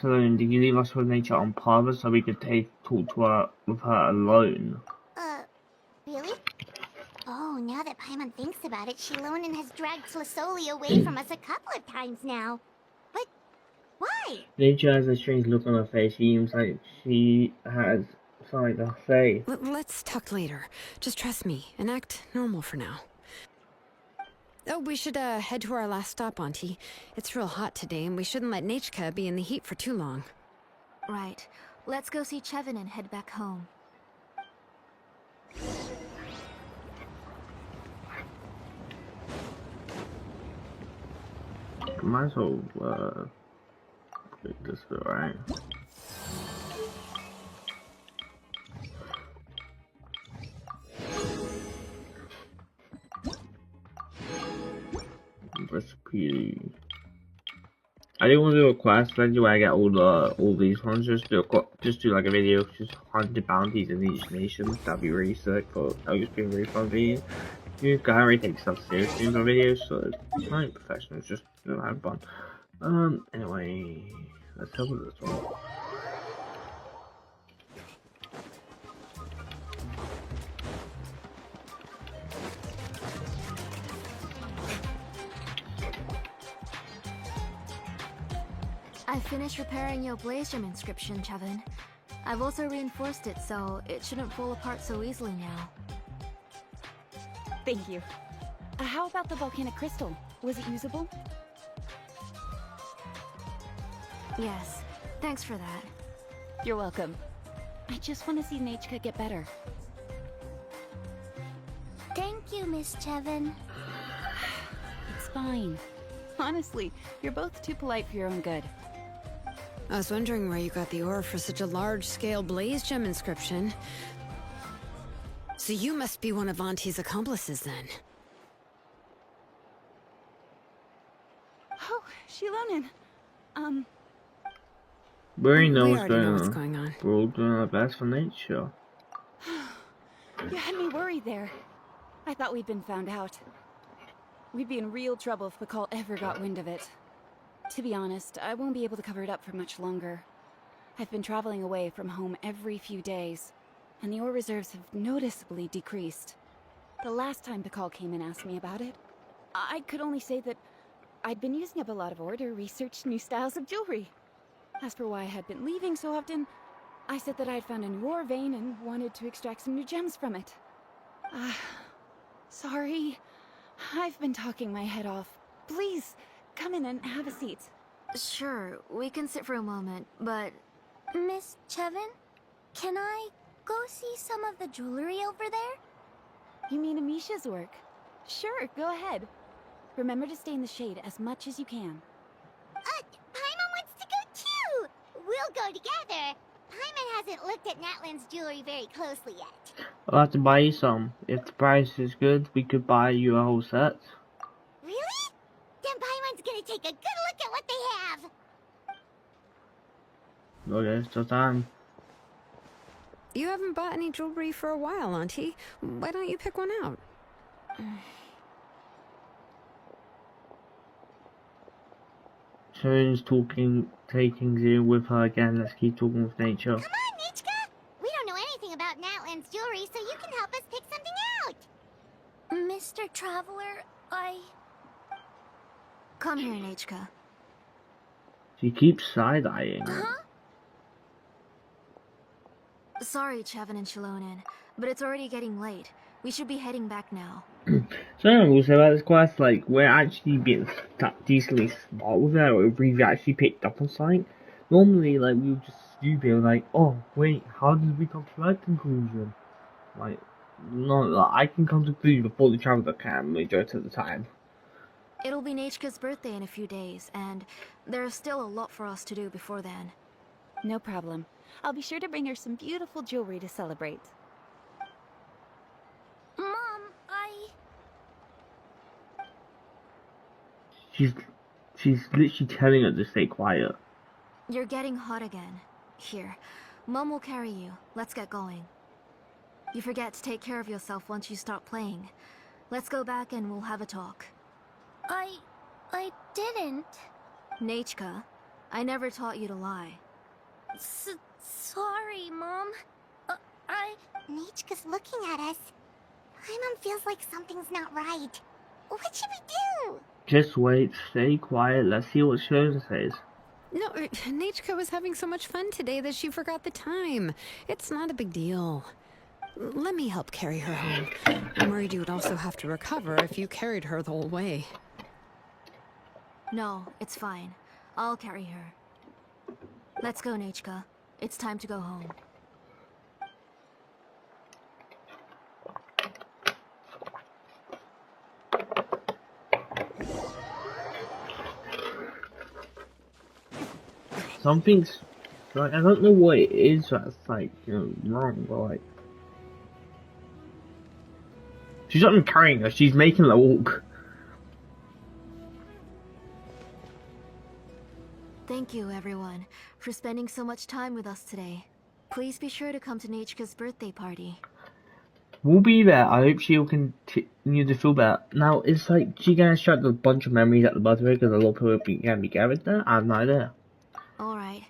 S4: So, did you leave us with Nature on purpose so we could talk to her with her alone?
S1: Really? Oh, now that Paimon thinks about it, xilonen has dragged Slisoli away from us a couple of times now. But why?
S4: Nature has a strange look on her face. She seems like she has something to say.
S7: Let's talk later. Just trust me and act normal for now. Oh, we should head to our last stop, Auntie. It's real hot today, and we shouldn't let Nechka be in the heat for too long.
S10: Right. Let's go see Chevin and head back home.
S4: Might as well make this bit right. Recipe. I didn't want to do a quest where I get all these ones. Just do like a video, just 100 bounties in each nation. That'd be really sick. But that would just be a really fun video. You can't really take stuff seriously in my videos, so it's not professional. It's just have fun. Anyway, let's cover this one.
S10: I finished repairing your blaze gem inscription, Chevin. I've also reinforced it, so it shouldn't fall apart so easily now.
S2: Thank you. How about the volcanic crystal? Was it usable?
S10: Yes, thanks for that.
S2: You're welcome. I just want to see Nechka get better.
S1: Thank you, Miss Chevin.
S2: It's fine. Honestly, you're both too polite for your own good.
S7: I was wondering where you got the ore for such a large-scale blaze gem inscription. So you must be one of Auntie's accomplices, then.
S2: Oh, xilonen.
S4: We already know
S7: We
S4: what's
S7: already know
S4: going
S7: what's
S4: on.
S7: going on.
S4: We're all doing our best for Nature.
S2: You had me worried there. I thought we'd been found out. We'd be in real trouble if Pakal ever got wind of it. To be honest, I won't be able to cover it up for much longer. I've been traveling away from home every few days, and the ore reserves have noticeably decreased. The last time Pakal came and asked me about it, I could only say that I'd been using up a lot of ore to research new styles of jewelry. As for why I had been leaving so often, I said that I had found a new ore vein and wanted to extract some new gems from it. Sorry. I've been talking my head off. Please, come in and have a seat.
S10: Sure, we can sit for a moment, but...
S1: Miss Chevin, can I
S10: go see some of the jewelry over there?
S2: You mean Amisha's work? Sure, go ahead. Remember to stay in the shade as much as you can.
S1: Paimon wants to go too! We'll go together. Paimon hasn't looked at Natlan's jewelry very closely yet.
S4: I'll have to buy you some. If the price is good, we could buy you a whole set.
S1: Really? Then Paimon's gonna take a good look at what they have.
S4: Okay, it's the time.
S7: You haven't bought any jewelry for a while, Auntie. Why don't you pick one out?
S4: Sharon's taking Zero with her again. Let's keep talking with nature.
S1: Come on, Nichka! We don't know anything about Natlan's jewelry, so you can help us pick something out.
S10: Mr. Traveler,
S5: Come here, Nechka.
S4: She keeps side-eyeing.
S10: Huh?
S5: Sorry, Chevin and xilonen, but it's already getting late. We should be heading back now.
S4: So I will say about this quest, like, we're actually being decently smart with it, or if we've actually picked up on something. Normally, like, we would just stupid, like, oh, wait, how did we come to that conclusion? Like, no, like, I can come to the conclusion before the traveler can, majority of the time.
S5: It'll be Nechka's birthday in a few days, and there's still a lot for us to do before then.
S2: No problem. I'll be sure to bring her some beautiful jewelry to celebrate.
S10: Mom,
S4: She's literally telling her to stay quiet.
S5: You're getting hot again. Here, Mom will carry you. Let's get going. You forget to take care of yourself once you start playing. Let's go back and we'll have a talk.
S10: I didn't.
S5: Nechka, I never taught you to lie.
S10: Sorry, Mom.
S1: Nichka's looking at us. Paimon feels like something's not right. What should we do?
S4: Just wait, stay quiet, let's see what Sharon says.
S7: No, Nechka was having so much fun today that she forgot the time. It's not a big deal. Let me help carry her home. I'm worried you would also have to recover if you carried her the whole way.
S5: No, it's fine. I'll carry her. Let's go, Nechka. It's time to go home.
S4: Something's, like, I don't know what it is that's, like, you know, wrong, but, like, she's not even carrying her, she's making her walk.
S5: Thank you, everyone, for spending so much time with us today. Please be sure to come to Nechka's birthday party.
S4: We'll be there. I hope she'll continue to feel better. Now, it's like she gonna extract a bunch of memories at the birthday because a lot of people can be gathered there. I have no idea.
S5: Alright.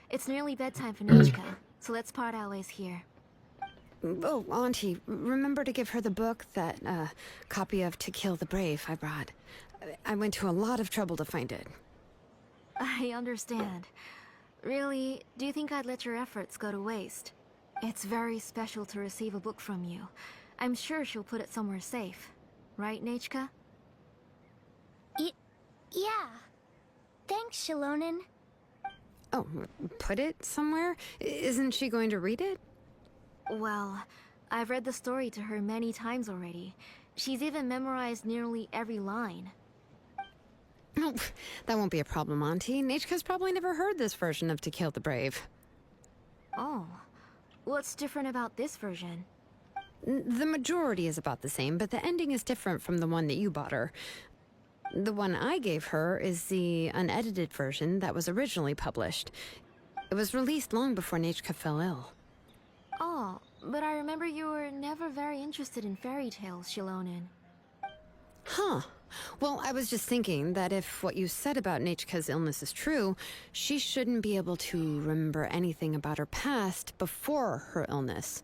S5: It's nearly bedtime for Nechka, so let's part our ways here.
S7: Oh, Auntie, remember to give her the book, that copy of To Kill the Brave I brought. I went to a lot of trouble to find it.
S5: I understand. Really, do you think I'd let your efforts go to waste? It's very special to receive a book from you. I'm sure she'll put it somewhere safe. Right, Nechka?
S10: Yeah. Thanks, xilonen.
S7: Oh, put it somewhere? Isn't she going to read it?
S5: Well, I've read the story to her many times already. She's even memorized nearly every line.
S7: Oh, that won't be a problem, Auntie. Nechka's probably never heard this version of To Kill the Brave.
S5: Oh. What's different about this version?
S7: The majority is about the same, but the ending is different from the one that you bought her. The one I gave her is the unedited version that was originally published. It was released long before Nechka fell ill.
S5: Oh, but I remember you were never very interested in fairy tales, xilonen.
S7: Huh. Well, I was just thinking that if what you said about Nechka's illness is true, she shouldn't be able to remember anything about her past before her illness.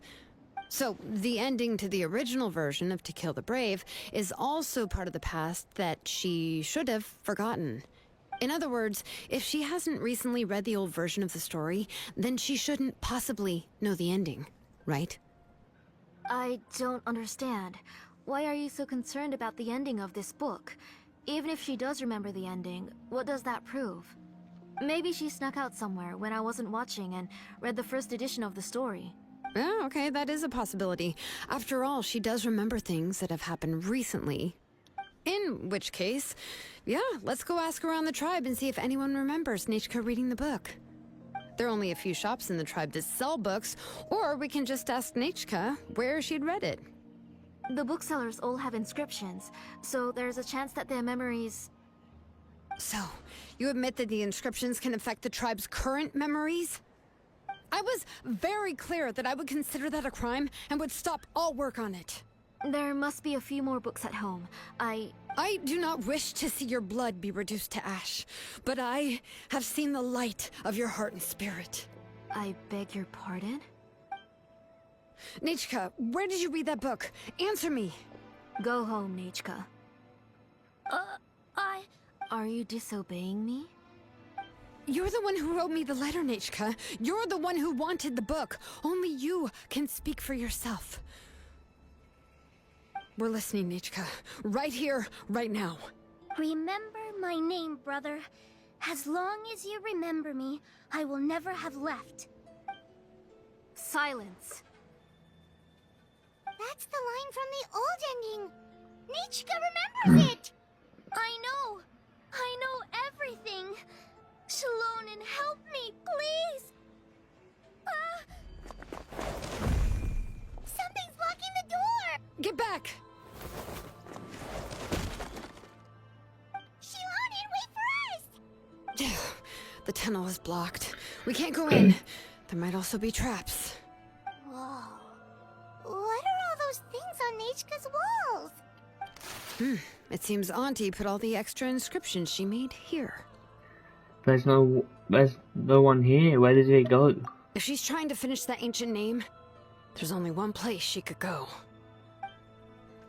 S7: So, the ending to the original version of To Kill the Brave is also part of the past that she should have forgotten. In other words, if she hasn't recently read the old version of the story, then she shouldn't possibly know the ending, right?
S5: I don't understand. Why are you so concerned about the ending of this book? Even if she does remember the ending, what does that prove? Maybe she snuck out somewhere when I wasn't watching and read the first edition of the story.
S7: Yeah, okay, that is a possibility. After all, she does remember things that have happened recently. In which case, yeah, let's go ask around the tribe and see if anyone remembers Nechka reading the book. There are only a few shops in the tribe that sell books, or we can just ask Nechka where she'd read it.
S10: The booksellers all have inscriptions, so there's a chance that their memories...
S7: So, you admit that the inscriptions can affect the tribe's current memories? I was very clear that I would consider that a crime and would stop all work on it.
S10: There must be a few more books at home. I
S7: do not wish to see your blood be reduced to ash, but I have seen the light of your heart and spirit.
S10: I beg your pardon?
S7: Nechka, where did you read that book? Answer me!
S10: Go home, Nechka. Are you disobeying me?
S7: You're the one who wrote me the letter, Nechka. You're the one who wanted the book. Only you can speak for yourself. We're listening, Nechka. Right here, right now.
S1: Remember my name, brother. As long as you remember me, I will never have left.
S10: Silence.
S1: That's the line from the old ending. Nechka remembers it. I know everything. Xilonen, help me, please! Something's blocking the door!
S7: Get back!
S1: Xilonen, wait for us!
S7: The tunnel is blocked. We can't go in. There might also be traps.
S1: Whoa. What are all those things on Nechka's walls?
S7: It seems Auntie put all the extra inscriptions she made here.
S4: There's no one here. Where did it go?
S7: If she's trying to finish that ancient name, there's only one place she could go.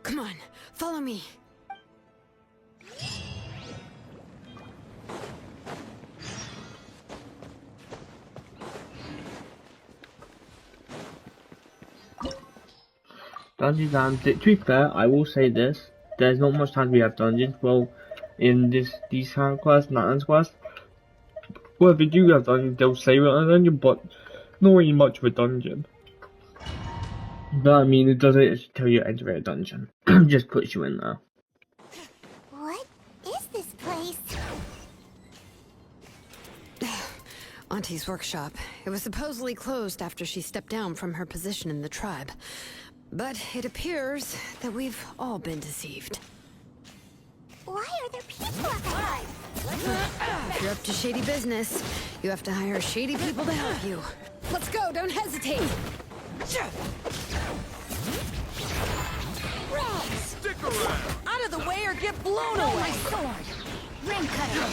S7: Come on, follow me.
S4: Dungeons and to be fair, I will say this: there's not much time we have dungeons. Well, in these kind of quests, not quests. Well, if you do have dungeons, they'll say we're on a dungeon, but not really much of a dungeon. But I mean, it doesn't actually tell you to enter a dungeon. It just puts you in there.
S1: What is this place?
S7: Auntie's workshop. It was supposedly closed after she stepped down from her position in the tribe. But it appears that we've all been deceived.
S1: Why are there people outside?
S7: If you're up to shady business, you have to hire shady people to help you. Let's go, don't hesitate!
S8: Stick around!
S6: Out of the way or get blown away! My sword!
S1: Ring cutter!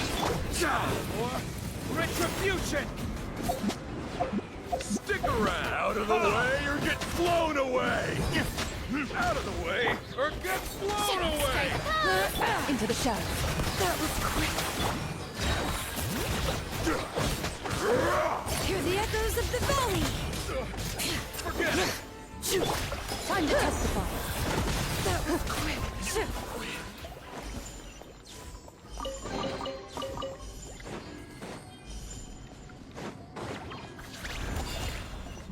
S3: Retribution!
S8: Stick around!
S3: Out of the way or get blown away! Out of the way or get blown away!
S6: Into the shadows. That was quick.
S7: Hear the echoes of the valley!
S3: Forget it!
S6: Time to testify. That was quick.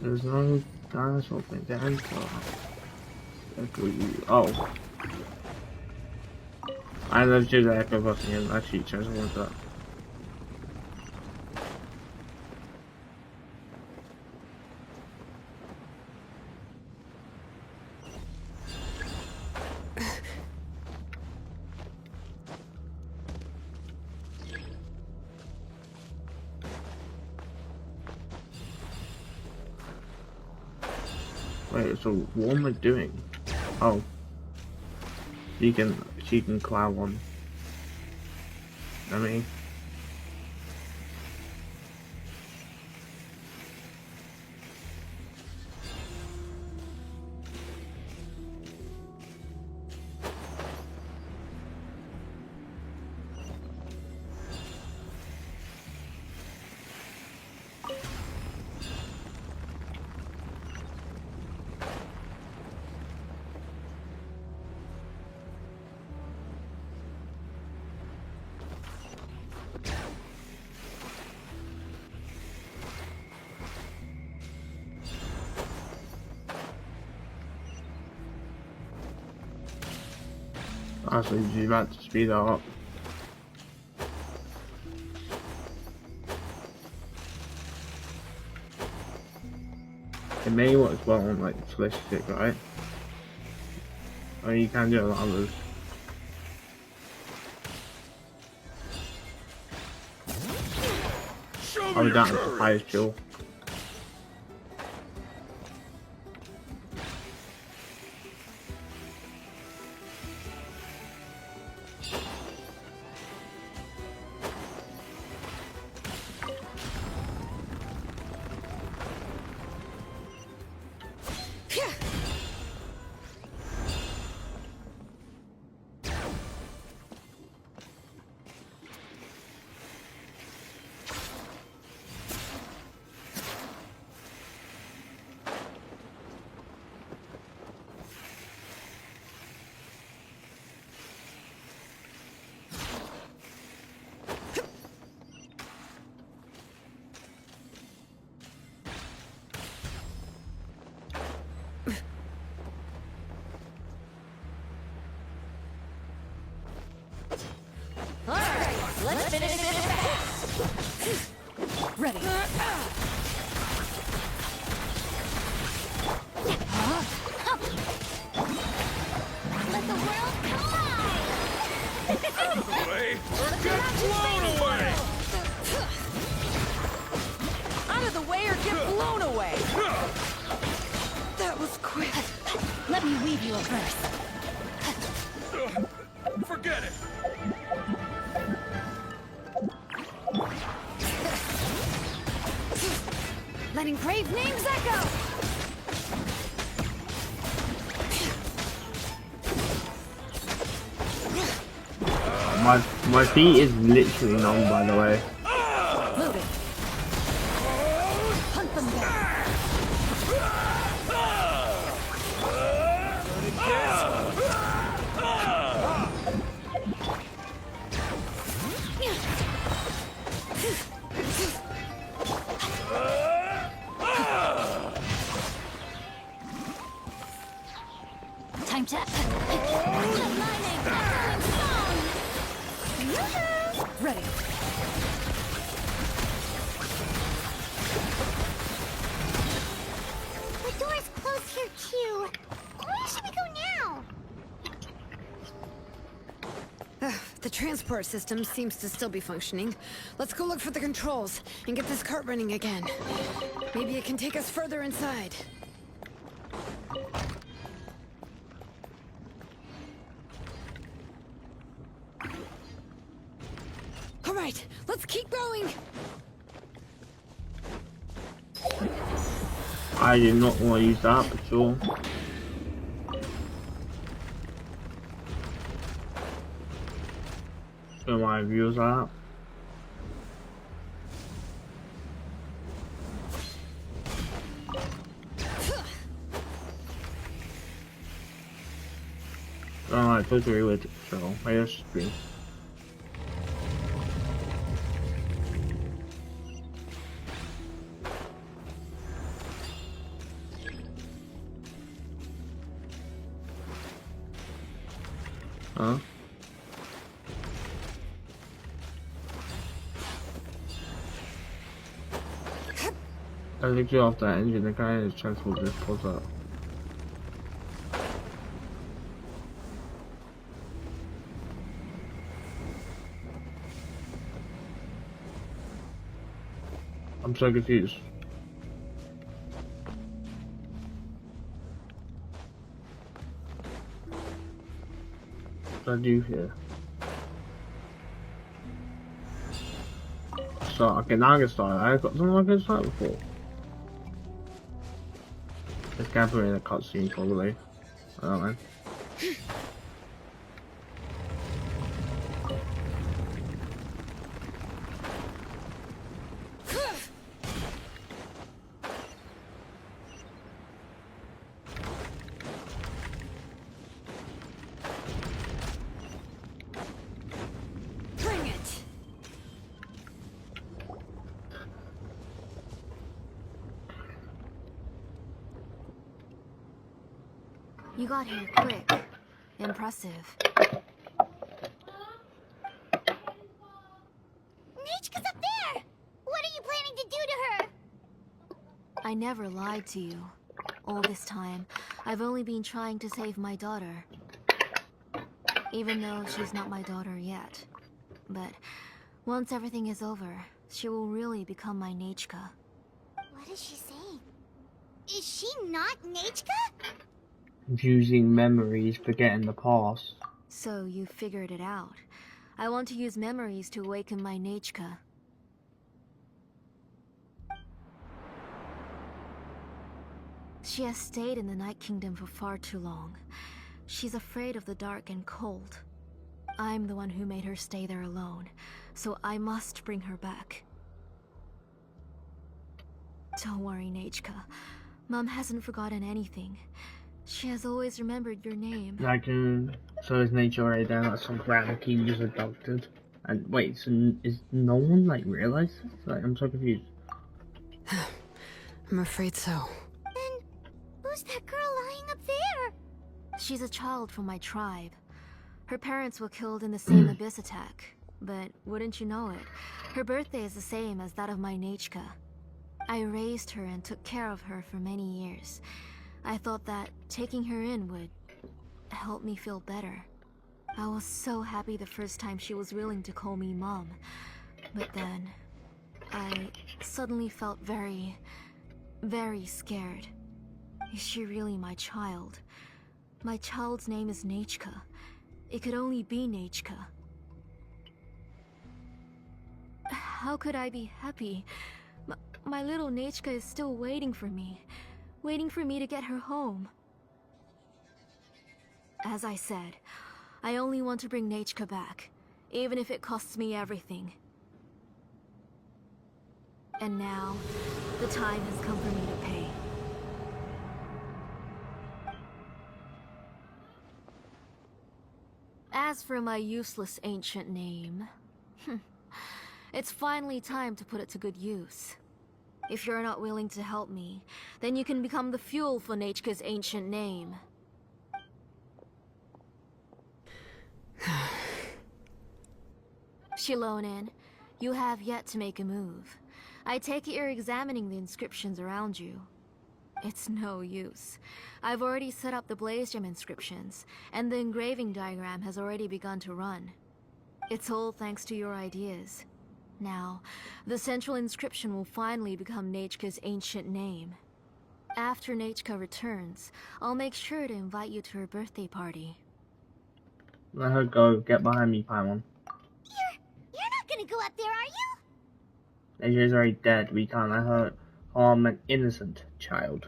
S4: There's no dinosaur thing to enter. Oh. I love to do the echo button and actually chose one of that. Wait, so what am I doing? Oh. She can climb one. I mean. Actually, you're about to speed that up. It may work well on like flesh stick, right? Or you can do it on others.
S3: Show
S4: Oh,
S3: me
S4: that
S3: your
S4: is the
S3: courage.
S4: highest kill.
S6: Let's finish this fast. Ready.
S1: Let the world collide!
S3: Out of the way, or get blown away!
S7: Out of the way or get blown away! That was quick.
S6: Let me weave you a verse.
S3: Forget it.
S7: Letting brave names echo!
S4: My feet is literally numb, by the way.
S6: Moving. Hunt them down. Time to...
S1: Xilonen, echoing song! Woohoo!
S6: Ready.
S1: The door's closed here too. Where should we go now?
S7: The transport system seems to still be functioning. Let's go look for the controls and get this cart running again. Maybe it can take us further inside. All right, let's keep going.
S4: I did not want to use that at all. Where my views are. I totally with it, so I just be. Huh? I think you off that engine, the guy in his chest will just pulls up. I'm so confused. What do I do here? So, okay, now I can start. I got something like this start before. It's gathering a cutscene, probably. I don't know.
S7: Bring it!
S10: You got here quick. Impressive. I never lied to you. All this time, I've only been trying to save my daughter. Even though she's not my daughter yet. But once everything is over, she will really become my Nechka.
S1: What is she saying? Is she not Nechka?
S4: Confusing memories, forgetting the past.
S10: So you figured it out. I want to use memories to awaken my Nechka. She has stayed in the Night Kingdom for far too long. She's afraid of the dark and cold. I'm the one who made her stay there alone, so I must bring her back. Don't worry, Nechka. Mom hasn't forgotten anything. She has always remembered your name.
S4: So is nature already there? Like some random king just adopted. And wait, so is no one like realized this? Like, I'm so confused.
S7: I'm afraid so.
S1: Then, who's that girl lying up there?
S10: She's a child from my tribe. Her parents were killed in the same abyss attack. But wouldn't you know it, her birthday is the same as that of my Nechka. I raised her and took care of her for many years. I thought that taking her in would help me feel better. I was so happy the first time she was willing to call me Mom. But then, I suddenly felt very, very scared. Is she really my child? My child's name is Nechka. It could only be Nechka. How could I be happy? My little Nechka is still waiting for me to get her home. As I said, I only want to bring Nechka back, even if it costs me everything. And now, the time has come for me to pay. As for my useless ancient name, it's finally time to put it to good use. If you're not willing to help me, then you can become the fuel for Nechka's ancient name. Xilonen, you have yet to make a move. I take it you're examining the inscriptions around you. It's no use. I've already set up the blaze gem inscriptions, and the engraving diagram has already begun to run. It's all thanks to your ideas. Now, the central inscription will finally become Nechka's ancient name. After Nechka returns, I'll make sure to invite you to her birthday party.
S4: Let her go. Get behind me, Paimon.
S1: You're not gonna go up there, are you?
S4: Nature is already dead. We can't let her harm an innocent child.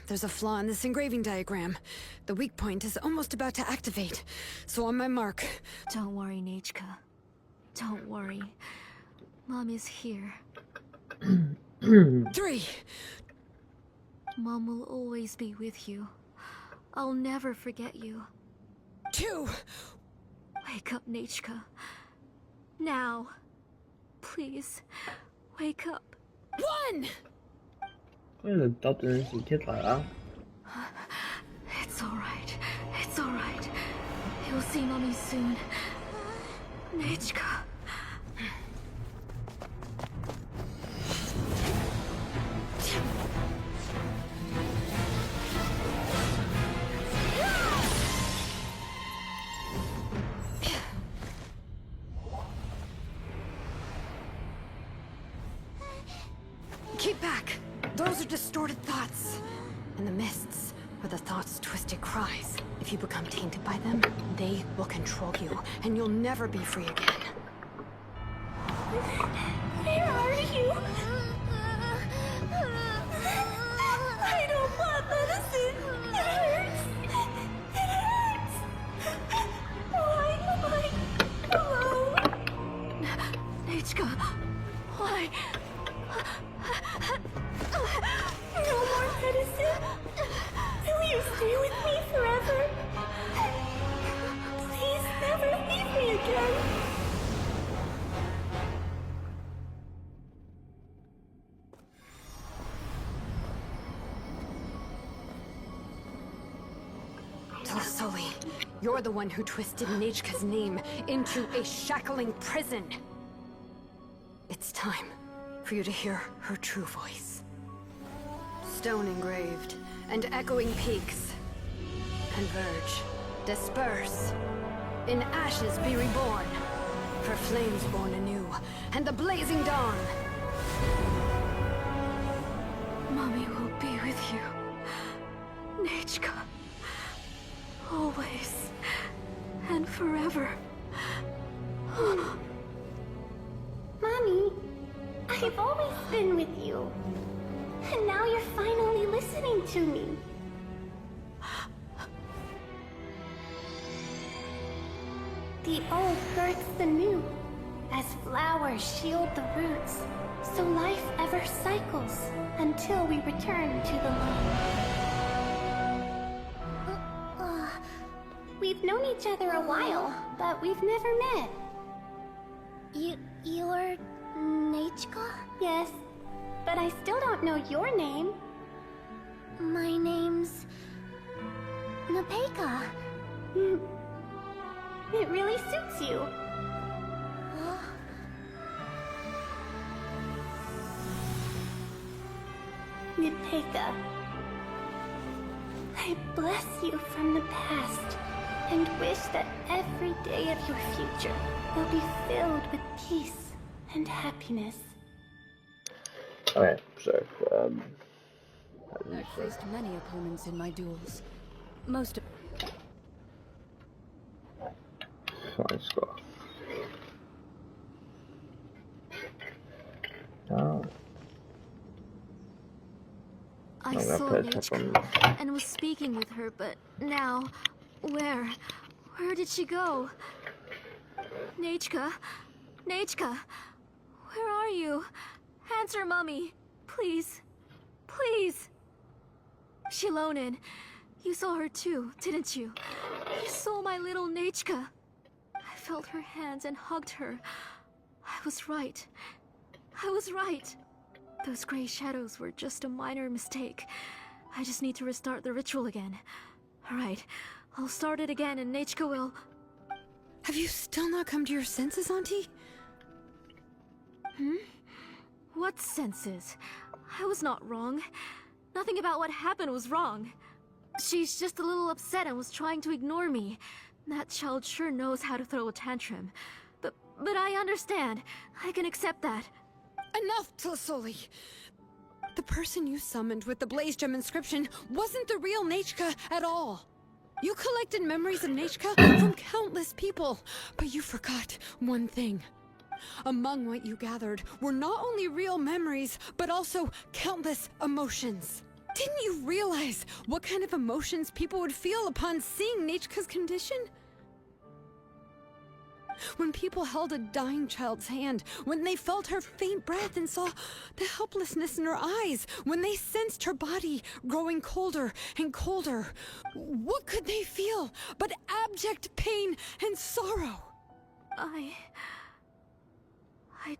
S7: There's a flaw in this engraving diagram. The weak point is almost about to activate. So on my mark.
S10: Don't worry, Nechka. Don't worry. Mom is here.
S7: 3.
S10: Mom will always be with you. I'll never forget you.
S7: 2.
S10: Wake up, Nechka. Now. Please, wake up.
S7: 1!
S4: Who's adopting this kid like that?
S10: It's alright. It's alright. You'll see Mommy soon. Nechka.
S7: Keep back! Those are distorted thoughts. And the mists are the thoughts' twisted cries. If you become tainted by them, they will control you, and you'll never be free again.
S1: Where are you? I don't want medicine. It hurts. It hurts. Why am I alone?
S10: Nechka, why?
S1: No more medicine. Will you stay with me forever? Please never leave me again.
S7: Sully, you're the one who twisted Nechka's name into a shackling prison. It's time for you to hear her true voice. Stone engraved, and echoing peaks. Converge, disperse. In ashes be reborn. For flames born anew, and the blazing dawn.
S5: Mommy will be with you. Nechka. Always. And forever.
S1: Mommy, I've always been with you. And now you're finally listening to me. The old births the new, as flowers shield the roots, so life ever cycles until we return to the light. We've known each other a while, but we've never met. You're Nechka? Yes, but I still don't know your name. My name's Napeka. It really suits you. Napeka, I bless you from the past and wish that every day of your future will be filled with peace and happiness.
S4: Okay, so,
S12: I've faced many opponents in my duels. Most of...
S4: fine score. Oh.
S10: I saw Nechka and was speaking with her, but now, where? Where did she go? Nechka? Nechka? Where are you? Answer, Mummy. Please. Please. Xilonen, you saw her too, didn't you? You saw my little Nechka. I felt her hands and hugged her. I was right. I was right. Those gray shadows were just a minor mistake. I just need to restart the ritual again. Alright, I'll start it again and Nechka will...
S7: Have you still not come to your senses, Auntie?
S10: What senses? I was not wrong. Nothing about what happened was wrong. She's just a little upset and was trying to ignore me. That child sure knows how to throw a tantrum. But I understand. I can accept that.
S7: Enough, Tlasoli! The person you summoned with the Blaze Gem inscription wasn't the real Nechka at all. You collected memories of Nechka from countless people, but you forgot one thing. Among what you gathered were not only real memories, but also countless emotions. Didn't you realize what kind of emotions people would feel upon seeing Nechka's condition? When people held a dying child's hand, when they felt her faint breath and saw the helplessness in her eyes, when they sensed her body growing colder and colder, what could they feel but abject pain and sorrow?
S10: I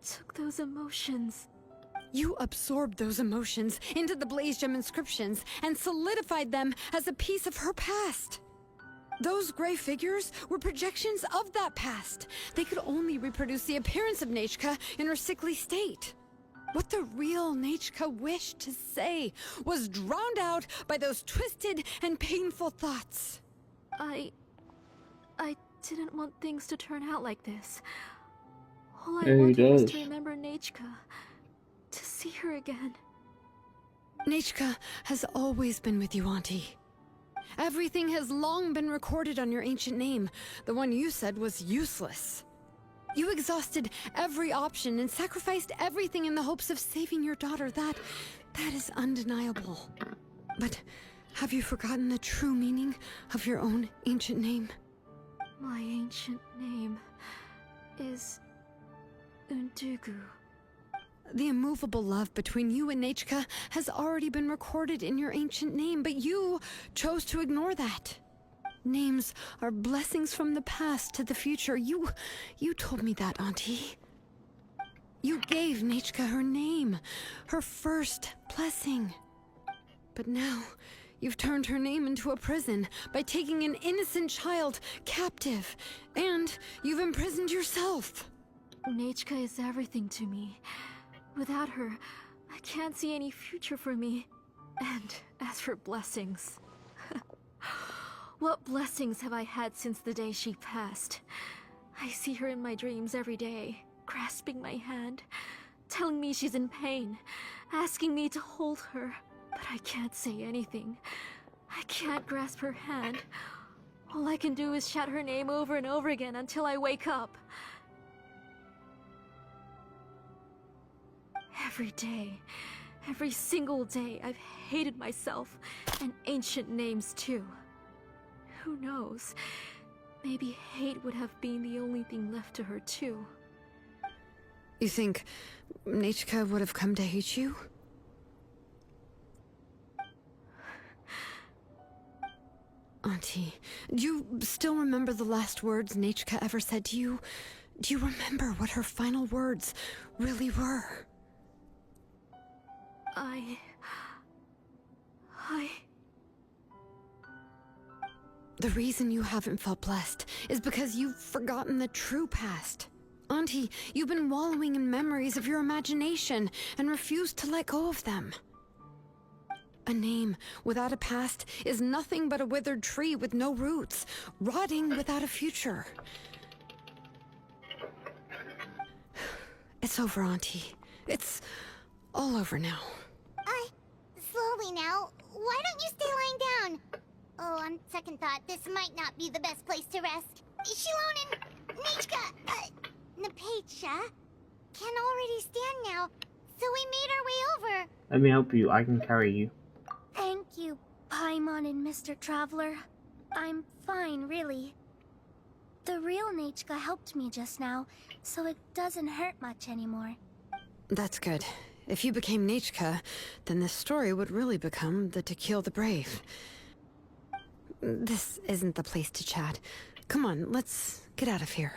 S10: took those emotions.
S7: You absorbed those emotions into the Blaze Gem inscriptions and solidified them as a piece of her past. Those gray figures were projections of that past. They could only reproduce the appearance of Nechka in her sickly state. What the real Nechka wished to say was drowned out by those twisted and painful thoughts.
S10: I didn't want things to turn out like this. All I
S4: Yeah, he
S10: wanted was
S4: does.
S10: to remember Nechka. To see her again.
S7: Nechka has always been with you, Auntie. Everything has long been recorded on your ancient name, the one you said was useless. You exhausted every option and sacrificed everything in the hopes of saving your daughter. That is undeniable. But have you forgotten the true meaning of your own ancient name?
S10: My ancient name is Undugu.
S7: The immovable love between you and Nechka has already been recorded in your ancient name, but you chose to ignore that. Names are blessings from the past to the future. You told me that, Auntie. You gave Nechka her name, her first blessing. But now, you've turned her name into a prison by taking an innocent child captive, and you've imprisoned yourself.
S10: Nechka is everything to me. Without her, I can't see any future for me. And as for blessings... what blessings have I had since the day she passed? I see her in my dreams every day, grasping my hand, telling me she's in pain, asking me to hold her. But I can't say anything. I can't grasp her hand. All I can do is shout her name over and over again until I wake up. Every day, every single day, I've hated myself, and ancient names too. Who knows? Maybe hate would have been the only thing left to her too.
S7: You think Nechka would have come to hate you? Auntie, do you still remember the last words Nechka ever said to you? Do you remember what her final words really were? The reason you haven't felt blessed is because you've forgotten the true past. Auntie, you've been wallowing in memories of your imagination and refused to let go of them. A name without a past is nothing but a withered tree with no roots, rotting without a future. It's over, Auntie. It's all over now.
S1: Slowly now. Why don't you stay lying down? Oh, on second thought, this might not be the best place to rest. xilonen, Nechka, Napecha can already stand now, so we made our way over.
S4: Let me help you. I can carry you.
S1: Thank you, Paimon and Mr. Traveler. I'm fine, really. The real Nechka helped me just now, so it doesn't hurt much anymore.
S7: That's good. If you became Nechka, then this story would really become the To Kill the Brave. This isn't the place to chat. Come on, let's get out of here.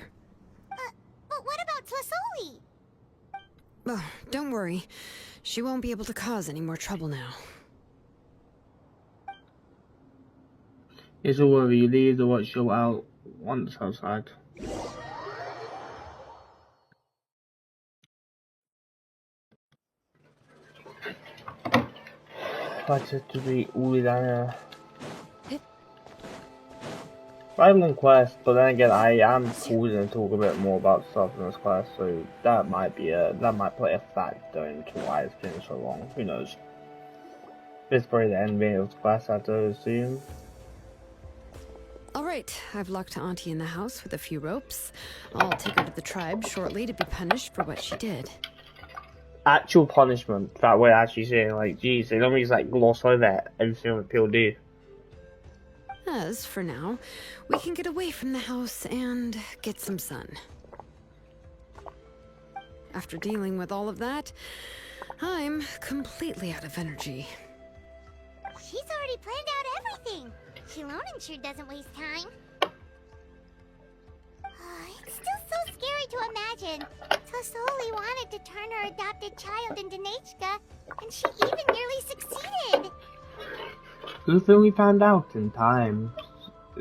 S1: But what about Tlasoli?
S7: Oh, don't worry. She won't be able to cause any more trouble now.
S4: It's all over. You leave the watch show out once outside. Better to be all down here. Rivaling quest, but then again, I am pausing to talk a bit more about stuff in this quest, so that might be that might play a factor into why it's been so long. Who knows? This is probably the end of this quest, I assume.
S7: Alright, I've locked Auntie in the house with a few ropes. I'll take her to the tribe shortly to be punished for what she did.
S4: Actual punishment, that way actually saying, like, geez, they don't just like gloss over everything that people do.
S7: As for now, we can get away from the house and get some sun. After dealing with all of that, I'm completely out of energy.
S1: She's already planned out everything. xilonen sure doesn't waste time. It's still so scary to imagine. Tlasoli wanted to turn her adopted child into Nechka, and she even nearly succeeded.
S4: Good thing we found out in time.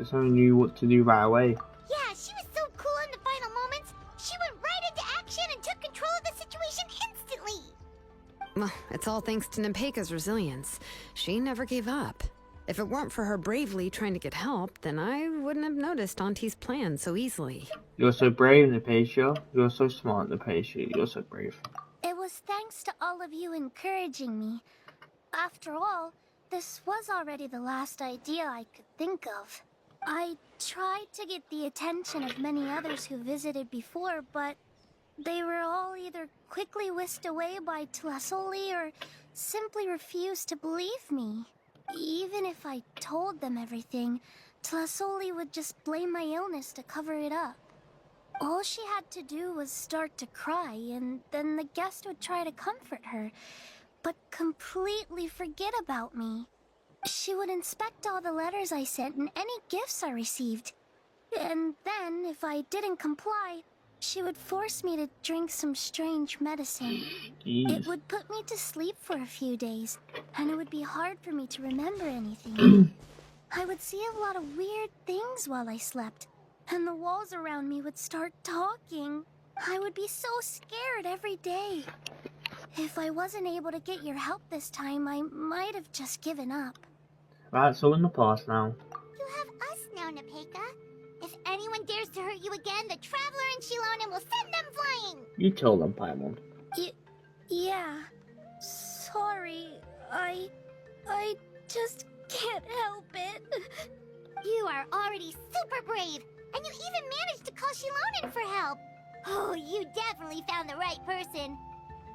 S4: So we knew what to do right away.
S1: Yeah, she was so cool in the final moments. She went right into action and took control of the situation instantly.
S7: Well, it's all thanks to Nepeka's resilience. She never gave up. If it weren't for her bravely trying to get help, then I wouldn't have noticed Auntie's plan so easily.
S4: You're so brave, Napecia. You're so smart, Napecia. You're so brave.
S1: It was thanks to all of you encouraging me. After all, this was already the last idea I could think of. I tried to get the attention of many others who visited before, but they were all either quickly whisked away by Tlasoli or simply refused to believe me. Even if I told them everything, Tlasoli would just blame my illness to cover it up. All she had to do was start to cry, and then the guest would try to comfort her, but completely forget about me. She would inspect all the letters I sent and any gifts I received. And then, if I didn't comply, she would force me to drink some strange medicine.
S4: Jeez.
S1: It would put me to sleep for a few days, and it would be hard for me to remember anything. I would see a lot of weird things while I slept, and the walls around me would start talking. I would be so scared every day. If I wasn't able to get your help this time, I might have just given up.
S4: Right, so in the past now.
S1: You have us now, Nepeka. If anyone dares to hurt you again, the Traveler and xilonen will send them flying!
S4: You tell them, Paimon.
S1: Yeah. Sorry, I just can't help it. You are already super brave, and you even managed to call xilonen for help. Oh, you definitely found the right person.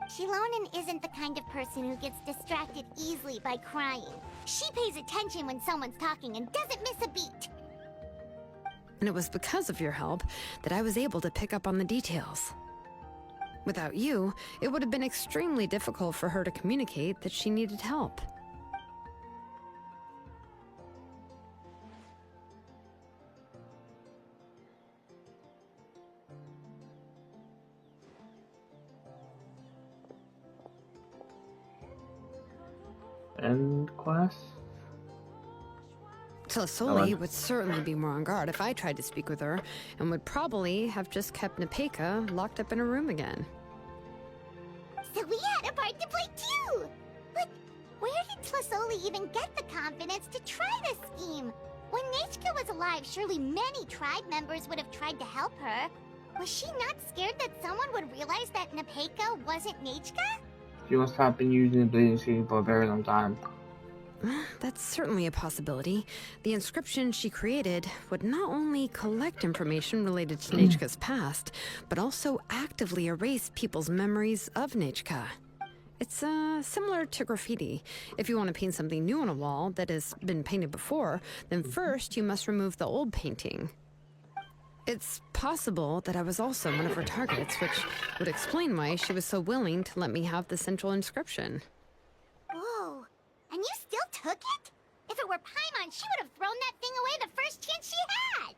S1: Xilonen isn't the kind of person who gets distracted easily by crying. She pays attention when someone's talking and doesn't miss a beat.
S7: And it was because of your help that I was able to pick up on the details. Without you, it would have been extremely difficult for her to communicate that she needed help.
S4: End quest?
S7: Tlasoli would certainly be more on guard if I tried to speak with her, and would probably have just kept Nepeka locked up in a room again.
S1: So we had a part to play too! But where did Tlasoli even get the confidence to try this scheme? When Nechka was alive, surely many tribe members would have tried to help her. Was she not scared that someone would realize that Nepeka wasn't Nechka?
S4: She must have been using the bleeding scene for a very long time.
S7: That's certainly a possibility. The inscription she created would not only collect information related to Nechka's past, but also actively erase people's memories of Nechka. It's similar to graffiti. If you want to paint something new on a wall that has been painted before, then first you must remove the old painting. It's possible that I was also one of her targets, which would explain why she was so willing to let me have the central inscription.
S1: Whoa, and you still took it? If it were Paimon, she would have thrown that thing away the first chance she had!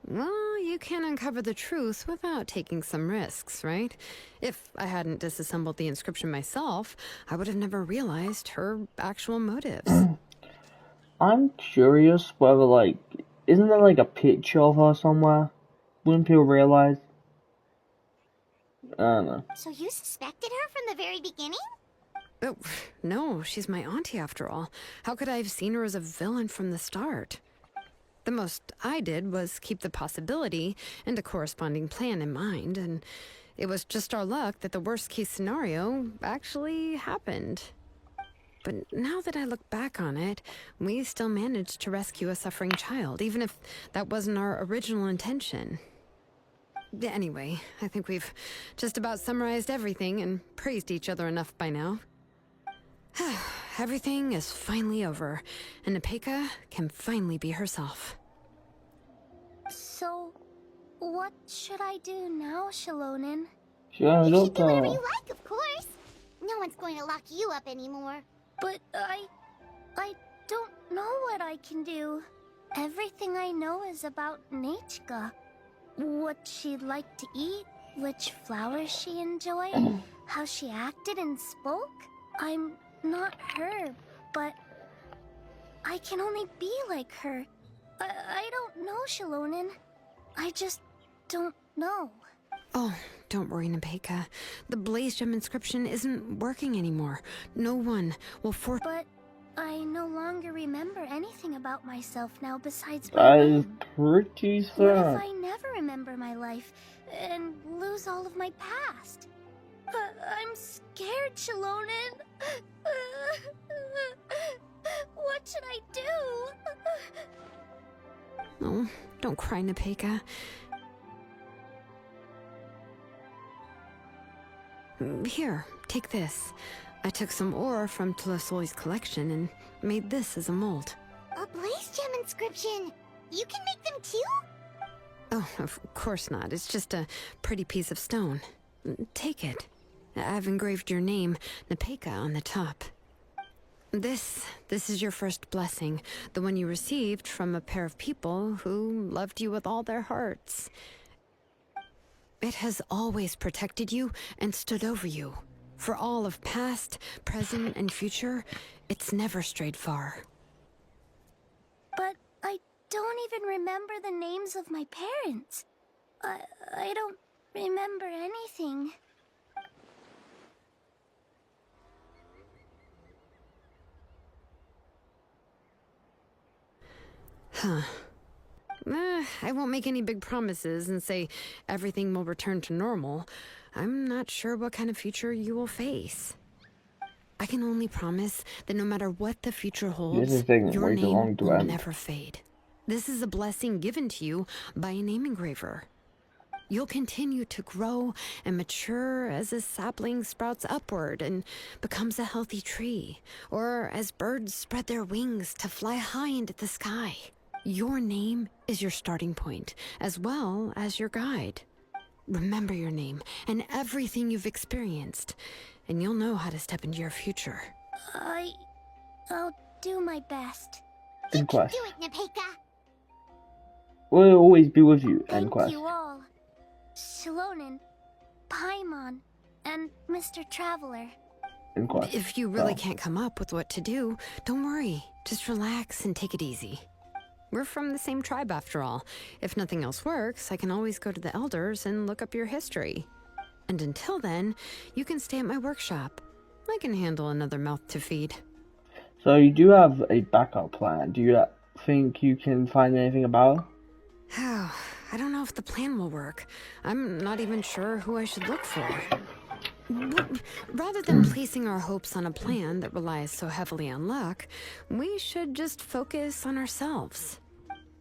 S7: Well, you can uncover the truth without taking some risks, right? If I hadn't disassembled the inscription myself, I would have never realized her actual motives.
S4: I'm curious whether, like, isn't there like a picture of her somewhere? Wouldn't people realize? I don't know.
S1: So you suspected her from the very beginning?
S7: Oh, no, she's my auntie after all. How could I have seen her as a villain from the start? The most I did was keep the possibility and a corresponding plan in mind, and it was just our luck that the worst-case scenario actually happened. But now that I look back on it, we still managed to rescue a suffering child, even if that wasn't our original intention. Anyway, I think we've just about summarized everything and praised each other enough by now. Everything is finally over, and Nepeka can finally be herself.
S1: So, what should I do now, xilonen?
S4: Yeah,
S1: You
S4: look,
S1: should do whatever you like, of course. No one's going to lock you up anymore. But I don't know what I can do. Everything I know is about Nechka. What she'd like to eat, which flowers she enjoyed, how she acted and spoke. I'm not her, but I can only be like her. I don't know, xilonen. I just don't know.
S7: Oh, don't worry, Nepeka. The Blaze Gem inscription isn't working anymore. No one will
S1: But I no longer remember anything about myself now besides
S4: that
S1: my
S4: is
S1: name.
S4: pretty
S1: What if
S4: sad.
S1: I never remember my life and lose all of my past? I'm scared, xilonen. What should I do?
S7: Oh, don't cry, Nepeka. Here, take this. I took some ore from Tlasoli's collection and made this as a mold.
S1: A Blaze Gem inscription. You can make them too?
S7: Oh, of course not. It's just a pretty piece of stone. Take it. I've engraved your name, Nepeka, on the top. This is your first blessing, the one you received from a pair of people who loved you with all their hearts. It has always protected you and stood over you. For all of past, present, and future, it's never strayed far.
S1: But I don't even remember the names of my parents. I don't remember anything.
S7: Huh. I won't make any big promises and say everything will return to normal. I'm not sure what kind of future you will face. I can only promise that no matter what the future holds,
S4: This is taking
S7: your
S4: way too
S7: name
S4: long to
S7: will
S4: end.
S7: never fade. This is a blessing given to you by a name engraver. You'll continue to grow and mature as a sapling sprouts upward and becomes a healthy tree, or as birds spread their wings to fly high into the sky. Your name is your starting point, as well as your guide. Remember your name and everything you've experienced, and you'll know how to step into your future.
S10: I'll do my best.
S4: End quest.
S1: Do it, Nepeka.
S4: We'll always be with you. End
S10: Thank
S4: quest.
S10: you all. Xilonen, Paimon, and Mr. Traveler.
S4: End quest.
S7: If you really can't come up with what to do, don't worry. Just relax and take it easy. We're from the same tribe after all. If nothing else works, I can always go to the elders and look up your history. And until then, you can stay at my workshop. I can handle another mouth to feed.
S4: So you do have a backup plan. Do you think you can find anything about her?
S7: Oh, I don't know if the plan will work. I'm not even sure who I should look for. But rather than placing our hopes on a plan that relies so heavily on luck, we should just focus on ourselves.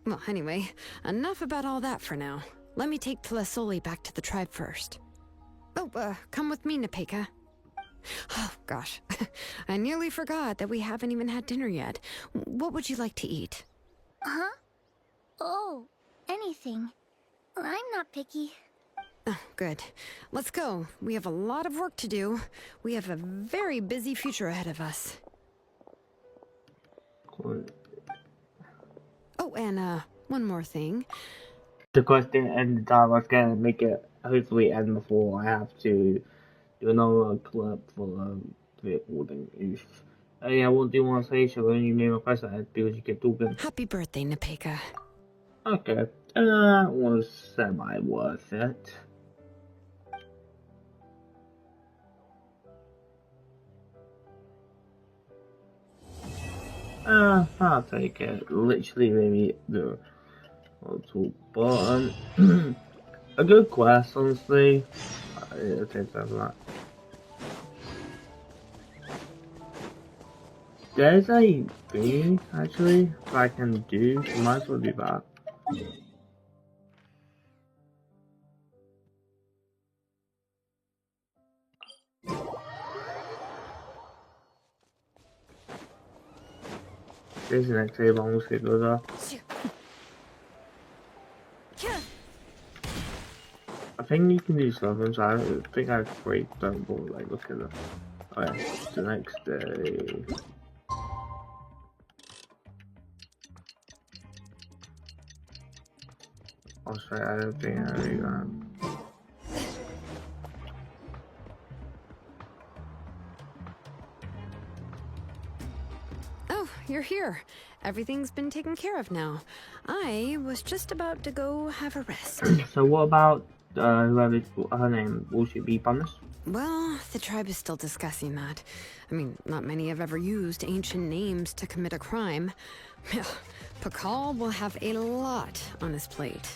S7: Well, anyway, enough about all that for now. Let me take Tlasoli back to the tribe first. Oh, come with me, Nepeka. Oh, gosh. I nearly forgot that we haven't even had dinner yet. What would you like to eat?
S10: Huh? Oh, anything. I'm not picky.
S7: Oh, good. Let's go. We have a lot of work to do. We have a very busy future ahead of us.
S4: Cool.
S7: Oh, and one more thing.
S4: The quest didn't end the time. I was gonna make it hopefully end before I have to do another clip for the recording. Oh yeah, what do you want to say? So when you made my quest ahead because you kept talking.
S7: Happy birthday, Nepeka.
S4: Okay, that was semi worth it. I'll take it. Literally, maybe the top button. A good quest, honestly. It'll take that. There's a thing actually that I can do. So might as well do that. This is actually a long schedule though. I think you can do something, so I think I break down board like look at it. Oh yeah, it's the next day. Oh sorry, I don't think I really
S7: Oh, you're here. Everything's been taken care of now. I was just about to go have a rest.
S4: So what about whoever her name? Will she be punished?
S7: Well, the tribe is still discussing that. I mean, not many have ever used ancient names to commit a crime. Pakal will have a lot on his plate.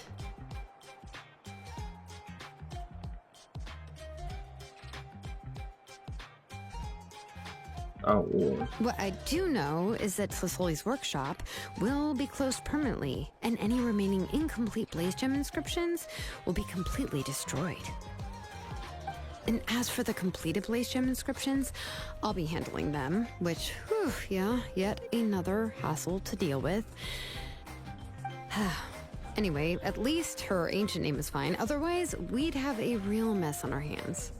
S4: Oh,
S7: What I do know is that Tlasoli's workshop will be closed permanently, and any remaining incomplete Blaze Gem inscriptions will be completely destroyed. And as for the completed Blaze Gem inscriptions, I'll be handling them, which, whew, yeah, yet another hassle to deal with. Anyway, at least her ancient name is fine, otherwise we'd have a real mess on our hands.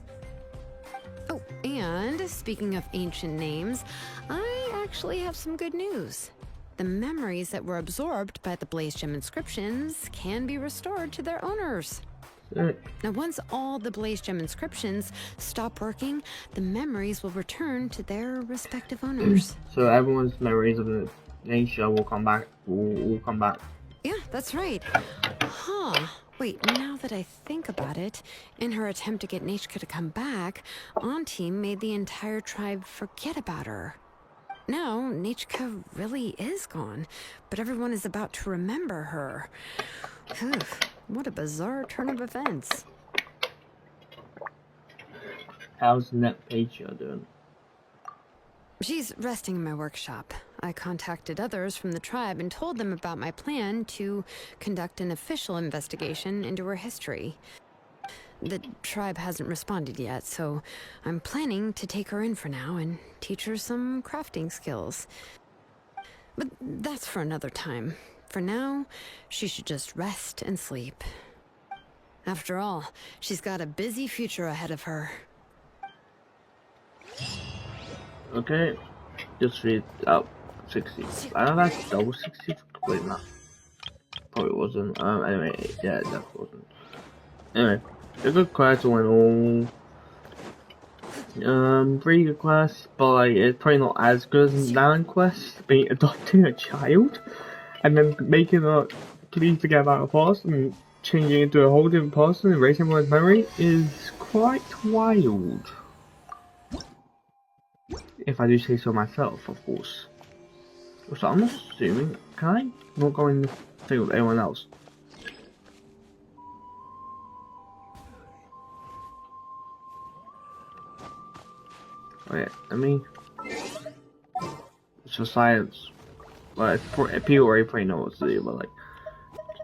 S7: Oh, and speaking of ancient names, I actually have some good news. The memories that were absorbed by the Blaze Gem inscriptions can be restored to their owners. Now, once all the Blaze Gem inscriptions stop working, the memories will return to their respective owners.
S4: So everyone's memories of the nature will come back. Will come back.
S7: Yeah, that's right. Huh. Wait, now that I think about it, in her attempt to get Nechka to come back, Auntie made the entire tribe forget about her. Now, Nichka really is gone, but everyone is about to remember her. Phew, what a bizarre turn of events.
S4: How's NetPatria doing?
S7: She's resting in my workshop. I contacted others from the tribe and told them about my plan to conduct an official investigation into her history. The tribe hasn't responded yet, so I'm planning to take her in for now and teach her some crafting skills. But that's for another time. For now, she should just rest and sleep. After all, she's got a busy future ahead of her.
S4: Okay, just read out 60. I don't know if that's double 60. Wait, no. Probably wasn't. Anyway, yeah, it definitely wasn't. Anyway, a good quest went all. Pretty good quest, but like, it's probably not as good as Nalan quest, being adopting a child, and then making a completely forget about a past and changing into a whole different person and erasing everyone's memory is quite wild. If I do say so myself, of course. So I'm assuming, can I not go in the thing with anyone else? Oh yeah, I mean, it's for science. Well, people already probably know what to do, but like,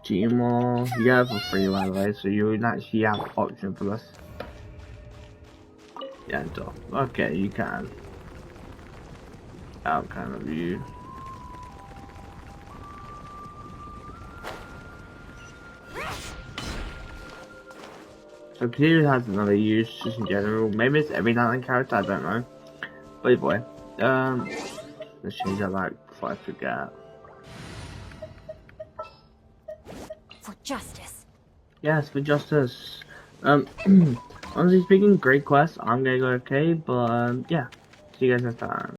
S4: Gmall, you have for free by the way, so you would actually have an option for this. Yeah, so, okay, you can. Outcome of you. So Peter has another use just in general. Maybe it's every Nalan character, I don't know. But anyway, let's change that back before I forget.
S10: For justice.
S4: Yes, for justice. Honestly speaking, great quest. I'm gonna go okay, but yeah. See you guys next time.